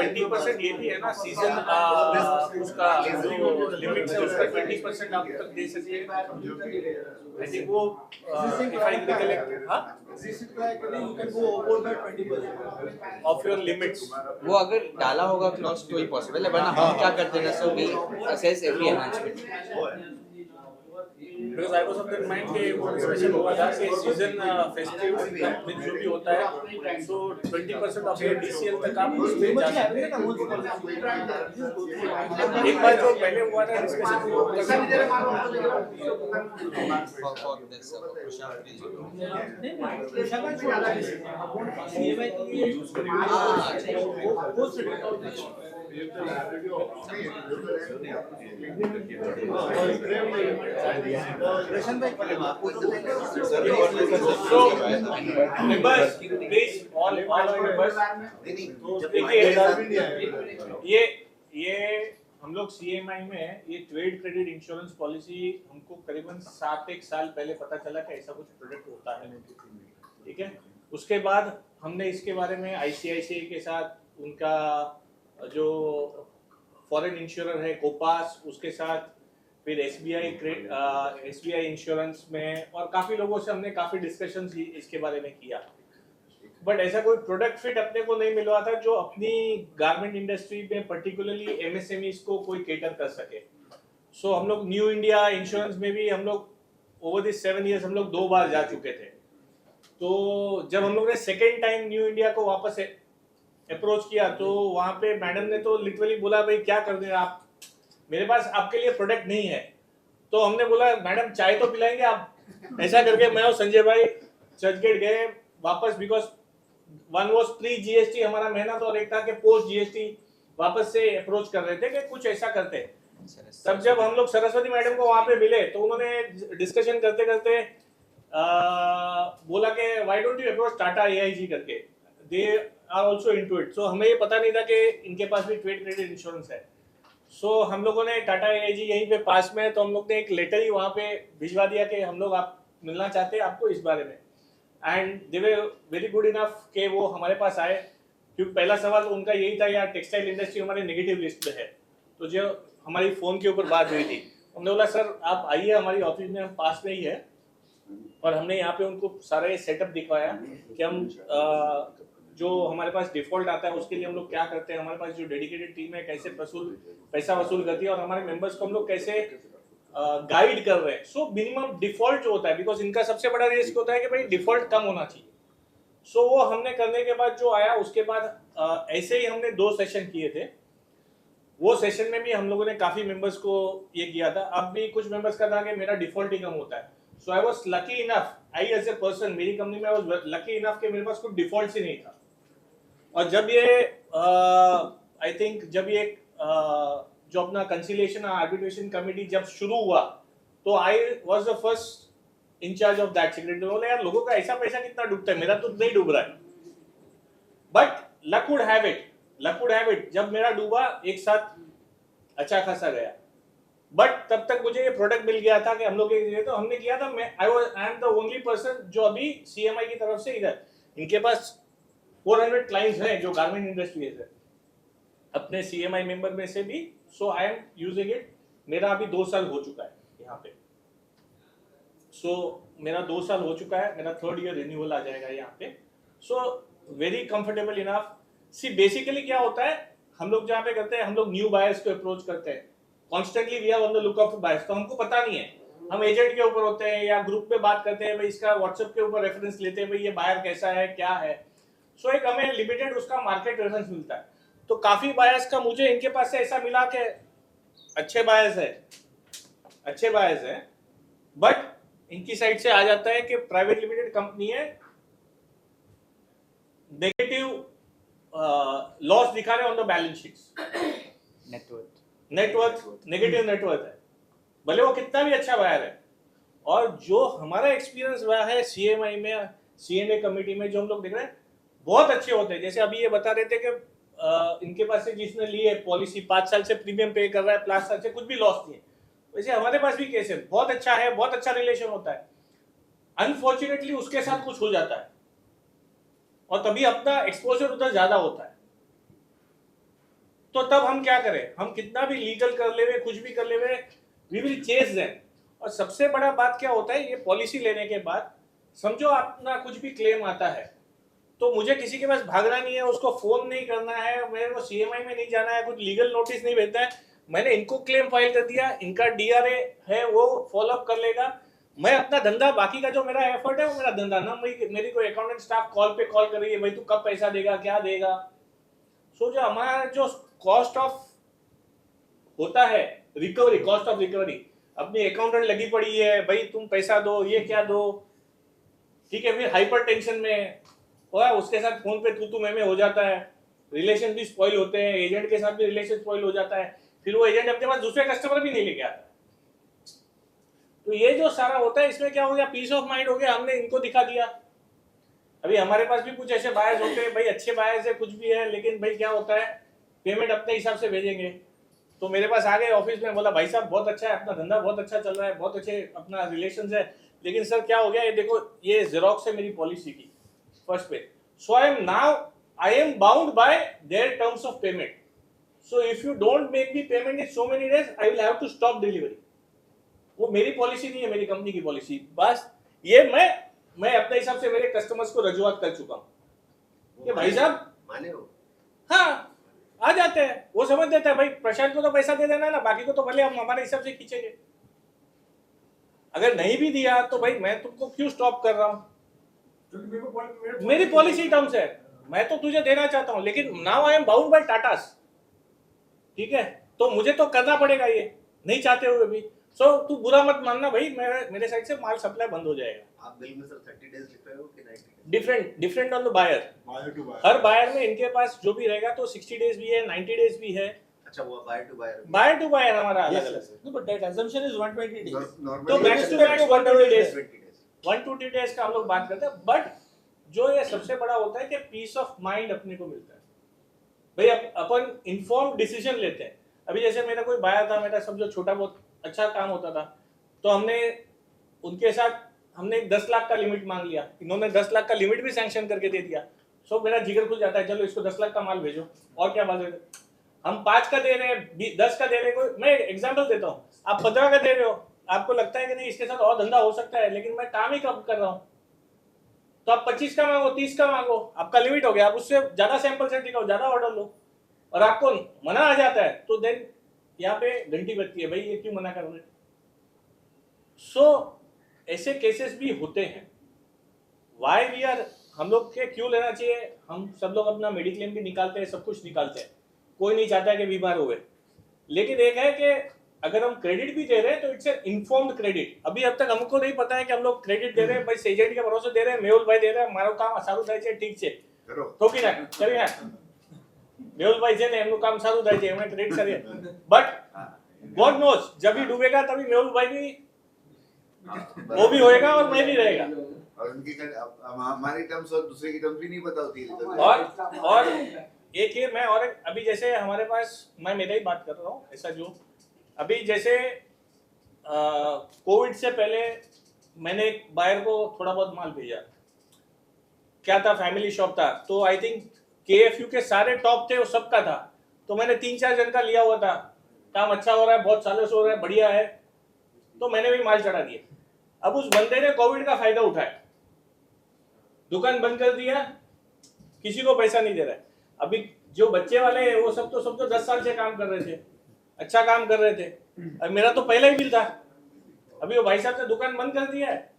20% ये भी है ना सीजन उसका जो लिमिट है उसका 20% आप तक दे सकते हैं. आई थिंक वो इफ आई रिकलेक्ट हां you can go over by 20% of your limits. वो अगर डाला होगा क्लॉज तो ही पॉसिबल है वरना हम क्या करते हैं ना so we assess every enhancement. Because I was of that mind कि वो डिस्कशन हुआ था कि सीजन फेस्टिव में जो भी होता है सो 20% ऑफ योर DCL तक आप उसमें जा सकते हैं. एक बार जो पहले हुआ था डिस्कशन वो for this Prashant please. members please all members ये हम लोग CMI में ये ट्रेड क्रेडिट इंश्योरेंस पॉलिसी हमको करीबन 7-1 साल पहले पता चला कि ऐसा कुछ प्रोडक्ट होता है. ठीक है. उसके बाद हमने इसके बारे में ICICI के साथ उनका जो फॉरेन इंश्योरर है कोपास उसके साथ फिर SBI इंश्योरेंस में और काफ़ी लोगों से हमने काफ़ी डिस्कशंस इसके बारे में किया. बट ऐसा कोई प्रोडक्ट फिट अपने को नहीं मिला था जो अपनी गारमेंट इंडस्ट्री में पर्टिकुलरली MSMEs को कोई केटर कर सके. सो हम लोग न्यू इंडिया इंश्योरेंस में भी हम लोग ओवर दिस 7 years हम लोग 2 बार जा चुके थे। तो जब हम लोग ने सेकेंड टाइम न्यू इंडिया को वापस अप्रोच किया तो वहाँ पे मैडम ने तो लिटरली बोला भाई क्या कर रहे हैं आप, मेरे पास आपके लिए प्रोडक्ट नहीं है। तो हमने बोला मैडम चाय तो पिलाएंगे आप, ऐसा करके मैं और संजय भाई चर्चगेट गए वापस, because one was pre GST हमारा मेहनत और एक था कि पोस्ट जीएसटी वापस से अप्रोच कर रहे थे कि कुछ ऐसा करते हैं। तब जब हम लोग सरस्वती मैडम को वहां पे मिले तो उन्होंने डिस्कशन करते करते बोला कि why don't you approach Tata AIG करके, they are also into it. So हमें ये पता नहीं था कि इनके पास भी ट्रेड क्रेडिट इंश्योरेंस है। सो हम लोगों ने टाटा एआईजी यहीं पे पास में है, तो हम लोग ने एक लेटर ही वहाँ पे भिजवा दिया कि हम लोग आप मिलना चाहते हैं आपको इस बारे में। And they were very good enough कि वो हमारे पास आए, क्योंकि पहला सवाल उनका यही था यार टेक्सटाइल इंडस्ट्री हमारे नेगेटिव लिस्ट में है। तो जो हमारी फ़ोन के ऊपर बात हुई थी, हमने बोला सर आप आइए हमारी ऑफिस में, हम पास में ही है। और हमने यहाँ पे उनको सारा ये सेटअप दिखवाया कि हम जो हमारे पास डिफॉल्ट आता है उसके लिए हम लोग क्या करते हैं, हमारे पास जो डेडिकेटेड टीम है कैसे पैसा वसूल करती है और हमारे मेंबर्स को हम लोग कैसे गाइड कर रहे हैं। सो मिनिमम डिफॉल्ट जो होता है, बिकॉज इनका सबसे बड़ा रिस्क होता है कि भाई डिफॉल्ट कम होना चाहिए। सो वो हमने करने के बाद जो आया उसके बाद ऐसे ही हमने 2 सेशन किए थे। वो सेशन में भी हम लोगों ने काफ़ी मेंबर्स को ये किया था। अब भी कुछ मेंबर्स का था कि मेरा डिफॉल्ट ही कम होता है। So I was lucky enough, I as a person, मेरी कंपनी में आई वॉज लकी इनफ कि मेरे पास कुछ डिफॉल्ट ही नहीं था। और जब ये आई थिंक जब ये जो अपना कंसिलिएशन और आर्बिट्रेशन कमेटी जब शुरू हुआ तो I was the first incharge of that secretary. बोले यार लोगों का ऐसा पैसा कितना डूबता है, मेरा तो नहीं डूब रहा है। But luck would have it जब मेरा डूबा एक साथ अच्छा खासा गया। बट तब तक मुझे ये प्रोडक्ट मिल गया था कि हम लोग तो हमने किया था। I am the only person जो अभी सीएमआई की तरफ से इधर, इनके पास 400 क्लाइंट्स हैं जो गारमेंट इंडस्ट्री है अपने सीएमआई मेंबर में से भी। सो आई एम यूजिंग इट। मेरा अभी 2 साल हो चुका है यहाँ पे। सो मेरा 2 साल हो चुका है, मेरा 3rd ईयर रिन्यूअल आ जाएगा यहाँ पे। So very comfortable enough. See basically क्या होता है, हम लोग जहाँ पे करते हैं हम लोग न्यू बायर्स को अप्रोच करते हैं constantly, we are on the look of buyers. तो हमको पता नहीं है, हम एजेंट के ऊपर होते हैं या ग्रुप में बात करते हैं, भाई इसका व्हाट्सएप के ऊपर रेफरेंस लेते हैं, भाई ये बायर कैसा है क्या है। सो एक हमें लिमिटेड उसका मार्केट रेफरेंस मिलता है। तो काफी बायर्स का मुझे इनके पास से ऐसा मिला कि अच्छे बायर्स है, बट इनकी साइड से आ जाता है कि प्राइवेट लिमिटेड कंपनी है, नेगेटिव लॉस दिखा रहे on the balance sheets, net worth negative net worth है, भले वो कितना भी अच्छा बायर है। और जो हमारा एक्सपीरियंस रहा है सीएमआई में, सीएनए कमेटी में, जो हम लोग देख रहे हैं बहुत अच्छे होते हैं। जैसे अभी ये बता रहे थे कि इनके पास से जिसने ली है पॉलिसी 5 साल से प्रीमियम पे कर रहा है, 5 साल से कुछ भी लॉस नहीं है। वैसे हमारे पास भी केस है, बहुत अच्छा है, बहुत अच्छा रिलेशन होता है। अनफॉर्चुनेटली उसके साथ कुछ हो जाता है और तभी अपना एक्सपोजर उधर ज्यादा होता है। तो तब हम क्या करें, हम कितना भी लीगल कर ले, कुछ भी कर ले, वी विल चेस देम। और सबसे बड़ा बात क्या होता है, ये पॉलिसी लेने के बाद समझो अपना कुछ भी क्लेम आता है तो मुझे किसी के पास भागना नहीं है, उसको फोन नहीं करना है, मेरे को सीएमआई में नहीं जाना है, कुछ लीगल नोटिस नहीं भेजना है। मैंने इनको क्लेम फाइल कर दिया, इनका डीआरए है वो फॉलो अप कर लेगा। मैं अपना धंधा, बाकी का जो मेरा एफर्ट है वो मेरा धंधा ना, मेरी कोई अकाउंटेंट स्टाफ कॉल पे कॉल कर रही है, भाई तू कब पैसा देगा, क्या देगा। सो जो हमारा जो कॉस्ट ऑफ होता है रिकवरी, कॉस्ट ऑफ रिकवरी, अपनी अकाउंटेंट लगी पड़ी है, भाई तुम पैसा दो, ये क्या दो, ठीक है। फिर हाइपर टेंशन में और उसके साथ फोन पे तू मैं हो जाता है, रिलेशन भी स्पॉइल होते हैं, एजेंट के साथ भी रिलेशन स्पॉइल हो जाता है, फिर वो एजेंट अपने पास दूसरे कस्टमर भी नहीं लेके आता। तो ये जो सारा होता है इसमें क्या हो गया, पीस ऑफ माइंड हो गया, हमने इनको दिखा दिया। अभी हमारे पास भी कुछ ऐसे बायर्स होते हैं, भाई अच्छे बायर्स है, कुछ भी है, लेकिन भाई क्या होता है पेमेंट अपने हिसाब से भेजेंगे। तो मेरे पास आ गए ऑफिस में, बोला भाई साहब बहुत अच्छा है, अपना धंधा बहुत अच्छा चल रहा है, बहुत अच्छे अपना रिलेशन है, लेकिन सर क्या हो गया, ये देखो ये जेरोक्स है मेरी पॉलिसी की फर्स्ट पे। So I am bound by their terms of payment. So if you don't make me payment in so many days I will have to stop delivery. वो मेरी पॉलिसी नहीं है, मेरी कंपनी की पॉलिसी। बस ये मैं अपने हिसाब से मेरे कस्टमर्स को रजूआत कर चुका हूँ कि भाई साहब माने हो, हाँ आ जाते हैं, वो समझ देता है भाई प्रशांत को तो पैसा दे देना है ना, बाकी को तो भले हम हमारे हिसाब से खींचेंगे। अगर नहीं भी दिया तो भाई मैं तुमको क्यों स्टॉप कर रहा हूँ? क्योंकि मेरे को मेरी पॉलिसी टर्म्स है, मैं तो तुझे देना चाहता हूँ, लेकिन now I am bound bye Tatas, ठीक है? तो मुझे तो करना पड़ेगा ये, नहीं चाहते हुए भी। सो तू बुरा मत मानना भाई, मेरे साइड से माल सप्लाई बंद हो जाएगा। आप बिल में सर 30 डेज लिख रहे हो कि 90 days? Different on the buyer. हर बायर में इनके पास जो भी रहेगा तो 60 डेज भी है, 90 डेज भी है। अच्छा, वो बायर टू बायर हमारा अलग अलग है। No, but that assumption is 120 days. तो max to max 120 days 120 days का हम लोग बात करते हैं। बट जो ये सबसे बड़ा होता है कि पीस ऑफ माइंड अपने को मिलता है भाई, अपन इन्फॉर्म डिसीजन लेते हैं। अभी जैसे मेरा कोई बायर था, मेरा सब जो छोटा बहुत अच्छा काम होता था, तो हमने उनके साथ हमने 10 लाख का लिमिट मांग लिया, इन्होंने 10 लाख का लिमिट भी सैंक्शन करके दे दिया। सो मेरा जिगर खुल जाता है, चलो इसको 10 लाख का माल भेजो, और क्या बात है। हम 5 का दे रहे हैं, 10 का दे रहे हैं, कोई मैं एग्जांपल देता हूँ, आप 15 का दे रहे हो, आपको लगता है कि नहीं इसके साथ और धंधा हो सकता है, लेकिन मैं काम ही कम कर रहा हूँ, तो आप 25 का मांगो, 30 का मांगो, आपका लिमिट हो गया, आप उससे ज्यादा सैंपल सेट दिखाओ, ज्यादा ऑर्डर लो, और आपको मना आ जाता है, तो देन यहाँ पे घंटी बजती है, भाई ये क्यों मना कर रहे। सो ऐसे केसेस भी होते हैं। वाई वी आर, हम लोग के क्यों लेना चाहिए, हम सब लोग अपना मेडिक्लेम भी निकालते हैं, सब कुछ निकालते हैं, कोई नहीं चाहता है कि बीमार हुए, लेकिन एक है कि अगर हम क्रेडिट भी दे रहे हैं तो इट्स एन इन्फॉर्म्ड क्रेडिट। अभी अब तक हमको नहीं पता है कि हम लोग क्रेडिट दे रहे हैं, भाई एजेंट के भरोसे दे रहे हैं, मेहुल भाई दे रहे हैं, मारो काम सारू થાય છે, ठीक છે, ठोकी ना चलिए ना, मेहुल भाई છે ને એમનું કામ સારું થાય છે, એમણે ક્રેડિટ કરીએ, બટ गॉड नोस जब भी डूबेगा तभी मेहुल भाई भी वो भी होएगा और मैं भी रहेगा। और उनकी हमारी टर्म्स और दूसरे की टर्म्स भी नहीं पता होती है। और एक ये मैं और अभी जैसे हमारे पास, मैं मेरा ही बात कर रहा हूँ, ऐसा जो अभी जैसे कोविड से पहले मैंने एक बायर को थोड़ा बहुत माल भेजा, क्या था, फैमिली शॉप था, तो आई थिंक केएफयू के सारे टॉप थे, वो सबका था, तो मैंने 3-4 जन का लिया हुआ था, काम अच्छा हो रहा है, बहुत सालों से हो रहा है, बढ़िया है, तो मैंने भी माल चढ़ा दिया। अब उस बंदे ने कोविड का फायदा उठाया, दुकान बंद कर दिया, किसी को पैसा नहीं दे रहा है। अभी जो बच्चे वाले हैं वो सब तो 10 साल से काम कर रहे थे, अच्छा काम कर रहे थे, अब मेरा तो पहले ही बिल था, अभी वो भाई साहब ने दुकान बंद कर दिया है,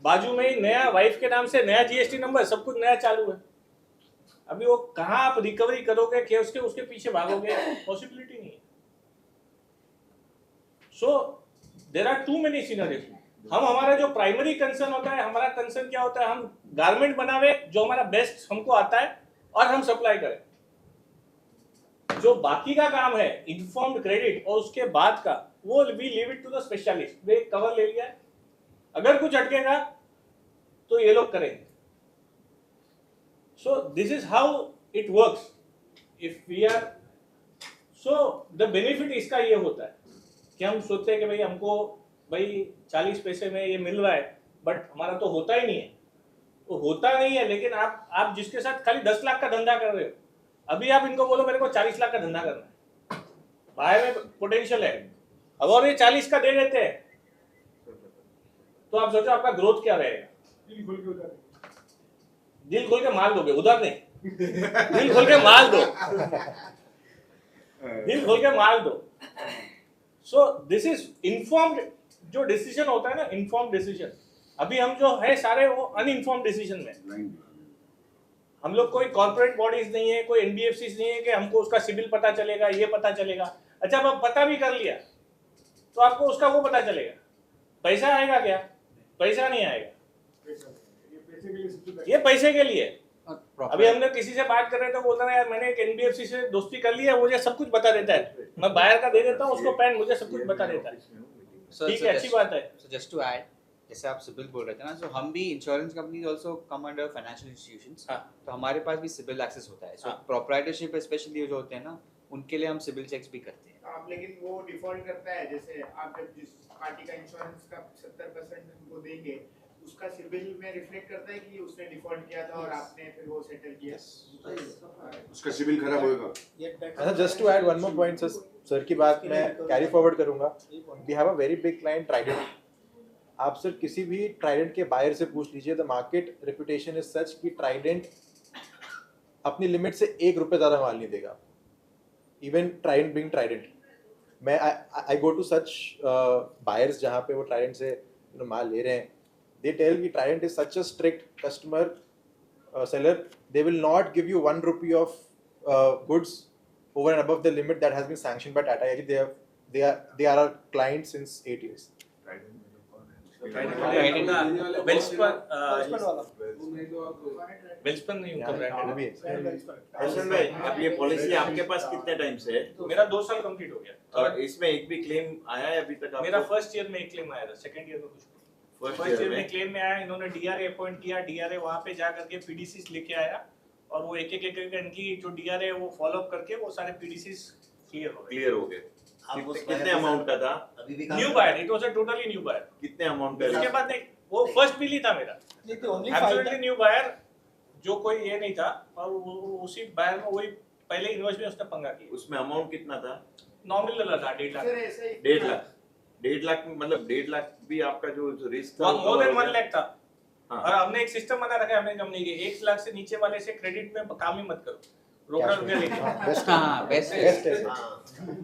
बाजू में ही नया वाइफ के नाम से नया जीएसटी नंबर, सब कुछ नया चालू है। अभी वो कहाँ आप रिकवरी करोगे, कि उसके पीछे भागोगे, पॉसिबिलिटी नहीं है। So there are too many scenarios. हम, हमारा जो प्राइमरी कंसर्न होता है, हमारा कंसर्न क्या होता है, हम गारमेंट बनावे जो हमारा बेस्ट हमको आता है और हम सप्लाई करें। जो बाकी का काम है, इन्फॉर्म्ड क्रेडिट और उसके बाद का, वो we leave it to the specialist. वे कवर ले लिया, अगर कुछ अटकेगा तो ये लोग करेंगे। So this is how it works if we are. So the benefit इसका ये होता है कि हम सोचते हैं कि भाई हमको भाई 40 पैसे में ये मिल रहा है, बट हमारा तो होता ही नहीं है, तो होता नहीं है। लेकिन आप जिसके साथ खाली 10 लाख का धंधा कर रहे हो, अभी आप इनको बोलो मेरे को 40 लाख का धंधा करना है, बाहर में पोटेंशियल है, अगर ये 40 का दे देते हैं तो आप सोचो आपका ग्रोथ क्या रहेगा। दिल खोल के माल दोगे, उधर नहीं, दिल खोल के माल दो, दिल खोल के माल दो। सो दिस इज इन्फॉर्म्ड जो डिसीजन होता है ना, इन्फॉर्म्ड डिसीजन। अभी हम जो है सारे वो अनइन्फॉर्म्ड डिसीजन में, हम लोग कोई कॉर्पोरेट बॉडीज नहीं है, कोई एनबीएफसी नहीं है कि हमको उसका सिबिल पता चलेगा, ये पता चलेगा। अच्छा, अब आप पता भी कर लिया तो आपको उसका वो पता चलेगा, पैसा आएगा क्या? पैसा नहीं आएगा, ये पैसे के लिए। अभी हमने किसी से बात कर रहे थे, बोलता है यार मैंने एक एनबीएफसी से दोस्ती कर ली है, मुझे सब कुछ बता देता है, मैं बाहर का दे देता हूँ उसको पैन, मुझे सब कुछ बता देता है। ठीक है, अच्छी बात है। So just to add, जैसे आप सिबिल बोल रहे थे ना, so हम भी insurance companies also come under financial institutions, तो हमारे पास भी सिबिल एक्सेस होता है। सो प्रोप्राइटरशिप स्पेशली जो होते हैं ना, उनके लिए हम सिबिल चेक्स भी करते हैं। आप लेकिन वो डिफॉल्ट करता है, जैसे आप जब जिस पार्टी का इंश्योरेंस का 70% उनको देंगे, उसका सिबिल में रिफ्लेक्ट करता है कि उसने डिफॉल्ट किया था और आपने फिर वो सेटल किया, उसका सिबिल खराब होएगा। अच्छा, just to add one more point, sir की बात मैं कैरी फॉरवर्ड करूंगा। We have a very big client Trident. आप सर किसी भी ट्राइडेंट के बायर से पूछ लीजिए, the market reputation is such कि ट्राइडेंट अपनी लिमिट से 1 रुपये ज़्यादा माल नहीं देगा, इवन ट्राइडेंट बीइंग ट्राइडेंट। मैं आई गो टू सच बायर्स जहाँ पे वो ट्राइडेंट से माल ले रहे हैं, they tell me Trident is such a strict customer seller, they will not give you 1 rupee of goods over and above the limit that has been sanctioned by Tata AG. They are our client since 8 years. Welspun नहीं उनका ब्रांड है। रोशन भाई, अब ये पॉलिसी आपके पास कितने टाइम से है? मेरा 2 साल कंप्लीट हो गया और इसमें एक भी क्लेम आया है अभी तक आपको? मेरा फर्स्ट ईयर में एक क्लेम आया था, सेकंड ईयर में कुछ फर्स्ट ईयर में क्लेम में आया। इन्होंने डीआरए अपॉइंट किया, डीआरए वहां पे जा करके पीडीसीस लेके आया और वो एक एक इनकी जो डीआरए वो फॉलो अप करके वो सारे पीडीसीस क्लियर हो गए। कितने अमाउंट का था? New buyer, it was a totally new buyer. कितने अमाउंट का? उसके बाद नहीं, वो फर्स्ट बिल ही था मेरा, एब्सोल्युटली न्यू बायर, जो कोई ये नहीं था। और उसी बायर में वही पहले इन्वेस्ट में उसने पंगा किया। उसमें अमाउंट कितना था? नॉमिनल था 1.5 लाख। 1.5 लाख, 1.5 लाख मतलब 1.5 लाख भी आपका जो रिस्क था मोर देन 1 लाख था। और हमने एक सिस्टम बना रखा है हमने कंपनी के, 1 लाख से नीचे वाले से क्रेडिट में काम ही मत करो, रोकड़ा रुपया लेके। हाँ बेस्ट है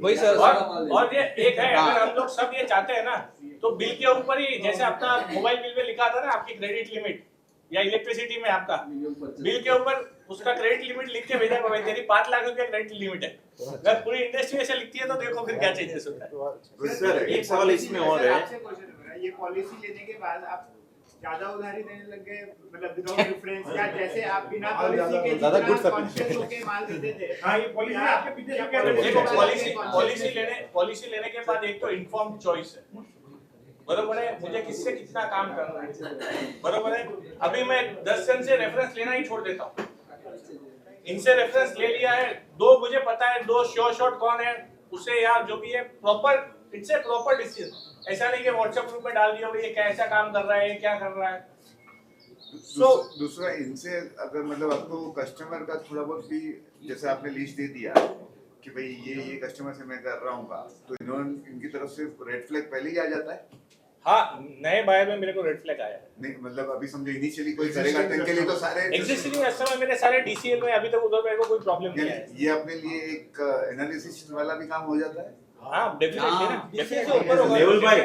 वही सर। और ये एक है, अगर हम लोग सब ये चाहते हैं ना तो बिल के ऊपर ही, जैसे अपना मोबाइल बिल में लिखा था ना आपकी क्रेडिट लिमिट या इलेक्ट्रिसिटी में आपका बिल के ऊपर उसका क्रेडिट लिमिट लिख के भेजा भाई तेरी 5 लाख रुपया क्रेडिट लिमिट है। अगर पूरी इंडस्ट्री ऐसे लिखती है तो देखो फिर क्या चेंजेस होता है। सर एक सवाल इसमें और है, ये पॉलिसी लेने के बाद आप ज्यादा उधारी देने लग गए, मतलब विदाउट रेफरेंस, या जैसे आप बिना पॉलिसी के ज्यादा गुड कॉन्शियस होके माल देते थे? हाँ, ये पॉलिसी आपके पीछे से क्या देखो पॉलिसी लेने के बाद एक तो इन्फॉर्म्ड चॉइस है, बरोबर है, मुझे किससे कितना काम करना है, बरोबर है। अभी मैं 10 जन से रेफरेंस लेना ही छोड़ देता हूँ, इनसे रेफरेंस ले लिया है, 2 मुझे पता है 2 श्योर शॉट कौन है, उसे यार जो भी है proper, it's a proper decision. ऐसा नहीं कि व्हाट्सएप ग्रुप में डाल दिया भाई ये कैसा काम कर रहा है, क्या कर रहा है। दूसरा इनसे अगर मतलब आपको कस्टमर का थोड़ा बहुत भी, जैसे आपने लिस्ट दे दिया कि भाई ये कस्टमर से मैं कर रहा हूँ तो इन्होंने इनकी तरफ से रेड फ्लैग पहले ही आ जाता है? हाँ, नए बायर में मेरे को रेड फ्लैग आया है। नहीं मतलब अभी समझो इनिशियली कोई करेगा तो इनके लिए तो सारे एग्जिस्टिंग कस्टमर मेरे सारे डीसीएल में अभी तक उधर मेरे को कोई प्रॉब्लम नहीं है। ये अपने लिए एक एनालिसिस वाला भी काम हो जाता है। हाँ डेफिनेटली ऊपर होगा। मेहुल भाई,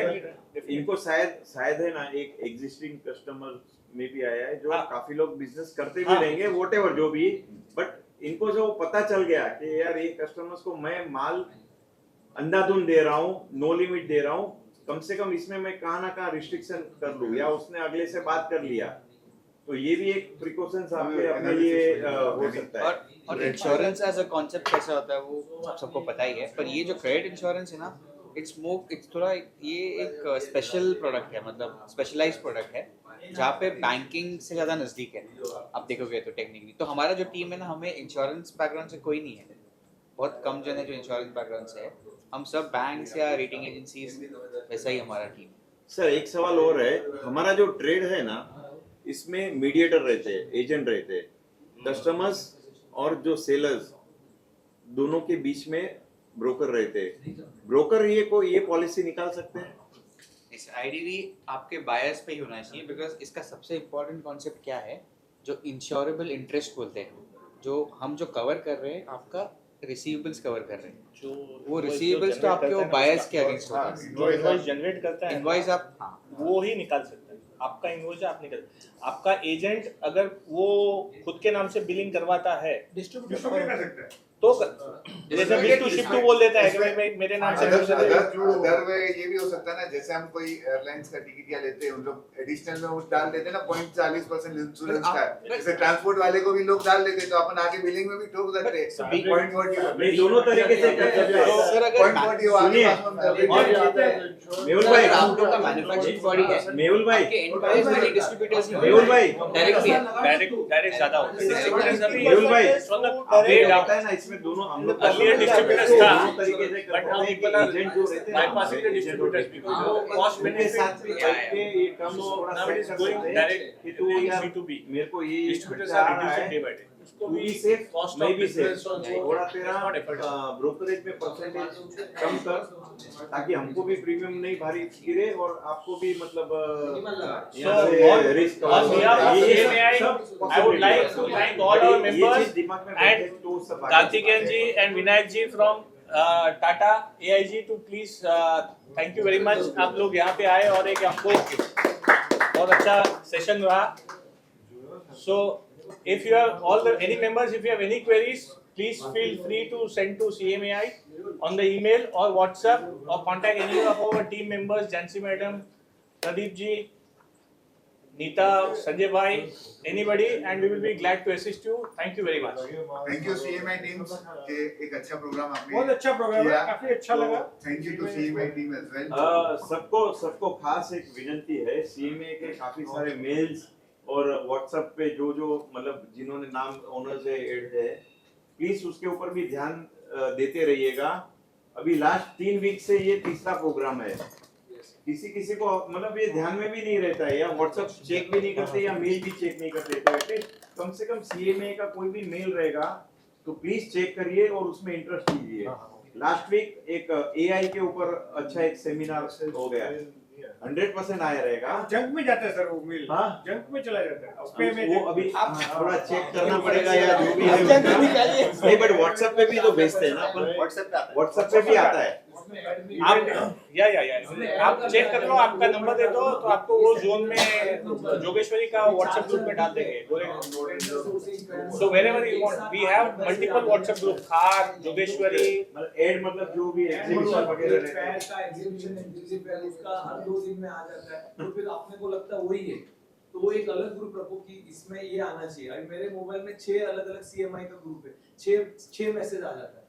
इनको शायद है ना एक एग्जिस्टिंग कस्टमर में भी आया है जो काफी लोग बिजनेस करते भी रहेंगे व्हाटएवर जो भी, बट इनको जो पता चल गया कि यार ये कस्टमर्स को मैं माल अंधाधुंध दे रहा हूँ, नो लिमिट दे रहा हूँ, कम से कम इसमें मैं कहाँ ना कहाँ रिस्ट्रिक्शन कर लूँ, या उसने अगले से बात कर लिया, तो ये भी एक प्रिकॉशंस आपके अपने लिए हो सकता है। और इंश्योरेंस एज अ कांसेप्ट कैसा होता है वो आप सबको पता ही है, पर ये जो क्रेडिट इंश्योरेंस है ना, इट्स थोड़ा ये एक स्पेशल प्रोडक्ट है, मतलब स्पेशलाइज्ड प्रोडक्ट है जहाँ पे बैंकिंग से ज़्यादा नज़दीक है आप देखोगे तो टेक्निकली। तो हमारा जो टीम है ना, हमें इंश्योरेंस बैकग्राउंड से कोई नहीं है, बहुत कम जन है जो इंश्योरेंस बैकग्राउंड से है, हम सब बैंक्स या रेटिंग एजेंसीज, वैसा ही हमारा टीम। सर एक सवाल और है, हमारा जो ट्रेड है ना इसमें मीडिएटर रहते हैं, एजेंट रहते हैं, कस्टमर्स और जो सेलर्स दोनों के बीच में ब्रोकर रहते हैं। ब्रोकर ये पॉलिसी निकाल सकते हैं? इस आईडीवी आपके बायर्स पे ही होना चाहिए, बिकॉज इसका सबसे इम्पोर्टेंट कॉन्सेप्ट क्या है, जो इंश्योरेबल इंटरेस्ट बोलते हैं, जो हम जो कवर कर रहे हैं आपका रिसीवेबल्स कवर कर रहे हैं, जो वो रिसीवेबल्स तो आपके वो बायर्स के अगेंस्ट होता है, जो इनवॉइस जनरेट करता है इनवॉइस आप वो ही निकाल सकते हैं, आपका इनवॉइस आप निकाल, आपका एजेंट अगर वो खुद के नाम से बिलिंग करवाता है डिस्ट्रीब्यूशन कर सकता है तो जैसे बिल टू शिप टू बोल देता है कि भाई मेरे नाम से अदर वे ये भी हो सकता है ना, जैसे हम कोई एयरलाइंस का टिकट या लेते हैं, उन लोग एडिशनल में वो डाल देते हैं ना 0.40% इंश्योरेंस का, जैसे ट्रांसपोर्ट वाले को भी लोग डाल देते हैं, तो अपन आगे बिलिंग में भी ठोक सकते हैं 0.40। दोनों तरीके से कर सकते हैं। सर अगर मेहुल भाई, आप लोग का मैन्युफैक्चरिंग बॉडी है, मेहुल भाई, आपके एंड बायर्स वाले डिस्ट्रीब्यूटर्स ही मेहुल भाई, डायरेक्ट ज्यादा होता है। मेहुल भाई, ये डाटा है ना इसमें दोनों हम लोग अर्लियर डिस्ट्रीब्यूटर्स था, दोनों तरीके से but now people are agent जो रहते हैं बाईपासिंग द डिस्ट्रीब्यूटर्स बिकॉज़ वो कॉस्ट बेनिफिट के ये कम थोड़ा now it is going direct to B2B, मेरे को ये distributors are reducing day by day, उसको भी सेफ कॉस्ट मैं ऑफ भी सेफ बिजनेस थोड़ा तेरा ब्रोकरेज में परसेंटेज कम कर, ताकि हमको भी प्रीमियम नहीं भारी गिरे और आपको भी मतलब risk on behalf of CMAI, I would like to thank all our members and Karthikeyan ji and Vinayak ji from Tata AIG to please thank you very much. आप लोग यहाँ पे आए और एक आपको बहुत अच्छा सेशन रहा. So if you have any members, if you have any queries, please feel free to send to CMAI on the email or WhatsApp or contact any of our team members, Jansi Madam, Pradeep ji, Neeta, Sanjay bhai, anybody, and we will be glad to assist you. Thank you very much. Thank you CMI team के एक अच्छा प्रोग्राम आपने बहुत अच्छा प्रोग्राम है, काफी अच्छा लगा. Thank you to CMI team as well. सबको खास एक विनती है. CMA के काफी सारे मेल्स और व्हाट्सएप पे जो मतलब जिन्होंने नाम ओनर से ऐड है, प्लीज उसके ऊपर भी ध्यान देते रहिएगा. अभी लास्ट 3 वीक से ये तीसरा प्रोग्राम है. किसी को मतलब ये ध्यान में भी नहीं रहता है, या व्हाट्सएप चेक भी नहीं करते या मेल भी चेक नहीं करते. तो एटलीस्ट कम से कम CMA का कोई भी मेल रहेगा तो प्लीज चेक करिए और उसमें इंटरेस्ट लीजिए. लास्ट वीक एक AI के ऊपर अच्छा एक सेमिनार हो गया, 100% आया रहेगा. जंक में जाता है सर वो मेल. हाँ? जंक में चला जाता है. उसपे में वो अभी आप थोड़ा चेक करना पड़ेगा या जो भी है नहीं, बट व्हाट्सएप पे भी तो भेजते हैं ना अपन. व्हाट्सएप पे भी आता है. आप आप चेक कर लो, आपका नंबर दे दो तो आपको वो जोन में जोगेश्वरी का व्हाट्सएप ग्रुप में डाल देंगे. सो wherever you want, we have multiple WhatsApp group. खार, जोगेश्वरी, ऐड मतलब जो भी एग्जीबिशन वगैरह रहता है का एग्जीबिशन उसका हर 2 दिन में आ जाता है. तो फिर अपने को लगता है वही है, तो वो एक अलग ग्रुप रखो कि इसमें ये आना चाहिए. अभी मेरे मोबाइल में 6 अलग-अलग CMI का ग्रुप है. 6 मैसेज आ जाता है.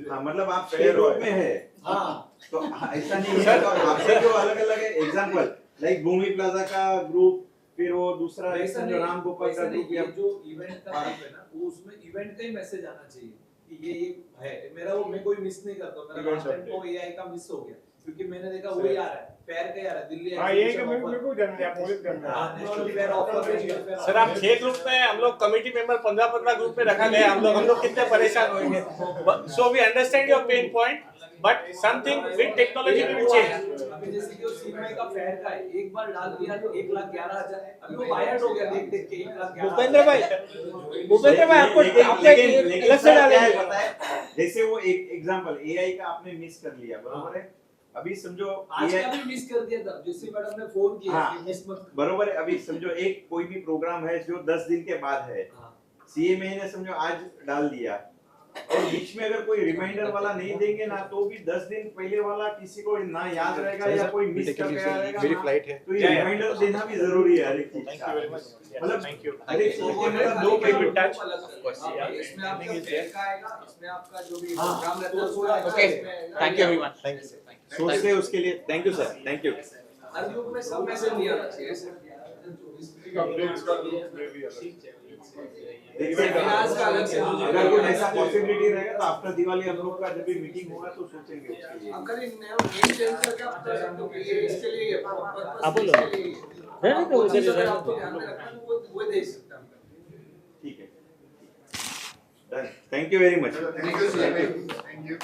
हाँ, मतलब आप शेयर ग्रुप में है. हाँ, तो ऐसा नहीं है. तो आपसे जो अलग-अलग है, एग्जांपल लाइक भूमि प्लाजा का ग्रुप, फिर वो दूसरा जो राम गोपाल का ग्रुप, या जो इवेंट का ग्रुप है ना, वो उसमें इवेंट का ही मैसेज आना चाहिए कि ये है मेरा. वो मैं कोई मिस नहीं करता. मेरा लास्ट टाइम को AI का मिस हो गया क्योंकि मैंने देखा वही आ रहा है, पैर का ही आ रहा है. दिल्ली हां, ये मेरे को जानना है, पॉलिश करना है. हां, नेशनल फेयर ऑफर. सर आप 6 ग्रुप में, हम लोग कमेटी मेंबर 15 ग्रुप में रखा गया. हम लोग कितने परेशान होंगे. So we understand your pain point, but something with technology will change. अभी जैसे कि वो CMI का फेयर का है, एक बार डाल दिया तो 1,11,000. अभी वो बायर्ड हो गया देख के 1,11,000. भूपेंद्र भाई आपको अलग से डालेंगे. जैसे वो एक एग्जांपल AI का आपने मिस कर लिया, बरोबर है. अभी समझो आज का भी मिस कर दिया था. जैसे मैडम ने फोन किया कि मिस मत. बरोबर है. अभी समझो एक कोई भी प्रोग्राम है जो 10 दिन के बाद है, CMA ने समझो आज डाल दिया और बीच में अगर कोई रिमाइंडर वाला नहीं देंगे ना, तो भी 10 दिन पहले वाला किसी को ना याद रहेगा या कोई मिस कर गया रहेगा. मेरी फ्लाइट है, तो ये रिमाइंडर देना भी जरूरी है हर एक चीज. Thank you very much. मतलब थैंक यू. अरे मतलब दो पेमेंट टच. इसमें आपका फेयर का आएगा, इसमें आपका जो भी प्रोग्राम रहता है पूरा. Okay, thank you everyone. Thank you. सोचते हैं उसके लिए. Thank you sir. Thank you. Her group में सब मैसेज नहीं आना चाहिए सर. अपडेट्स का ग्रुप में भी अलग. अगर कोई ऐसा पॉसिबिलिटी रहेगा तो आफ्टर दिवाली हम लोग का जब भी मीटिंग होगा तो सोचेंगे उसके लिए. आपका नेम चेंज करके आप कर सकते हो कि ये इसके लिए आप बोलो. अगर आपको ध्यान में रखना है वो दे सकते हैं. ठीक है. Done. Thank you very much. Thank you CMI. Thank you.